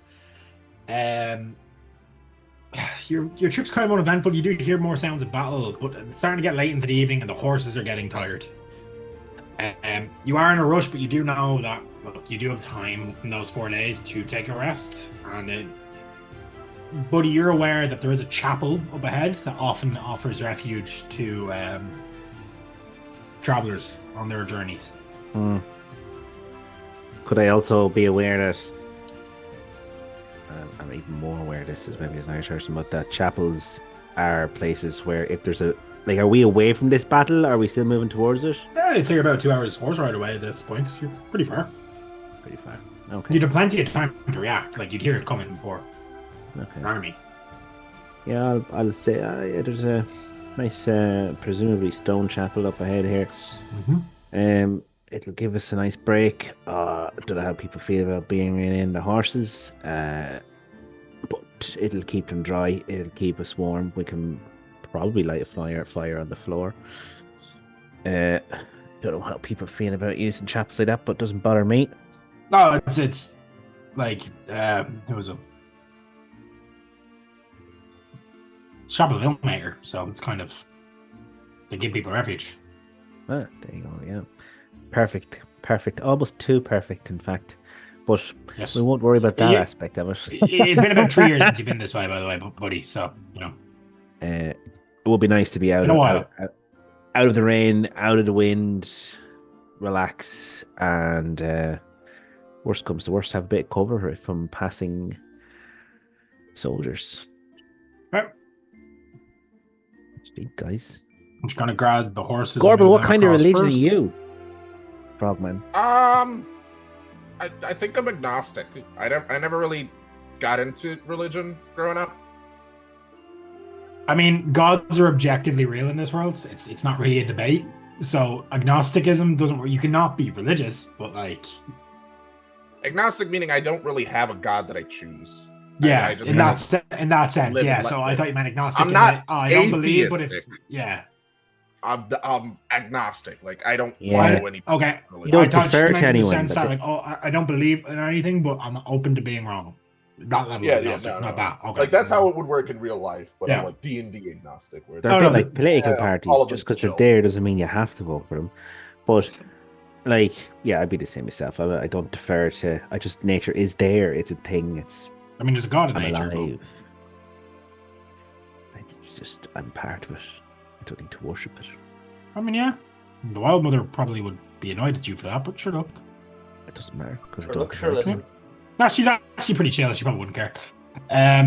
Your trip's kind of uneventful. You do hear more sounds of battle, but it's starting to get late into the evening and the horses are getting tired. You are in a rush, but you do know that you do have time in those 4 days to take a rest. And buddy, you're aware that there is a chapel up ahead that often offers refuge to travelers on their journeys. Could I also be aware that I'm even more aware this is maybe as an Irish person, but that chapels are places where if there's a are we away from this battle? Are we still moving towards it? Yeah, I'd say you're about 2 hours horse ride away at this point. You're pretty far. Pretty far. Okay. You'd have plenty of time to react. Like, you'd hear it coming before. Okay. You know what I mean? Yeah, I'll say there's a nice, presumably stone chapel up ahead here. Mm-hmm. It'll give us a nice break. I don't know how people feel about being in the horses, but it'll keep them dry. It'll keep us warm. We can probably light a fire on the floor. Don't know how people feel about using chapels like that, but it doesn't bother me. No, it's like it was a chapel of Ilmater, so it's kind of to give people refuge. Ah, there you go. Yeah, perfect, almost too perfect, in fact. But yes, we won't worry about that aspect of it. It's been about 3 years since you've been this way, by the way, buddy. So you know, it would be nice to be out of the rain, out of the wind, relax, and worst comes to worst, have a bit of cover from passing soldiers. Right. Speak, guys. I'm just gonna grab the horses. Gorbel, what kind of religion are you, Frogman? I think I'm agnostic. I never really got into religion growing up. I mean, gods are objectively real in this world. It's not really a debate. So agnosticism doesn't work. You cannot be religious, but like agnostic meaning I don't really have a god that I choose. Yeah, I just in that sense, yeah. So I thought you meant agnostic. I'm not. I don't believe, but if I'm agnostic. Like I don't follow any. Okay, you don't defer to anyone. In the sense that, like, I don't believe in anything, but I'm open to being wrong. That level, not that. Okay, like that's how it would work in real life. But I'm like D&D agnostic. Where they're a bit like political parties. Just because they're there doesn't mean you have to vote for them. But like, yeah, I'd be the same myself. I don't defer to. I just nature is there. It's a thing. I mean, there's a god in nature. I'm part of it. I don't need to worship it. I mean, yeah. The Wild Mother probably would be annoyed at you for that, but sure, look. It doesn't matter. Listen. No, she's actually pretty chill. She probably wouldn't care.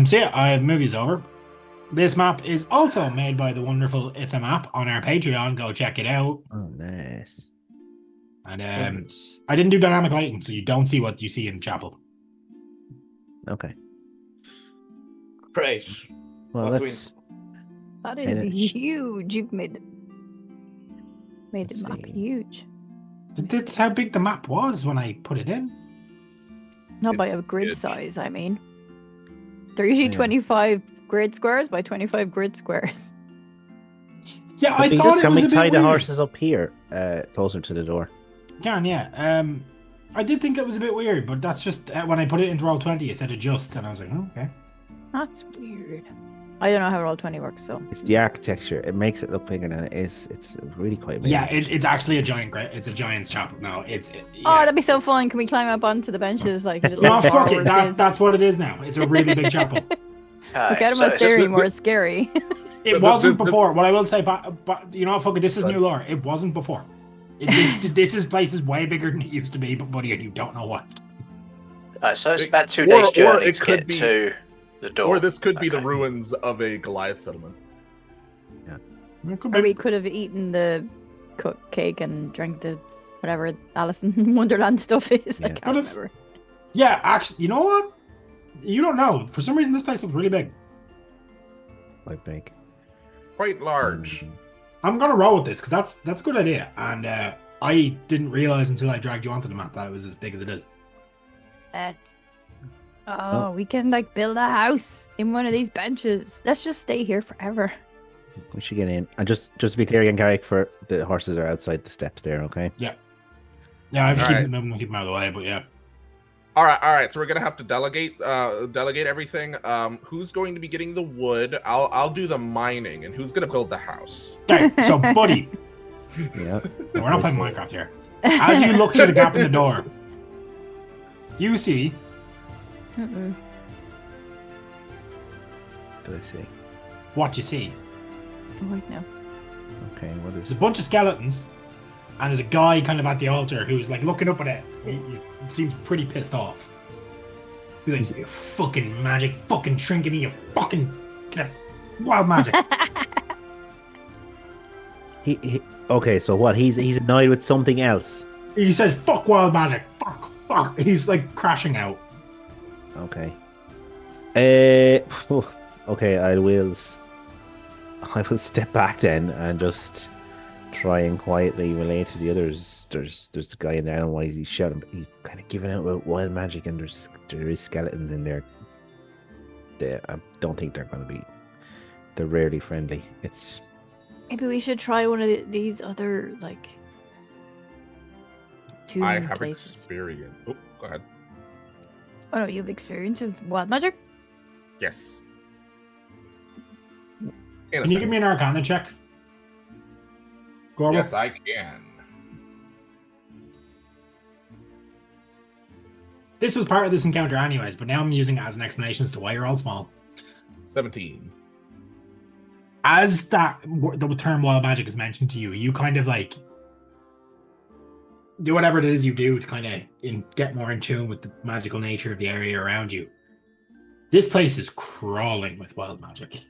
So yeah, movie's over. This map is also made by the wonderful It's a Map on our Patreon. Go check it out. Oh, nice. And I didn't do dynamic lighting, so you don't see what you see in chapel. Okay. Great. Well, that is huge. You've made the map huge. That's how big the map was when I put it in. Not by a grid size, I mean. They're usually 25 grid squares by 25 grid squares. Yeah, I thought it was a bit weird. Can we tie the horses up here, closer to the door? Yeah. I did think it was a bit weird, but that's just when I put it into Roll20, it said adjust, and I was like, oh, okay. That's weird. I don't know how Roll20 works, so. It's the architecture. It makes it look bigger than it is. It's really quite big. Yeah, it's actually a giant. It's a giant's chapel. No, it's. Oh, that'd be so fun. Can we climb up onto the benches like? No, fuck it. That's what it is now. It's a really big chapel. Look at more scary, more scary. It wasn't before. What I will say, but you know, fuck it. This is new lore. It wasn't before. This place is way bigger than it used to be, but buddy, you don't know what. So it's about 2 days journey to get to the door. Or this could be the ruins of a Goliath settlement. Yeah. Or we could have eaten the cooked cake and drank the whatever Alice in Wonderland stuff is. I Yeah. can't remember. Yeah, actually, you know what? You don't know. For some reason, this place looks really big. Quite big. Quite large. I'm gonna roll with this because that's a good idea. And I didn't realize until I dragged you onto the map that it was as big as it is. Oh, we can like build a house in one of these benches. Let's just stay here forever. We should get in. And just to be clear again, Carrick, for the horses are outside the steps there, okay? Yeah, I have to keep Alright. moving them, keep them out of the way. But yeah, All right. So we're gonna have to delegate everything. Who's going to be getting the wood? I'll do the mining, and who's gonna build the house? okay. So, buddy, Yeah. we're not playing Minecraft here. As you look through the gap in the door, you see Mm-mm. What do I see? what you see. Oh, wait, no. Okay, what There's is a bunch of skeletons, and there's a guy kind of at the altar who's like looking up at it. He seems pretty pissed off. He's like, "You fucking magic, fucking shrinking me, you fucking wild magic." he okay, so what? He's annoyed with something else. He says, "Fuck wild magic, fuck." He's like crashing out. Okay. Okay, I will step back then and just try and quietly relate to the others. There's the guy in there, and why is he shouting? He's kind of giving out about wild magic, and there is skeletons in there. I don't think they're going to be. They're rarely friendly. It's Maybe we should try one of these other like tomb I have places. experience. Oh, go ahead. Oh no, you have experience of wild magic? Yes. Can you give me an Arcana check? Gorble? Yes, I can. This was part of this encounter anyways, but now I'm using it as an explanation as to why you're all small. 17. As the term wild magic is mentioned to you, you kind of like do whatever it is you do to kind of get more in tune with the magical nature of the area around you. This place is crawling with wild magic.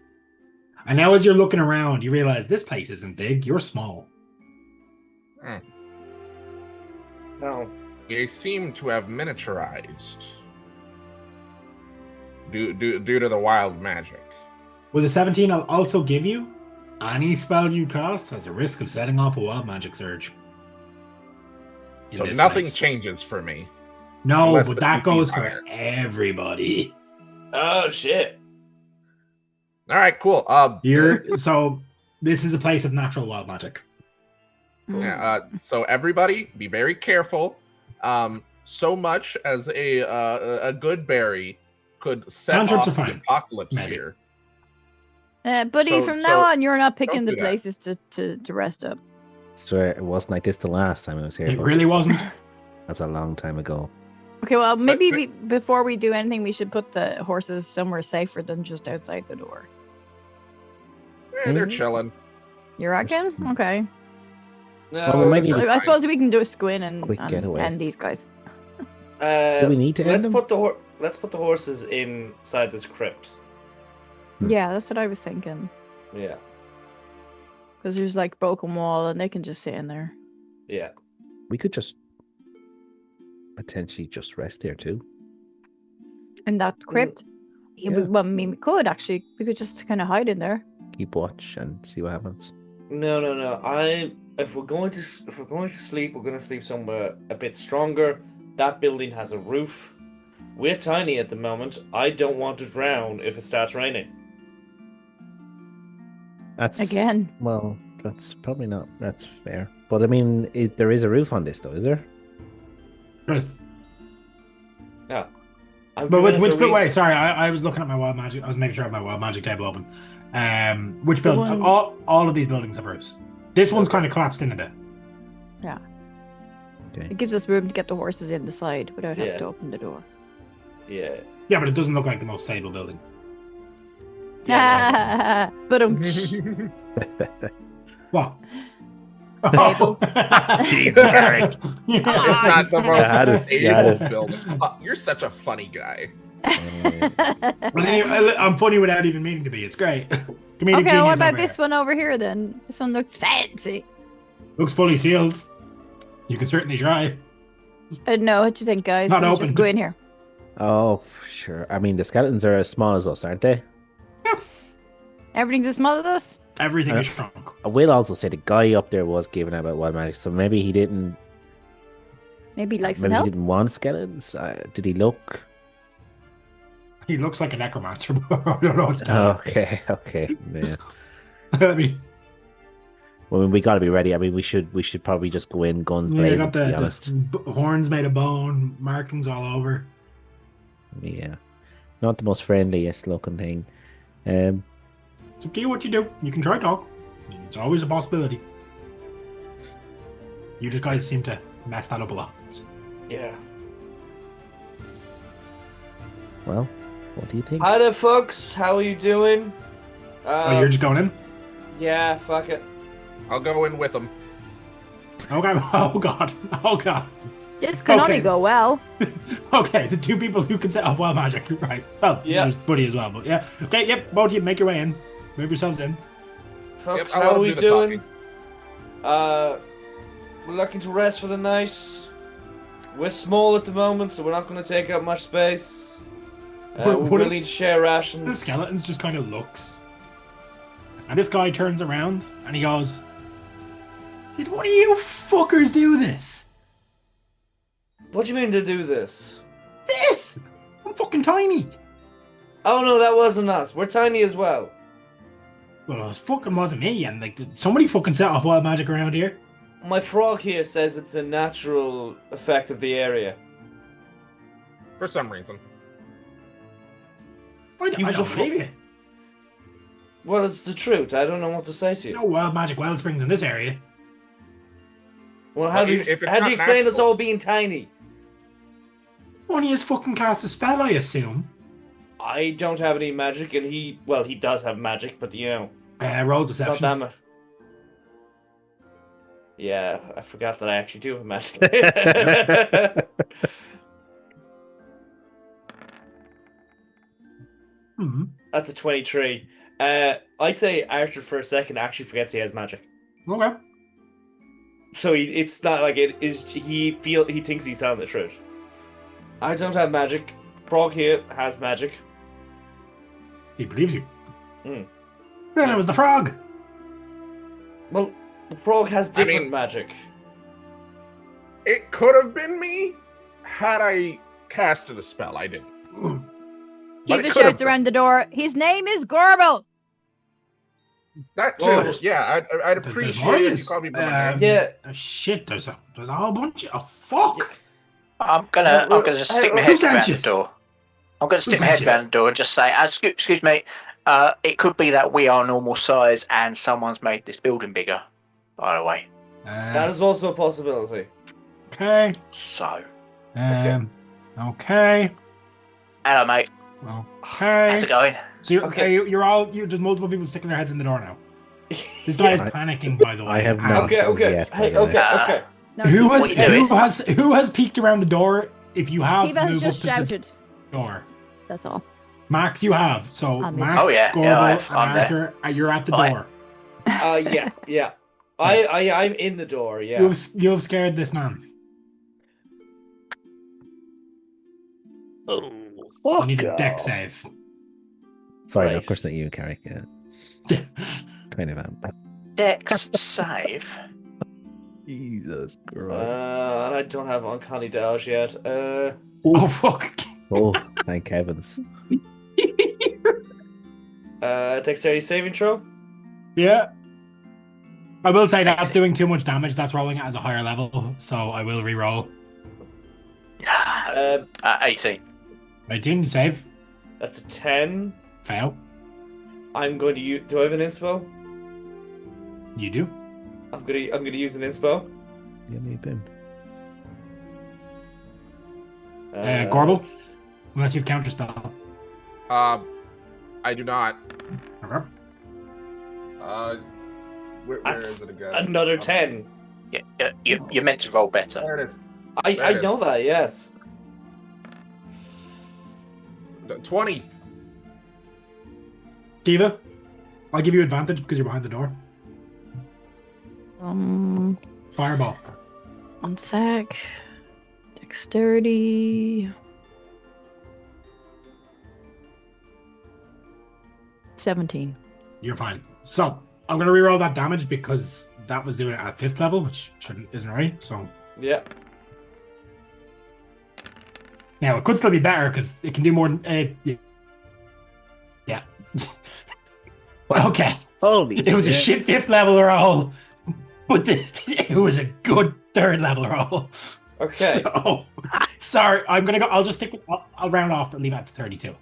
And now as you're looking around, you realize this place isn't big, you're small. No. They seem to have miniaturized due to the wild magic. With a 17, I'll also give you any spell you cast has a risk of setting off a wild magic surge. In So this nothing place. changes for me. No, unless but the that DC's goes for higher. everybody. Oh shit. All right, cool. So this is a place of natural wild magic. So everybody, be very careful. So much as a good berry could set Cantrips off are the fine. apocalypse Maybe. here. Buddy, So- from so now on, you're not picking don't the do that. places to rest up. swear it wasn't like this the last time I was here. It but really wasn't. That's a long time ago. Okay, well, maybe but- before we do anything, we should put the horses somewhere safer than just outside the door. They're chilling. You reckon? Okay. No. Well, maybe- let's- I suppose we can just go in and Quick getaway. end these guys. Do we need to end let's them? put the horses inside this crypt. Yeah, that's what I was thinking. Yeah. Because there's like broken wall and they can just sit in there. Yeah. We could just potentially just rest there too. In that crypt. Yeah, Yeah. well, I mean, we could actually. We could just kind of hide in there. Keep watch and see what happens. No. If we're going to sleep, we're going to sleep somewhere a bit stronger. That building has a roof. We're tiny at the moment. I don't want to drown if it starts raining. That's Again. Well, that's probably not. That's fair. But I mean, there is a roof on this, though, is there? Chris. No. But which bit? Wait, sorry, I was looking at my wild magic. I was making sure I have my wild magic table open. Which The building? one- All of these buildings have roofs. This one's kind of collapsed in a bit. Okay. It gives us room to get the horses in the side without having Yeah. to open the door. Yeah. Yeah, but it doesn't look like the most stable building. Yeah, But What? Stable. Jeez, Derek. It's not the most Got it, stable got it. building. You're such a funny guy. But anyway, I'm funny without even meaning to be. It's great. Comedic Okay, what genius about over this here. one over here then? This one looks fancy. Looks fully sealed. You can certainly try. No, what do you think, guys? not We'll open. just go in here. Oh, sure. I mean, the skeletons are as small as us, aren't they? Everything's as small as us. Everything Uh, is shrunk. I will also say the guy up there was giving out about wild magic, so maybe he didn't. Maybe he'd like some Maybe he help. didn't want skeletons. Did he look? He looks like a necromancer. I don't know what to tell Okay, okay. Yeah. you. I mean, Well, we got to be ready. I mean, we should probably just go in guns you blazing. got To be the honest, horns made of bone, markings all over. yeah, not the most friendliest looking thing. It's up to you what you do. You can try talk. It's always a possibility. You just guys seem to mess that up a lot. Yeah. Well, what do you think? Hi there, folks. How are you doing? Oh, you're just going in? Yeah, fuck it. I'll go in with him. Okay. Oh god. Oh god. This can Okay. only go well. Okay, the two people who can set up wild magic. Right. Well, Yeah. there's Buddy as well, but yeah. Okay, yep, both of you make your way in. Move yourselves in. Folks, I'll let how are him we do the doing? talking. We're looking to rest for the night. We're small at the moment, so we're not going to take up much space. What- We what will if- need to share The rations. skeletons just kind of looks. And this guy turns around and he goes, "Did one of you fuckers do this? What do you mean to do this? This? I'm fucking tiny." Oh no, that wasn't us. We're tiny as well. Well, it fucking wasn't me, and like somebody fucking set off wild magic around here. My frog here says it's a natural effect of the area. For some reason. I He was don't a believe you. Well, it's the truth. I don't know what to say to you. No wild magic well springs in this area. Well, how Well, do you, if it's how do not you explain us natural- all being tiny? One of you fucking cast a spell, I assume. I don't have any magic, and he does have magic, but you know, Roll not deception. that much. Yeah, I forgot that I actually do have magic. Hmm. That's a 23. I'd say Archer for a second actually forgets he has magic. Okay. So it's not like it is. He thinks he's telling the truth. I don't have magic. Frog here has magic. He believes you. Hmm. Then it was the frog. Well, the frog has I different mean- magic. It could have been me had I casted a spell. I didn't. But it Kiva could have shouts been. around the door. His name is Gorbel. That too. Oh. Yeah, I'd There's appreciate more of it if you this. call me by my name. Yeah. Shit, there's a whole bunch of fuck. I'm gonna just stick my Who head sent around you? the door. I'm gonna stick my sent head you? around the door and just say, excuse me, it could be that we are normal size and someone's made this building bigger, by the way. That is also a possibility. Okay. So, Okay. hello, mate. Okay. How's it going? So you're, Okay. you're just multiple people sticking their heads in the door now. This guy is I- panicking, by the way. I have And not. Okay, okay. yet, Hey, by the way. okay, okay. No, Who What has are you doing? who has peeked around the door? If you have, Kiva has move just up to shouted. the door. That's all. Max, you have. So I'm in. Max, Oh, yeah, Gorbel, I'm and there. Arthur, you're at the Hi. door. Yeah. I'm in the door. Yeah. You have scared this man. Oh, You need a deck save. Sorry, no, Right. of course not you, Carrick. Yeah, kind of am. Dex save. Jesus Christ. I don't have Uncanny Dodge yet. Oh fuck. Oh, thank heavens. Dexterity saving throw. Yeah. I will say that's doing too much damage. That's rolling it as a higher level, so I will re-roll. 18. 18 save. That's a 10. Fail. I'm going to use. Do I have an inspo? You do. I'm gonna use an inspo. Yeah, me boon. Gorbel? Unless you've counterspell. I do not. Okay. Where That's is it again? Another 10. Yeah, you're meant to roll better. There it is. I There it know is. that. Yes. 20. Kiva, I'll give you advantage because you're behind the door. Um, Fireball. One sec. Dexterity. 17. You're fine. So I'm gonna reroll that damage because that was doing it at 5th level, which isn't right. So Yeah. now it could still be better because it can do more than yeah. Okay. Holy It was a shit 5th level roll, but it was a good 3rd level roll. Okay. So sorry, I'm gonna go. I'll just stick. I'll round off and leave it at 32.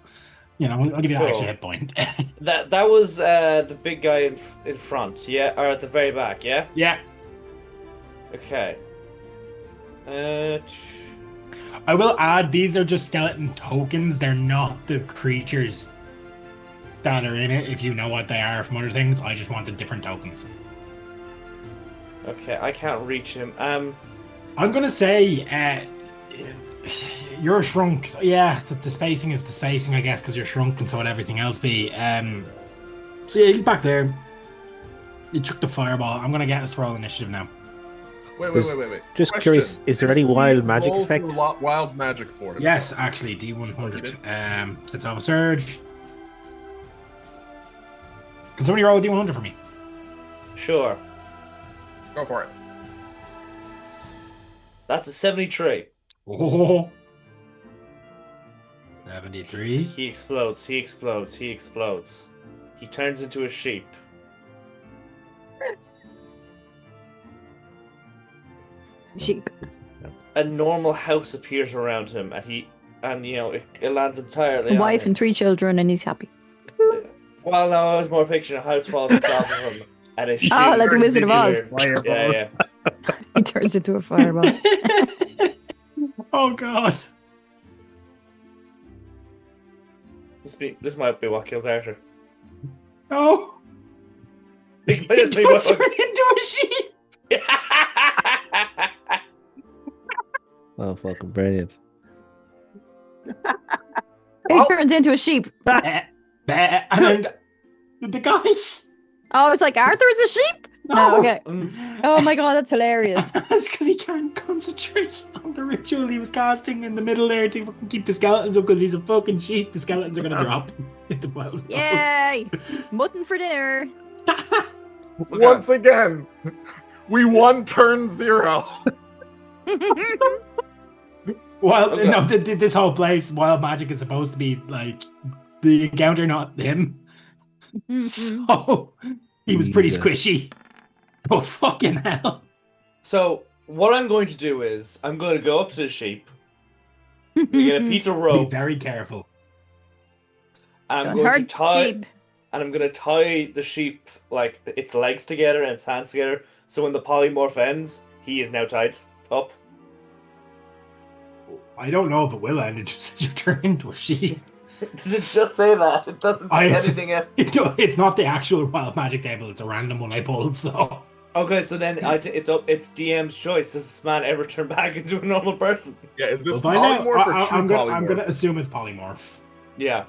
You know, I'll give you that Cool. extra hit point. That was the big guy in front, yeah, or at the very back, yeah. Yeah, Okay. I will add these are just skeleton tokens. They're not the creatures that are in it. If you know what they are from other things, I just want the different tokens. Okay, I can't reach him. I'm gonna say you're shrunk. So yeah, the spacing is the spacing, I guess, because you're shrunk, and so would everything else be. So yeah, he's back there. You took the fireball. I'm gonna get us roll initiative now. Wait. Just Question. curious, is there any Did we wild magic roll effect? for wild magic for him? Yes, actually, D100. Since I have a surge. Can somebody roll a D100 for me? Sure. Go for it. That's a 73. Oh. 73. He explodes. He explodes. He explodes. He turns into a sheep. Sheep. A normal house appears around him, and it lands entirely. A on wife him. and 3 children, and he's happy. Well, no, I was more picturing a house falls on top of him, and a sheep. Oh, like the Wizard of Oz. Yeah. He turns into a fireball. Oh god. This might be what kills Arthur. Oh. This He might be does what- turn into a sheep. Oh, fucking brilliant. He turns into a sheep. And then the guy. Oh, it's like Arthur is a sheep? No, okay. Oh my god, that's hilarious. That's because he can't concentrate on the ritual he was casting in the middle there to fucking keep the skeletons up because he's a fucking sheep. The skeletons are going to drop into wild bones. Yay! Mutton for dinner. Once again, we won turn 0. Well, Okay. no, this whole place, wild magic is supposed to be like the encounter, not him. So he was pretty Yeah. squishy. Oh, fucking hell. So what I'm going to do is I'm going to go up to the sheep. We get a piece of Be rope. very careful. I'm Don't going to hurt tie, sheep. and I'm going to tie the sheep like its legs together and its hands together. So when the polymorph ends, he is now tied up. I don't know if it will end. It just says you turn into a sheep. Does it just say that? It doesn't say anything else. It's not the actual wild magic table. It's a random one I pulled. So Okay, so then it's up. It's DM's choice. Does this man ever turn back into a normal person? Yeah, is this we'll find out. polymorph or true I'm polymorph? gonna assume it's polymorph. Yeah.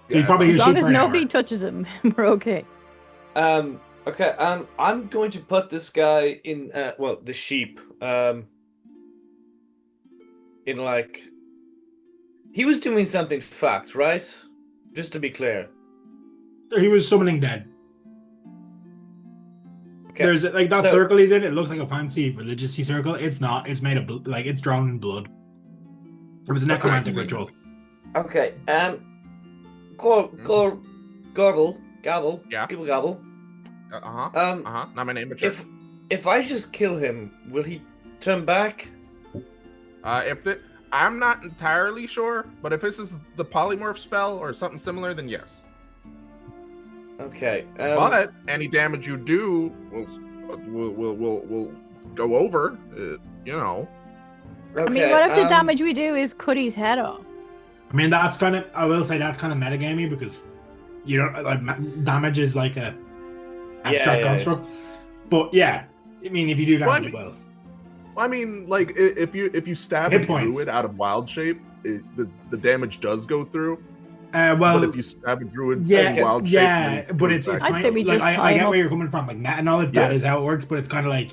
So you probably As use long sheep as for an nobody hour. touches him, we're okay. Okay. I'm going to put this guy in. The sheep. In like. He was doing something fucked, right? Just to be clear. He was summoning dead. Okay. There's like that So- circle he's in. It looks like a fancy religious-y circle. It's not. It's made of like it's drawn in blood. It was a necromantic Okay. ritual. Okay. Gobble, gobble, Yeah. gibble, gobble. Not my name, but sure. If I just kill him, will he turn back? I'm not entirely sure, but if this is the polymorph spell or something similar, then yes. Okay. But any damage you do will go over. Okay, I mean, what if the damage we do is cut his head off? I mean, that's kind of. I will say that's kind of metagamey because you know, like damage is like a abstract yeah. construct. But yeah, I mean, if you do damage, Well, well. I mean, like if you stab Hit a points. druid out of wild shape, the damage does go through. Well, but if you stab a druid yeah, in wild shape, yeah, then but goes it's back. I'd kind say we like just I tie him get up. where you're coming from, like meta knowledge. That Yeah. is how it works, but it's kind of like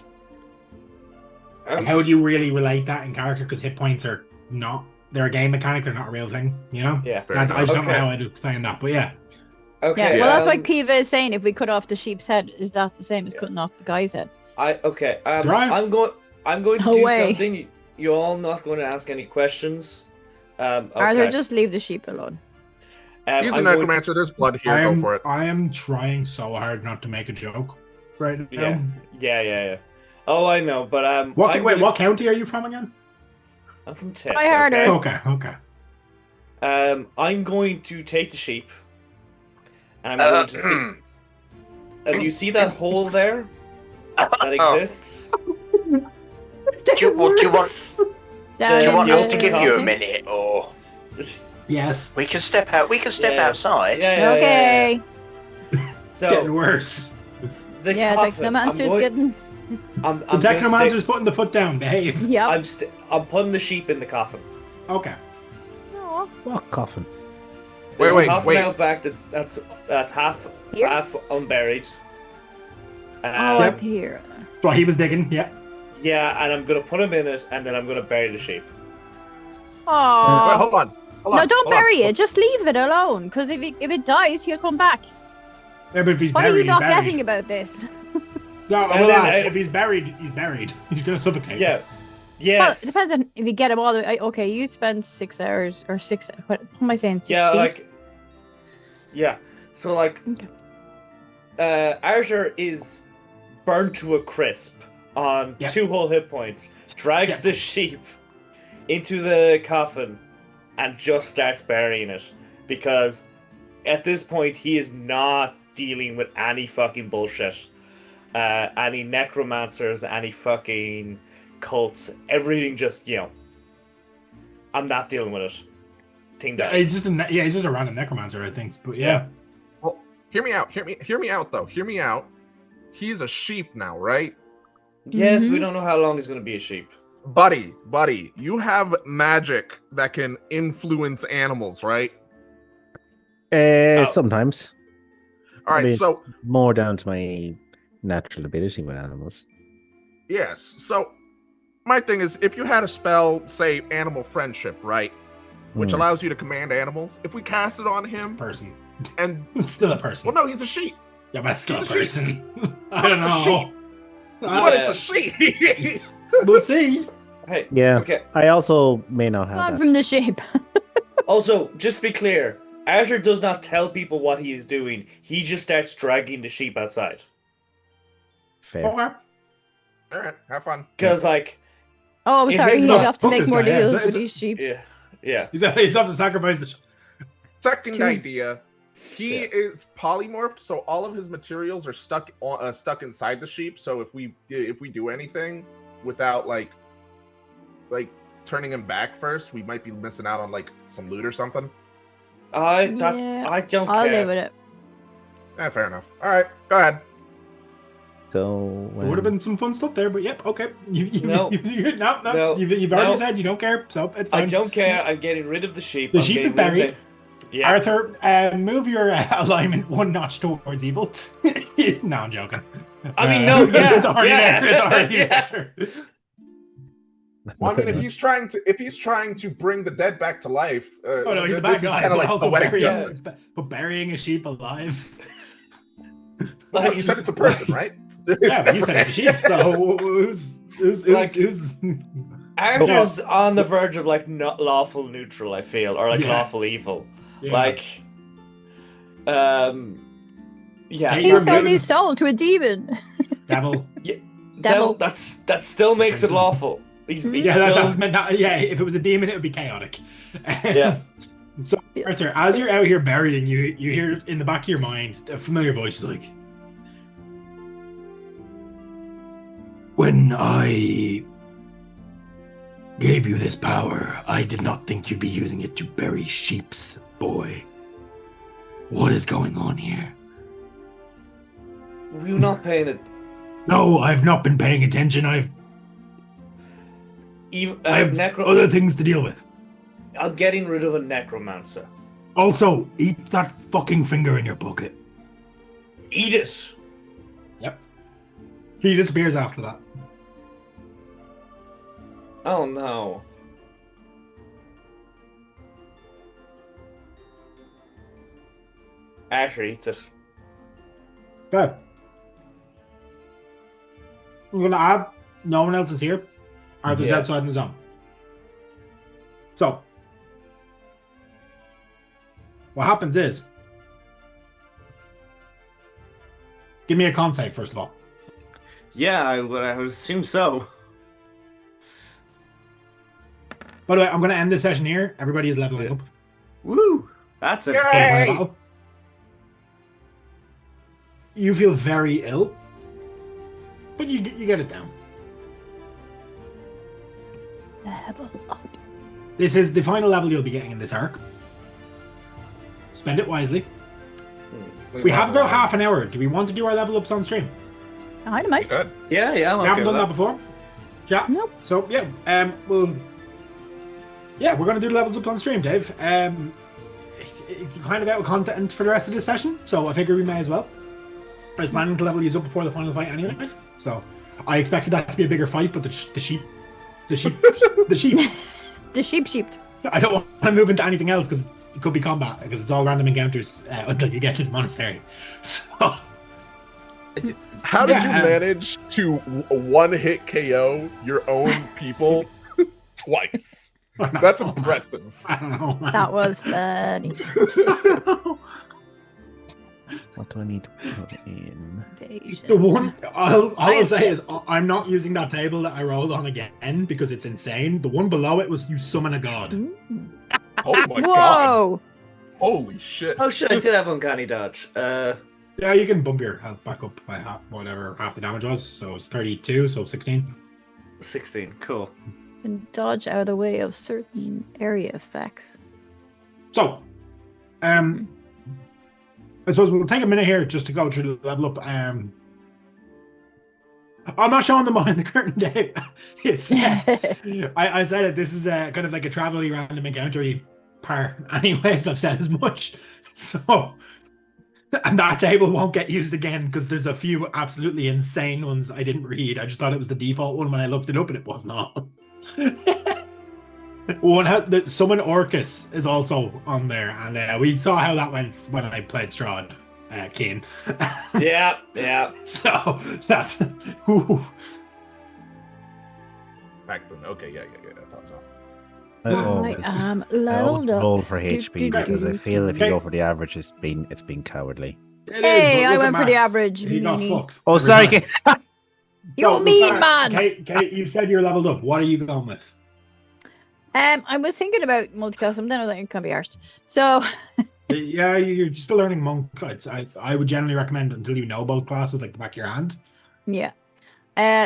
Like, how do you really relate that in character? Because hit points are not, they're a game mechanic, they're not a real thing, you know? Yeah. Fair I enough. just don't know Okay. how I'd explain that, but yeah. Okay. Yeah, well, that's why um, Kiva is saying if we cut off the sheep's head, is that the same as cutting off the guy's head? Okay. Try. I'm going to No do way. something. You're all not going to ask any questions. Okay. Arthur, just leave the sheep alone. He's a I'm going necromancer. There's blood here. Go for it. I am trying so hard not to make a joke right now. Yeah. Oh, I know, but What county are you from again? I'm from Tip. Try harder. Okay. I'm going to take the sheep, and I'm going to see. And you see that hole there that exists? Do you want us to give you a minute, or Yes. we can step out? We can step Yeah. outside. Yeah. Okay. It's getting So worse. the Yeah, coffin. Technomancer's getting. I'm The gonna Technomancer's stick- putting the foot down. Behave. Yep. I'm putting the sheep in the coffin. Okay. Aw. What coffin? There's Wait, a coffin wait. out back that's half Here? unburied. Oh, Yep. up here. That's what he was digging. Yeah. Yeah, and I'm gonna put him in it, and then I'm gonna bury the sheep. Wait, Oh. hold on. No, don't bury it. Just leave it alone. Because if it dies, he'll come back. Yeah, but if he's What buried, are you he's not buried. getting about this? No, And well, then, if he's buried, he's buried. He's gonna suffocate. Yeah. Well, Yes. it depends on if you get him all the way. Okay, you spend 6 hours or 6. What am I saying? 6 Yeah, feet? like. Yeah. So like. Okay. Arthur is burnt to a crisp on Yep. 2 whole hit points. Drags Yep. the sheep into the coffin and just starts burying it because at this point he is not dealing with any fucking bullshit. Any necromancers, any fucking cults, everything just, I'm not dealing with it. Thing Yeah, dies. he's just a random necromancer, I think. But yeah. Well, hear me out. Hear me out, though. Hear me out. He's a sheep now, right? Yes, we Mhm. don't know how long he's going to be a sheep. Buddy, you have magic that can influence animals, right? Sometimes. All right, mean- so More down to my natural ability with animals. yes, so my thing is, if you had a spell, say animal friendship, right, which Hmm. allows you to command animals, if we cast it on him, Person. and It's still a person. well, no, he's a sheep, Yeah, but it's still a He's a sheep. person. I But don't it's a know. sheep. but it's a sheep. We'll see. Hey, Yeah. okay. I also may not Gone have that. from the sheep. Also, just to be clear, Arthur does not tell people what he is doing. He just starts dragging the sheep outside. Fair. Okay. All right, have fun. Because, like, Oh, It sorry. is He'd not- have to fuck make this more guy, yeah, deals it's- with it's- these sheep. yeah. He's have to sacrifice the. Second Jeez. idea, he Yeah. is polymorphed, so all of his materials are stuck inside the sheep. So if we do anything without like turning him back first, we might be missing out on like some loot or something. I Yeah, don't I'll care. live with it. Fair enough. All right, go ahead. So There would have been some fun stuff there, but yep, okay. No. No. You've already No. said you don't care, so it's I fine. don't care. I'm getting rid of the sheep. The I'm sheep is getting rid of buried. the- Yeah. Arthur, move your alignment 1 notch towards evil. No, I'm joking. I mean, no, yeah, it's already yeah, there. It's already yeah. there. Well, I mean, if he's trying to bring the dead back to life, Oh no, he's a this bad is guy. kind of like Also poetic burying- justice. But burying a sheep alive. Well, you said it's a person, right? Yeah, but you said it's a sheep, so who's Arthur's on the verge of like not lawful neutral, I feel, or like Yeah. lawful evil. Yeah. Like, yeah. Hey, He you're sold good. his soul to a demon. devil? Devil. That still makes it lawful. He's Yeah, still, that's meant. Yeah, if it was a demon, it would be chaotic. yeah. So, Arthur, as you're out here burying, you hear in the back of your mind a familiar voice like, "When I gave you this power, I did not think you'd be using it to bury sheeps, boy. What is going on here?" Were you not paying it? No, I've not been paying attention. I have other things to deal with. I'm getting rid of a necromancer. Also, eat that fucking finger in your pocket. Eat it. Yep. He disappears after that. Oh no. Asher eats it. Good. I'm gonna add. No one else is here. Arthur's Yeah. outside in the zone. So, what happens is, give me a con save first of all. Yeah, I would assume so. By the way, I'm gonna end this session here. Everybody is leveling up. Woo! That's a Yay! Final battle. You feel very ill, but you get it down. Level up. This is the final level you'll be getting in this arc. Spend it wisely. We have about half an hour. Do we want to do our level ups on stream? Dynamite. Good. Yeah, I'm We okay haven't with done that before. Yeah. Nope. So yeah, we're gonna do the levels up on stream, Dave. It's kind of out of content for the rest of this session, so I figure we may as well. I was planning to level these up before the final fight, anyways. So I expected that to be a bigger fight, but the sheep. The sheep. I don't want to move into anything else because it could be combat because it's all random encounters until you get to the monastery. So. How did you Yeah. manage to one-hit KO your own people twice? That's impressive. I don't know. Man. That was funny. What do I need to put in? The one all I'll I say is I'm not using that table that I rolled on again because it's insane. The one below it was you summon a god. Ooh. Oh my god. Whoa! Holy shit. Oh shit, I did have uncanny dodge. Yeah, you can bump your health back up by half the damage was. So it's 32, so 16. 16, cool. And dodge out of the way of certain area effects. So, I suppose we'll take a minute here just to go through the level up. I'm not showing them behind the curtain, Dave. It's I said it. This is kind of like a travel-y random encounter part. Anyways, I've said as much. So, and that table won't get used again because there's a few absolutely insane ones I didn't read. I just thought it was the default one when I looked it up, and it was not. Summon Orcus is also on there, and we saw how that went when I played Strahd, Kane. Yeah. So that's. Ooh. Backbone. Okay, yeah. I thought so. I I always, am I always leveled up. roll for HP because I feel if you Okay. go for the average, it's been cowardly. It is, Hey, but I look at went for the Max. average, He got meanie. fucked. Oh, every sorry. time. You So, mean, sorry, man. Kate, you said you're leveled up. What are you going with? I was thinking about multiclass. Then I was like, it can't be arsed. So, Yeah, you're still learning monk. I would generally recommend until you know both classes like the back of your hand. yeah.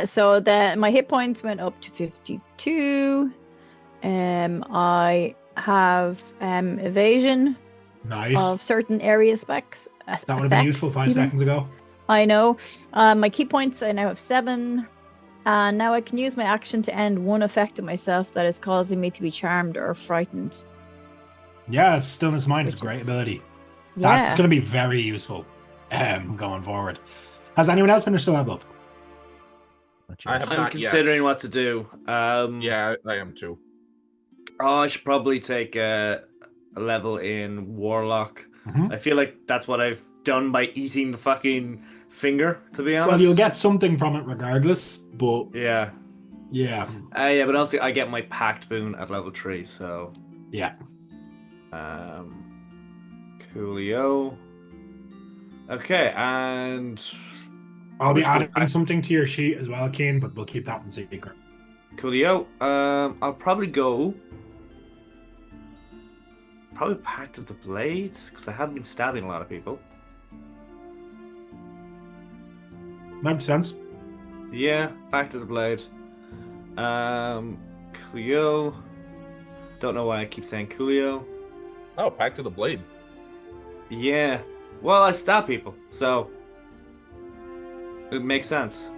So my hit points went up to 52. I have evasion Nice. of certain area specs. That would have been useful 5 seconds ago. I know. My key points, I now have 7. And now I can use my action to end one effect of myself that is causing me to be charmed or frightened. Yeah, it's stillness of mind is a Which great is- ability. Yeah. That's going to be very useful going forward. Has anyone else finished the level up? I have I'm not considering yet. what to do. Yeah, I am too. Oh, I should probably take a level in Warlock. Mhm. I feel like that's what I've done by eating the fucking finger, to be honest. Well, you'll get something from it regardless, but Yeah. yeah. Yeah, but also I get my Pact boon at level 3, so... Yeah. Coolio. Okay, and... I'll be Which one? adding something to your sheet as well, Kane, but we'll keep that in secret. Coolio. I'll probably go... Probably Pact of the Blade, because I have been stabbing a lot of people. Makes sense. Yeah, Pact of the Blade. Coolio. Don't know why I keep saying Coolio. Oh, back to the blade. Yeah. Well, I stab people, so... It makes sense.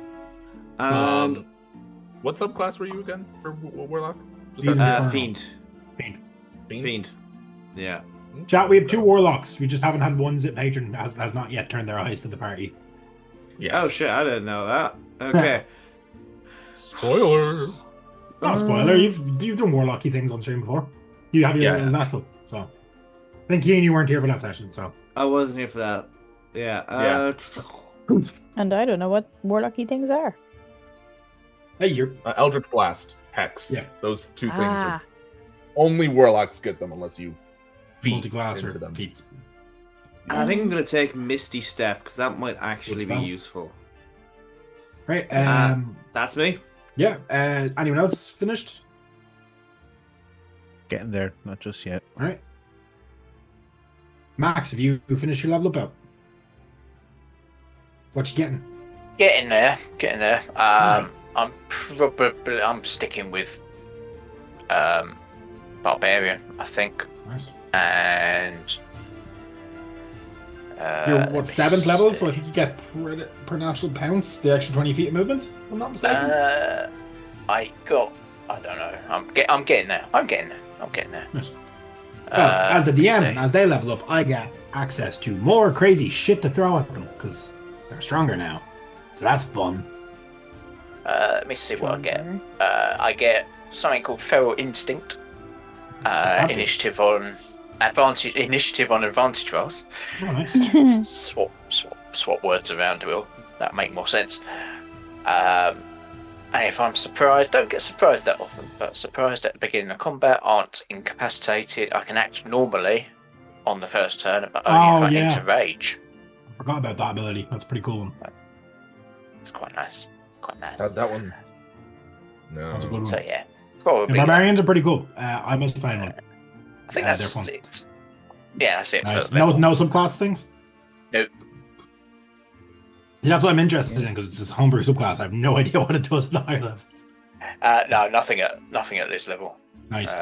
What subclass were you again for Warlock? Just These asking. are- Fiend. Fiend. Fiend. Yeah. Chat, we have 2 warlocks. We just haven't had one Zip patron has not yet turned their eyes to the party. Yes. Oh shit, I didn't know that. Okay. Spoiler. No spoiler. You've done warlocky things on stream before. You have your Vestal, so I think you weren't here for that session, so I wasn't here for that. Yeah. And I don't know what warlocky things are. hey, you're Eldritch Blast, Hex. Yeah. Those two things are Ah, only warlocks get them unless you feed multi-class into or them. feats. I think I'm gonna take Misty Step because that might actually be spell? useful. Right. That's me. Yeah. Anyone else finished? Getting there, not just yet. All right. Max, have you finished your level up out? What you getting? Getting there. Right. I'm sticking with Barbarian, I think, Nice. and You're let me what, 7th level, see. so I think you get Preternatural Pounce, the extra 20 feet of movement. If I'm not mistaken. I don't know. I'm getting there. Nice. Well, as the let's DM, see. as they level up, I get access to more crazy shit to throw at them because they're stronger now. So that's fun. Let me see what I get. stronger. I get something called Feral Instinct. that do? Initiative on advantage rolls. Oh, nice. Swap words around, Will. That make more sense. And if I'm surprised, don't get surprised that often, but surprised at the beginning of combat, aren't incapacitated, I can act normally on the first turn, but only if I enter rage. I forgot about that ability. That's a pretty cool one. It's quite nice. That one. No. That's a good one. So yeah, The probably. barbarians are pretty cool. I must find one. I think they're that's fun. it. Yeah, that's it. Nice. For the No subclass things? Nope. See, that's what I'm interested in because it's just homebrew subclass. I have no idea what it does at the higher levels. No, nothing at this level. Nice.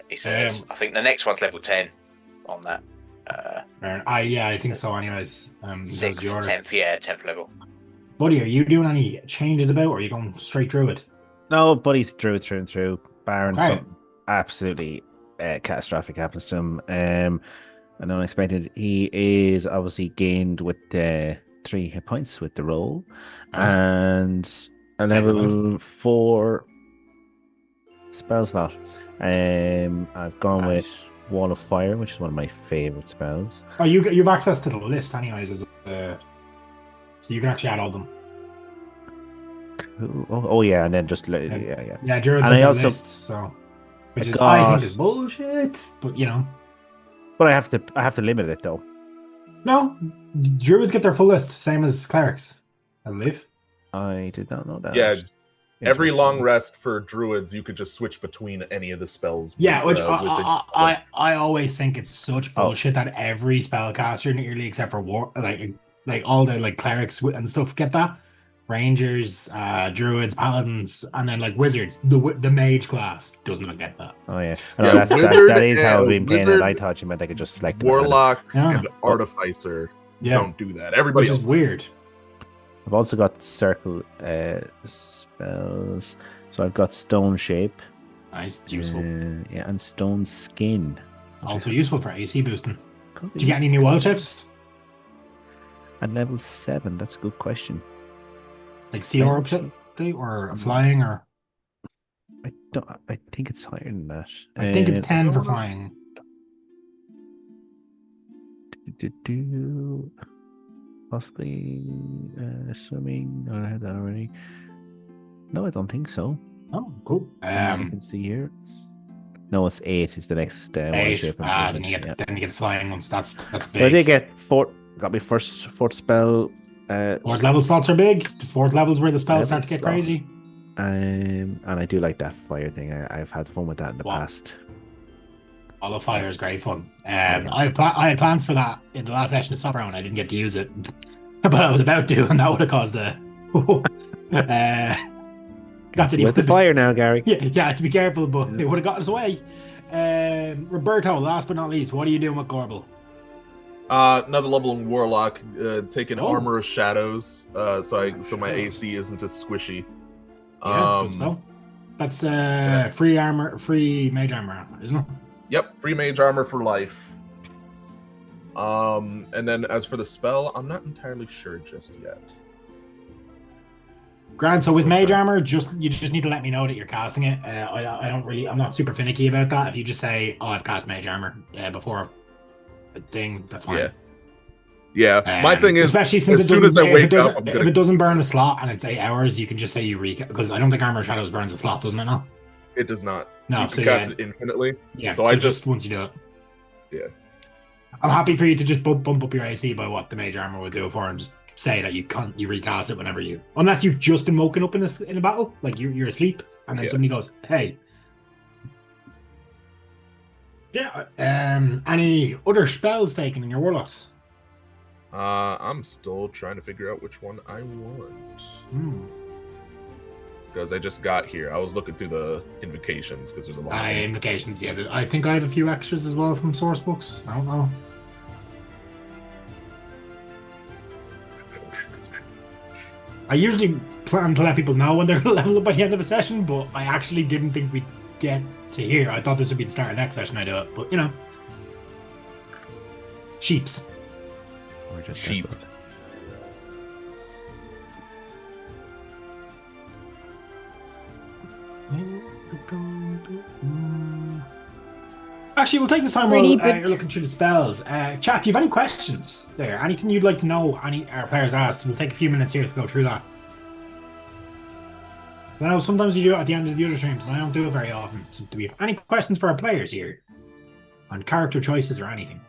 He says. I think the next one's level 10 on that. I think so. Anyways, that was the 6th, order. 10th level. Buddy, are you doing any changes about, or are you going straight through it? No, buddy's through and through. Baron, Okay. something absolutely catastrophic happens to him. And unexpected. He is obviously gained with 3 hit points with the roll, Nice. and a Same level 4 spell slot. I've gone Nice. with Wall of Fire, which is one of my favorite spells. Oh, you've access to the list, anyways, so you can actually add all of them. Oh yeah, and then just yeah. Yeah, Druids And have I the also- list, so which I is I got- think is bullshit, but But I have to limit it though. no, Druids get their full list, same as clerics, I believe. I did not know that. Yeah, every Interesting. long rest for druids, you could just switch between any of the spells. Yeah, with, which with the- I always think it's such bullshit that every spellcaster, nearly except for war, like all the like clerics and stuff, get that. Rangers, druids, paladins, and then like wizards. The mage class does not get that. Oh yeah, Yeah, that wizard is how I've and- been playing it. wizard, I thought you meant I could just select them. Warlock Yeah. and Artificer Yeah, don't do that. Everybody which else is does. weird. I've also got circle spells. So I've got Stone Shape. Nice, it's useful. Yeah, and Stone Skin. Also useful for AC boosting. Could Did you get any new wild chips? At level 7, that's a good question. Like CR update or flying or I think it's higher than that. I think it's 10 for flying. Possibly swimming. I had that already. No, I don't think so. Oh, cool. You can see here. No, it's 8 is the next wild 8. shape. Then you get the flying ones. That's big. So I did get got my fourth spell. Fourth level slots are big. The fourth level's where the spells start to get slot. crazy. And I do like that fire thing. I've had fun with that in the Wow. past. All of fire is great fun. I had plans for that in the last session of Stop Round. I didn't get to use it, but I was about to, and that would have caused a. Got to With the fire now, Gary. Yeah, to be careful, but it would have got us away. Roberto, last but not least, what are you doing with Gorbel? Another leveling warlock, taking Oh. Armor of Shadows, so my AC isn't as squishy. Yeah, that's a good spell. That's free armor, free mage armor, isn't it? Yep, free mage armor for life. And then as for the spell, I'm not entirely sure just yet. Grand. So with So mage sure. armor, you just need to let me know that you're casting it. I'm not super finicky about that. If you just say, "Oh, I've cast mage armor before a thing," that's fine. Yeah. My thing is, especially since as soon as I wake up, I'm if gonna. it doesn't burn a slot and it's 8 hours, you can just say you because I don't think Armor of Shadows burns a slot, doesn't it? No. It does not. No, You so can cast it infinitely. Yeah. So I just once you do it. Yeah. I'm happy for you to just bump up your AC by what the mage armor would do for, and just say that you recast it whenever unless you've just been woken up in a battle, like you're asleep, and then somebody goes, "Hey." Yeah. Any other spells taken in your warlocks? I'm still trying to figure out which one I want. Because I just got here. I was looking through the invocations because there's a lot. Invocations, yeah. I think I have a few extras as well from source books. I don't know. I usually plan to let people know when they're going to level up by the end of a session, but I actually didn't think we'd get to here. I thought this would be the start of next session I do it, but you know. Sheeps. Or just Sheep. Actually, we'll take this time Really while good. you're looking through the spells. Chat, do you have any questions there? Anything you'd like to know any our players asked? We'll take a few minutes here to go through that. I know sometimes you do it at the end of the other streams, and I don't do it very often. So do we have any questions for our players here? On character choices or anything?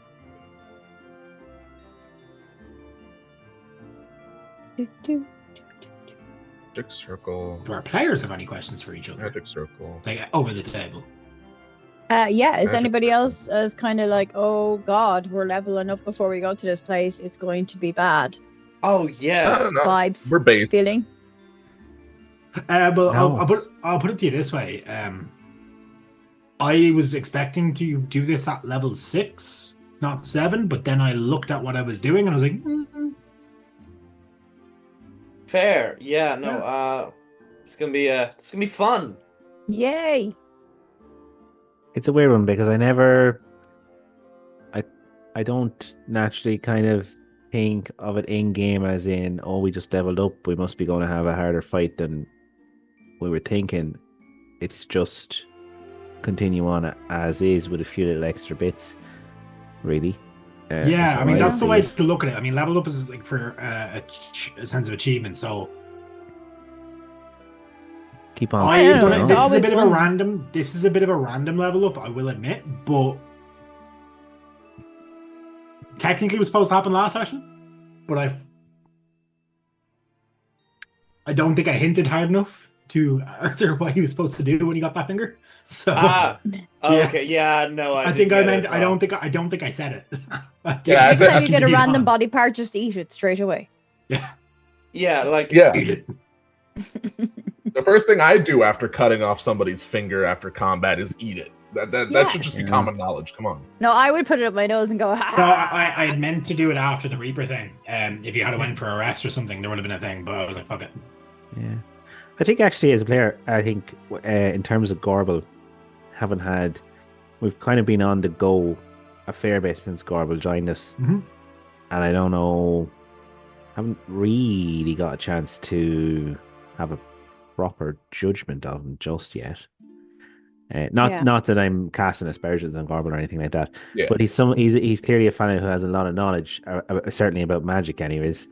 Magic circle. Do our players have any questions for each other? Magic circle. Like over the table? Yeah, is Magic anybody circle. else as kind of like, oh god, we're leveling up before we go to this place, it's going to be bad Oh yeah. No, vibes we're based. feeling? But No. I'll put it to you this way. I was expecting to do this at level 6, not 7, but then I looked at what I was doing and I was like, Fair. Yeah. No. It's gonna be fun. Yay! It's a weird one because I don't naturally kind of think of it in game as in, oh, we just leveled up, we must be going to have a harder fight than we were thinking. It's just continue on as is with a few little extra bits, really. yeah, so I mean, that's the see way it. to look at it. I mean, level up is like for a sense of achievement, so Keep on. I've done it. It's This is a always bit of a fun. random. This is a bit of a random level up, I will admit, but technically it was supposed to happen last session. But I don't think I hinted hard enough to Arthur what he was supposed to do when he got that finger. So Ah. Yeah. Okay. Yeah. No. I think didn't I get meant. it, I don't think I said it. Yeah, Next time you Keep get a it random on. body part, just eat it straight away. Yeah. Like. Yeah. Eat it. The first thing I do after cutting off somebody's finger after combat is eat it. That Yeah. should just be Yeah. common knowledge. Come on. No, I would put it up my nose and go, ha! No, I had meant to do it after the Reaper thing. If you had went for a rest or something, there would have been a thing. But I was like, fuck it. Yeah, I think actually as a player, I think in terms of Gorbel, we've kind of been on the go a fair bit since Gorbel joined us, Mhm. and I don't know, haven't really got a chance to have a proper judgment of him just yet. Not that I'm casting aspersions on Gorbel or anything like that, Yeah. but he's clearly a fan who has a lot of knowledge, certainly about magic, anyways.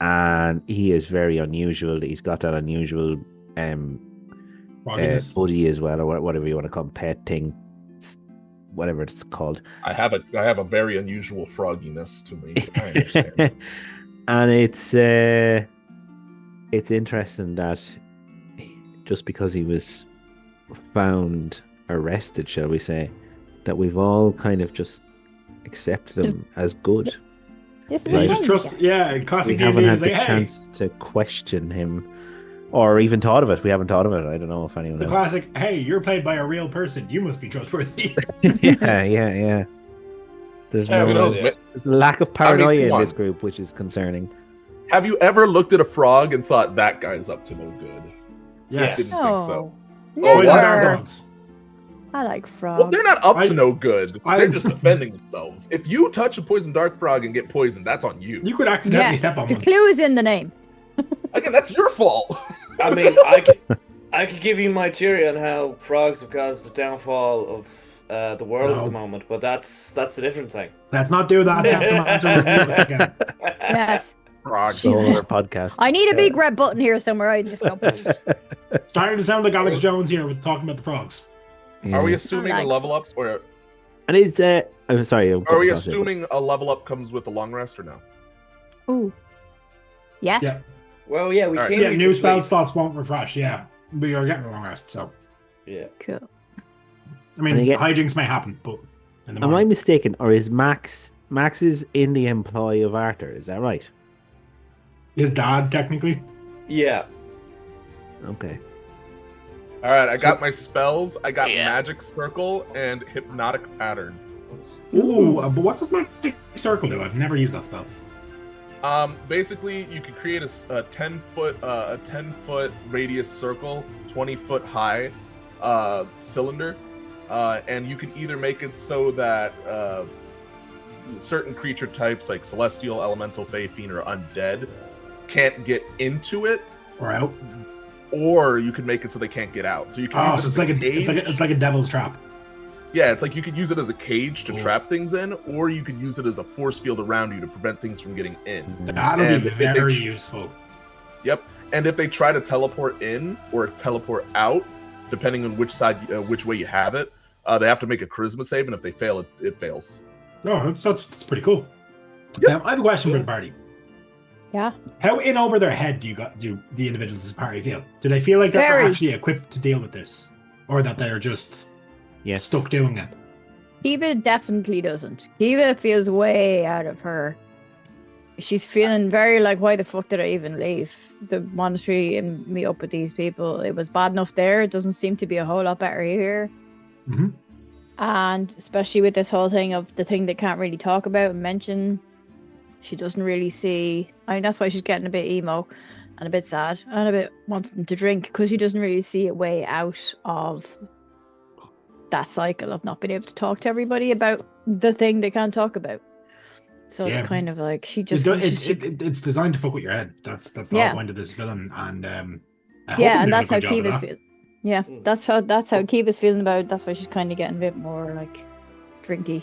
And he is very unusual. He's got that unusual Frogginess. buddy as well, or whatever you want to call him, pet thing, whatever it's called. I have a very unusual frogginess to me. I understand. And it's interesting that just because he was found arrested, shall we say, that we've all kind of just accepted him as good. This is You Right. just fun. trust. Yeah, classic We haven't D&D had is the like, hey, chance to question him or even thought of it. We haven't thought of it. I don't know if anyone the else. classic. Hey, you're played by a real person. You must be trustworthy. yeah. There's Yeah, who knows, yeah. man? there's a lack of paranoia come in on. this group, which is concerning. Have you ever looked at a frog and thought that guy's up to no good? Yes. Didn't think so. No, Oh, Poison what? dart never. dogs. I like frogs. Well, they're not up I- to no good. I- They're just defending themselves. If you touch a poison dart frog and get poisoned, that's on you. You could accidentally Yeah, step on the one. clue is in the name. Again, that's your fault. I mean, I could give you my theory on how frogs have caused the downfall of the world at the No. moment, but that's a different thing. Let's not do that. Technomancer will mute us again. Yes. Frog. The whole other podcast. I need a big red button here somewhere. I can just go. Starting to sound like Alex Jones here with talking about the frogs. Yeah. Are we assuming I like a level up, frogs. or And it's I'm sorry. are we assuming a level up comes with a long rest or no? Ooh. Yes. Yeah. Well, yeah, we Alright. came Yeah, here new to spell sleep. slots won't refresh. Yeah, we are getting a long rest. So, Yeah. Cool. I mean, And again- hijinks may happen, but in the Am I morning. mistaken, or is Max is in the employ of Arthur? Is that right? His dad, technically. Yeah. Okay. All right, I got my spells. I got Yeah. magic circle and hypnotic pattern. Ooh, but what does Magic Circle do? I've never used that spell. Basically, you could create a 10-foot radius circle, 20-foot high cylinder, and you can either make it so that certain creature types like celestial, elemental, fey, fiend, or undead can't get into it, Or out. or you can make it so they can't get out. So you can Oh, use so it as cage. it's like a devil's trap. Yeah, it's like you could use it as a cage to Cool. trap things in, or you could use it as a force field around you to prevent things from getting in. That'll And be if they very ch- useful. Yep. And if they try to teleport in or teleport out, depending on which side, which way you have it, they have to make a charisma save, and if they fail, it fails. No, that's pretty cool. I have a question for the party. Yeah. How in over their head do the individuals as party feel? Do they feel like that they're Very. actually equipped to deal with this, or that they're just Yes. stuck doing it? Kiva definitely doesn't. Kiva feels way out of her. She's feeling very like, why the fuck did I even leave the monastery and meet up with these people? It was bad enough there. It doesn't seem to be a whole lot better here. Mm-hmm. And especially with this whole thing of the thing they can't really talk about and mention, she doesn't really see. I mean, that's why she's getting a bit emo and a bit sad and a bit wanting to drink, because she doesn't really see a way out of that cycle of not being able to talk to everybody about the thing they can't talk about. So Yeah. it's kind of like she just It's designed to fuck with your head. That's the Yeah. whole point of this villain, and I hope yeah, they and did a that's how good job of Kiva's that. feeling. Yeah, Mm. that's how Kiva's feeling about it. That's why she's kind of getting a bit more like drinky.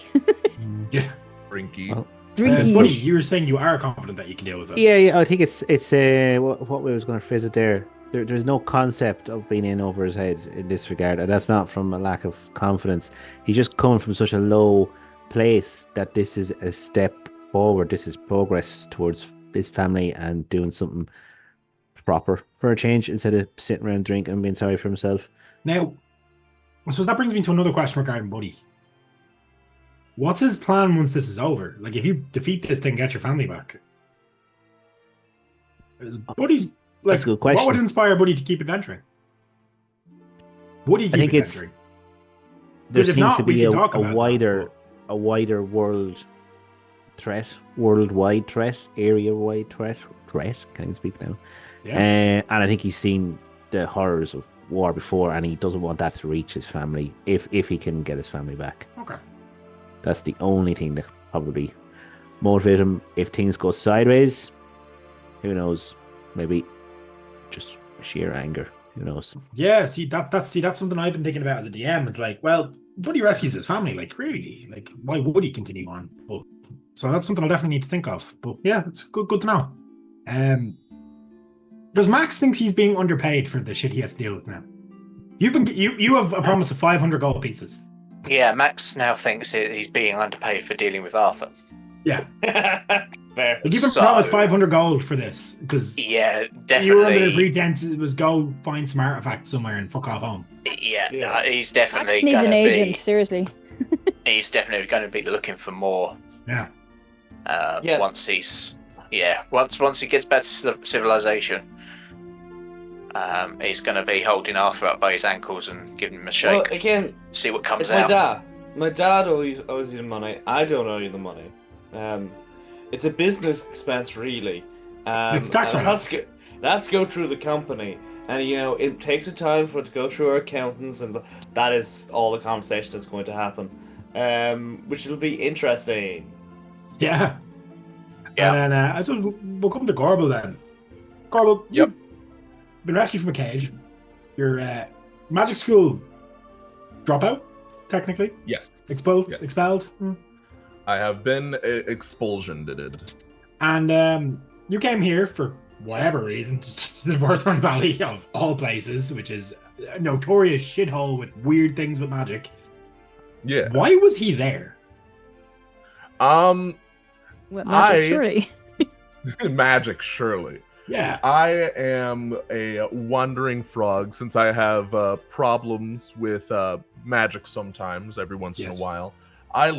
Yeah. Rinky. Well, Drinky. Buddy, you were saying you are confident that you can deal with it. Yeah, I think it's what we was going to phrase it there. There's no concept of being in over his head in this regard, and that's not from a lack of confidence. He's just coming from such a low place that this is a step forward. This is progress towards his family and doing something proper for a change instead of sitting around drinking and being sorry for himself. Now, I suppose that brings me to another question regarding Buddy. What's his plan once this is over? Like, if you defeat this thing, get your family back. Is Buddy's like, That's a good what question. would inspire Buddy to keep adventuring? Would he keep think it's- adventuring? There 'Cause if seems not, to we be can a talk about that, wider world threat, worldwide threat, area-wide threat. Can you speak now? Yeah. And I think he's seen the horrors of war before, and he doesn't want that to reach his family if he can get his family back. Okay. That's the only thing that probably motivate him. If things go sideways, who knows? Maybe just sheer anger. Who knows? Yeah, that's something I've been thinking about as a DM. It's like, well, Buddy rescues his family. Like, really? Like, why would he continue on? But, so that's something I'll definitely need to think of. But yeah, it's good to know. Does Max think he's being underpaid for the shit he has to deal with now? You have a promise of 500 gold pieces. Yeah, Max now thinks he's being underpaid for dealing with Arthur. Yeah. Fair. Like, you've been So- promised 500 gold for this because Yeah, you were under the definitely. pretense it was go find some artifact somewhere and fuck off home. Yeah, Yeah. no, he's Max definitely needs going an to agent, be. seriously. He's definitely going to be looking for more. Yeah. Yeah. Once he gets back to civilization, he's going to be holding Arthur up by his ankles and giving him a Well, shake. again, See what comes it's out. my dad. My dad owes you the money. I don't owe you the money. It's a business expense, really. It's tax and write-off. that's go through the company, and it takes a time for it to go through our accountants, and that is all the conversation that's going to happen. Which will be interesting. Yeah. Yeah. And then I suppose we'll come to Gorbel then. Gorbel, Yep. you've been rescued from a cage. You're magic school dropout, technically. Yes. Expelled. Yes. Expelled. Hmm. I have been expulsioned. And you came here for whatever reason to the Vorthorn Valley of all places, which is a notorious shithole with weird things with magic. Yeah. Why was he there? Well, magic, surely. Magic, surely. Yeah. I am a wandering frog since I have problems with magic sometimes, every once in a while. I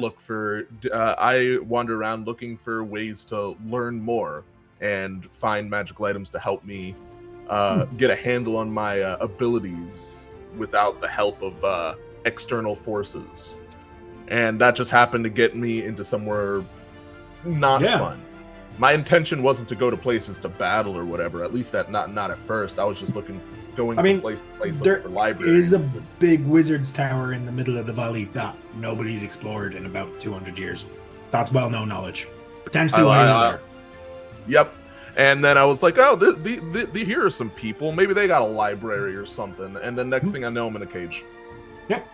wander around looking for ways to learn more and find magical items to help me get a handle on my abilities without the help of external forces. And that just happened to get me into somewhere not fun. My intention wasn't to go to places to battle or whatever. At least not at first. I was just going from place to place looking for libraries. There is a big wizard's tower in the middle of the valley that nobody's explored in about 200 years. That's well-known knowledge. Potentially why you're there. Yep. And then I was like, oh, here are some people. Maybe they got a library or something. And then next thing I know, I'm in a cage. Yep.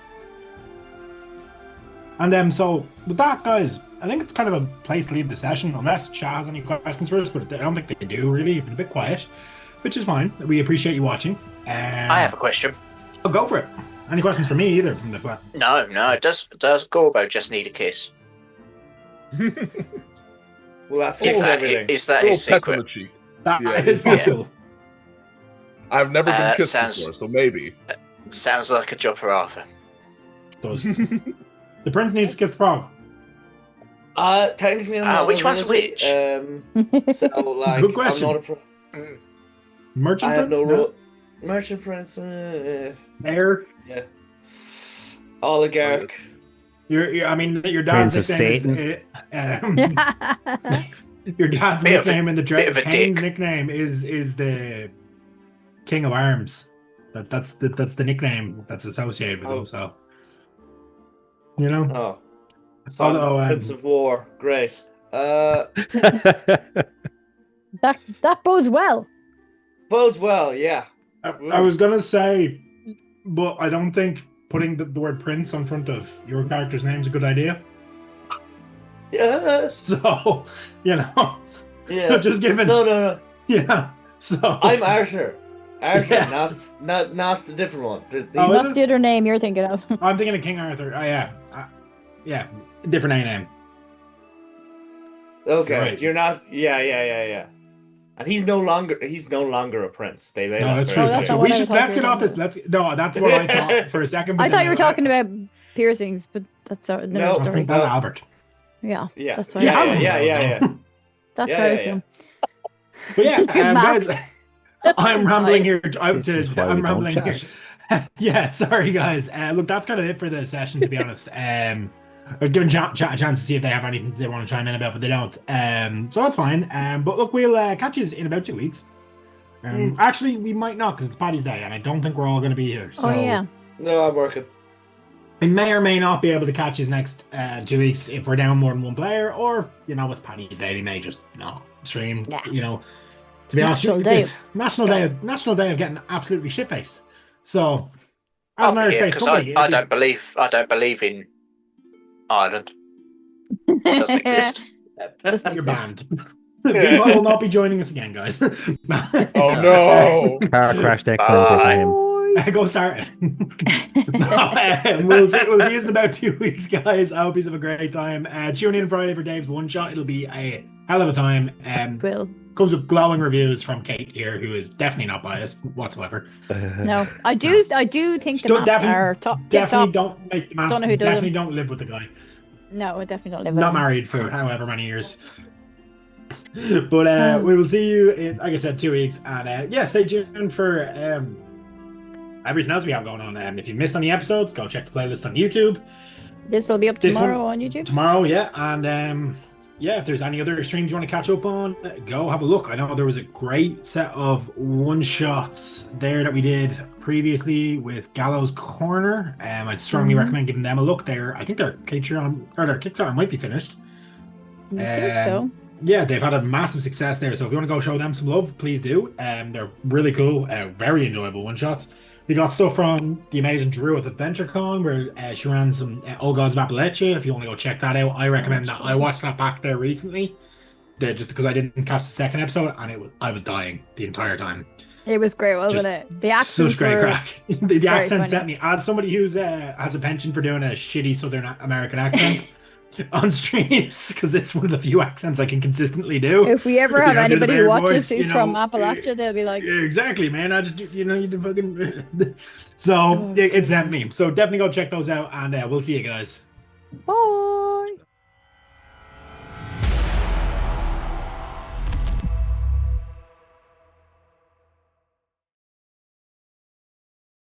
And so with that, guys, I think it's kind of a place to leave the session, unless Shah has any questions for us, but I don't think they do, really. It's been a bit quiet, which is fine. We appreciate you watching. I have a question. Oh, go for it. Any questions for me either from the plan? No. Does Gorbo just need a kiss? Well, that fixes everything. Is that his secret? That is possible. I've never been kissed before, so maybe. Sounds like a job for Arthur. Does. The prince needs to kiss the frog. Technically, I'm not which one's which? So, like, good question. I'm not Merchant I have prince? no No. merchant prince. Mayor? Yeah. Oligarch. I mean, your dad's Prince of nickname your dad's nickname in the Kane's nickname is the King of Arms. That's the nickname that's associated with him. So, you know. Oh. So Prince of War. Great. That bodes well. Bodes well, yeah. I was gonna say, but I don't think putting the word prince on front of your character's name is a good idea. Yes. So, you know. Yeah. Just giving. No. Yeah. So I'm Arthur. Arthur, not the different one. That's the other name you're thinking of. I'm thinking of King Arthur. Oh yeah. Yeah. Different name. Okay. Right. If you're not yeah. And he's no longer a prince. They made that's true. that's not we what I should thought let's you get were off this. That's what I thought for a second. But I thought you were talking about piercings, but that's another No, story. about Albert. Yeah. Yeah. That's why. Yeah. That's where I was going. But yeah, guys, I'm rambling here. I'm why we rambling don't here. Yeah, sorry guys. Look, that's kind of it for the session, to be honest. I've given chat a chance to see if they have anything they want to chime in about, but they don't. So that's fine. But look, we'll catch you in about 2 weeks. Actually, we might not, because it's Paddy's Day, and I don't think we're all going to be here. So Oh yeah. No, I'm working. we may or may not be able to catch you next 2 weeks if we're down more than one player, or it's Paddy's Day, we may just not stream. Nah. To be honest, National it's National Day of getting absolutely shit faced. So, as an Irish-based company, I don't believe in Ireland. It doesn't exist. you're banned. Viva will not be joining us again, guys. Oh no! Car crash next Wednesday for him. Go start it. We'll see you in about 2 weeks, guys. I hope you have a great time. Tune in Friday for Dave's one shot. It'll be a hell of a time. Will. Comes with glowing reviews from Kate here, who is definitely not biased whatsoever. No, I do think the maps are top. Definitely don't make the maps. Don't know who does Definitely them. don't live with the guy. No, I definitely don't live with Not them. married for however many years. But we will see you in, like I said, 2 weeks. And stay tuned for everything else we have going on. If you missed any episodes, go check the playlist on YouTube. This will be up tomorrow on YouTube. Tomorrow, yeah. And if there's any other streams you want to catch up on, go have a look. I know there was a great set of one-shots there that we did previously with Gallows Corner. I'd strongly recommend giving them a look there. I think their Patreon or their Kickstarter might be finished. I think so. yeah, they've had a massive success there. So if you want to go show them some love, please do. They're really cool, very enjoyable one shots. We got stuff from the amazing Drew at AdventureCon where she ran some Old Gods of Appalachia. If you want to go check that out, I recommend that. I watched that back there recently, just because I didn't catch the second episode, and I was dying the entire time. It was great, wasn't Just it? The accents such great were crack. The accent funny. set me as somebody who's has a penchant for doing a shitty Southern American accent on streams, because it's one of the few accents I can consistently do. If we ever You have know, do the anybody bear who watches voice, who's you from know, Appalachia, they'll be like, Yeah, exactly, man. I just, you do fucking. So Oh, it sent me. So definitely go check those out, and we'll see you guys. bye.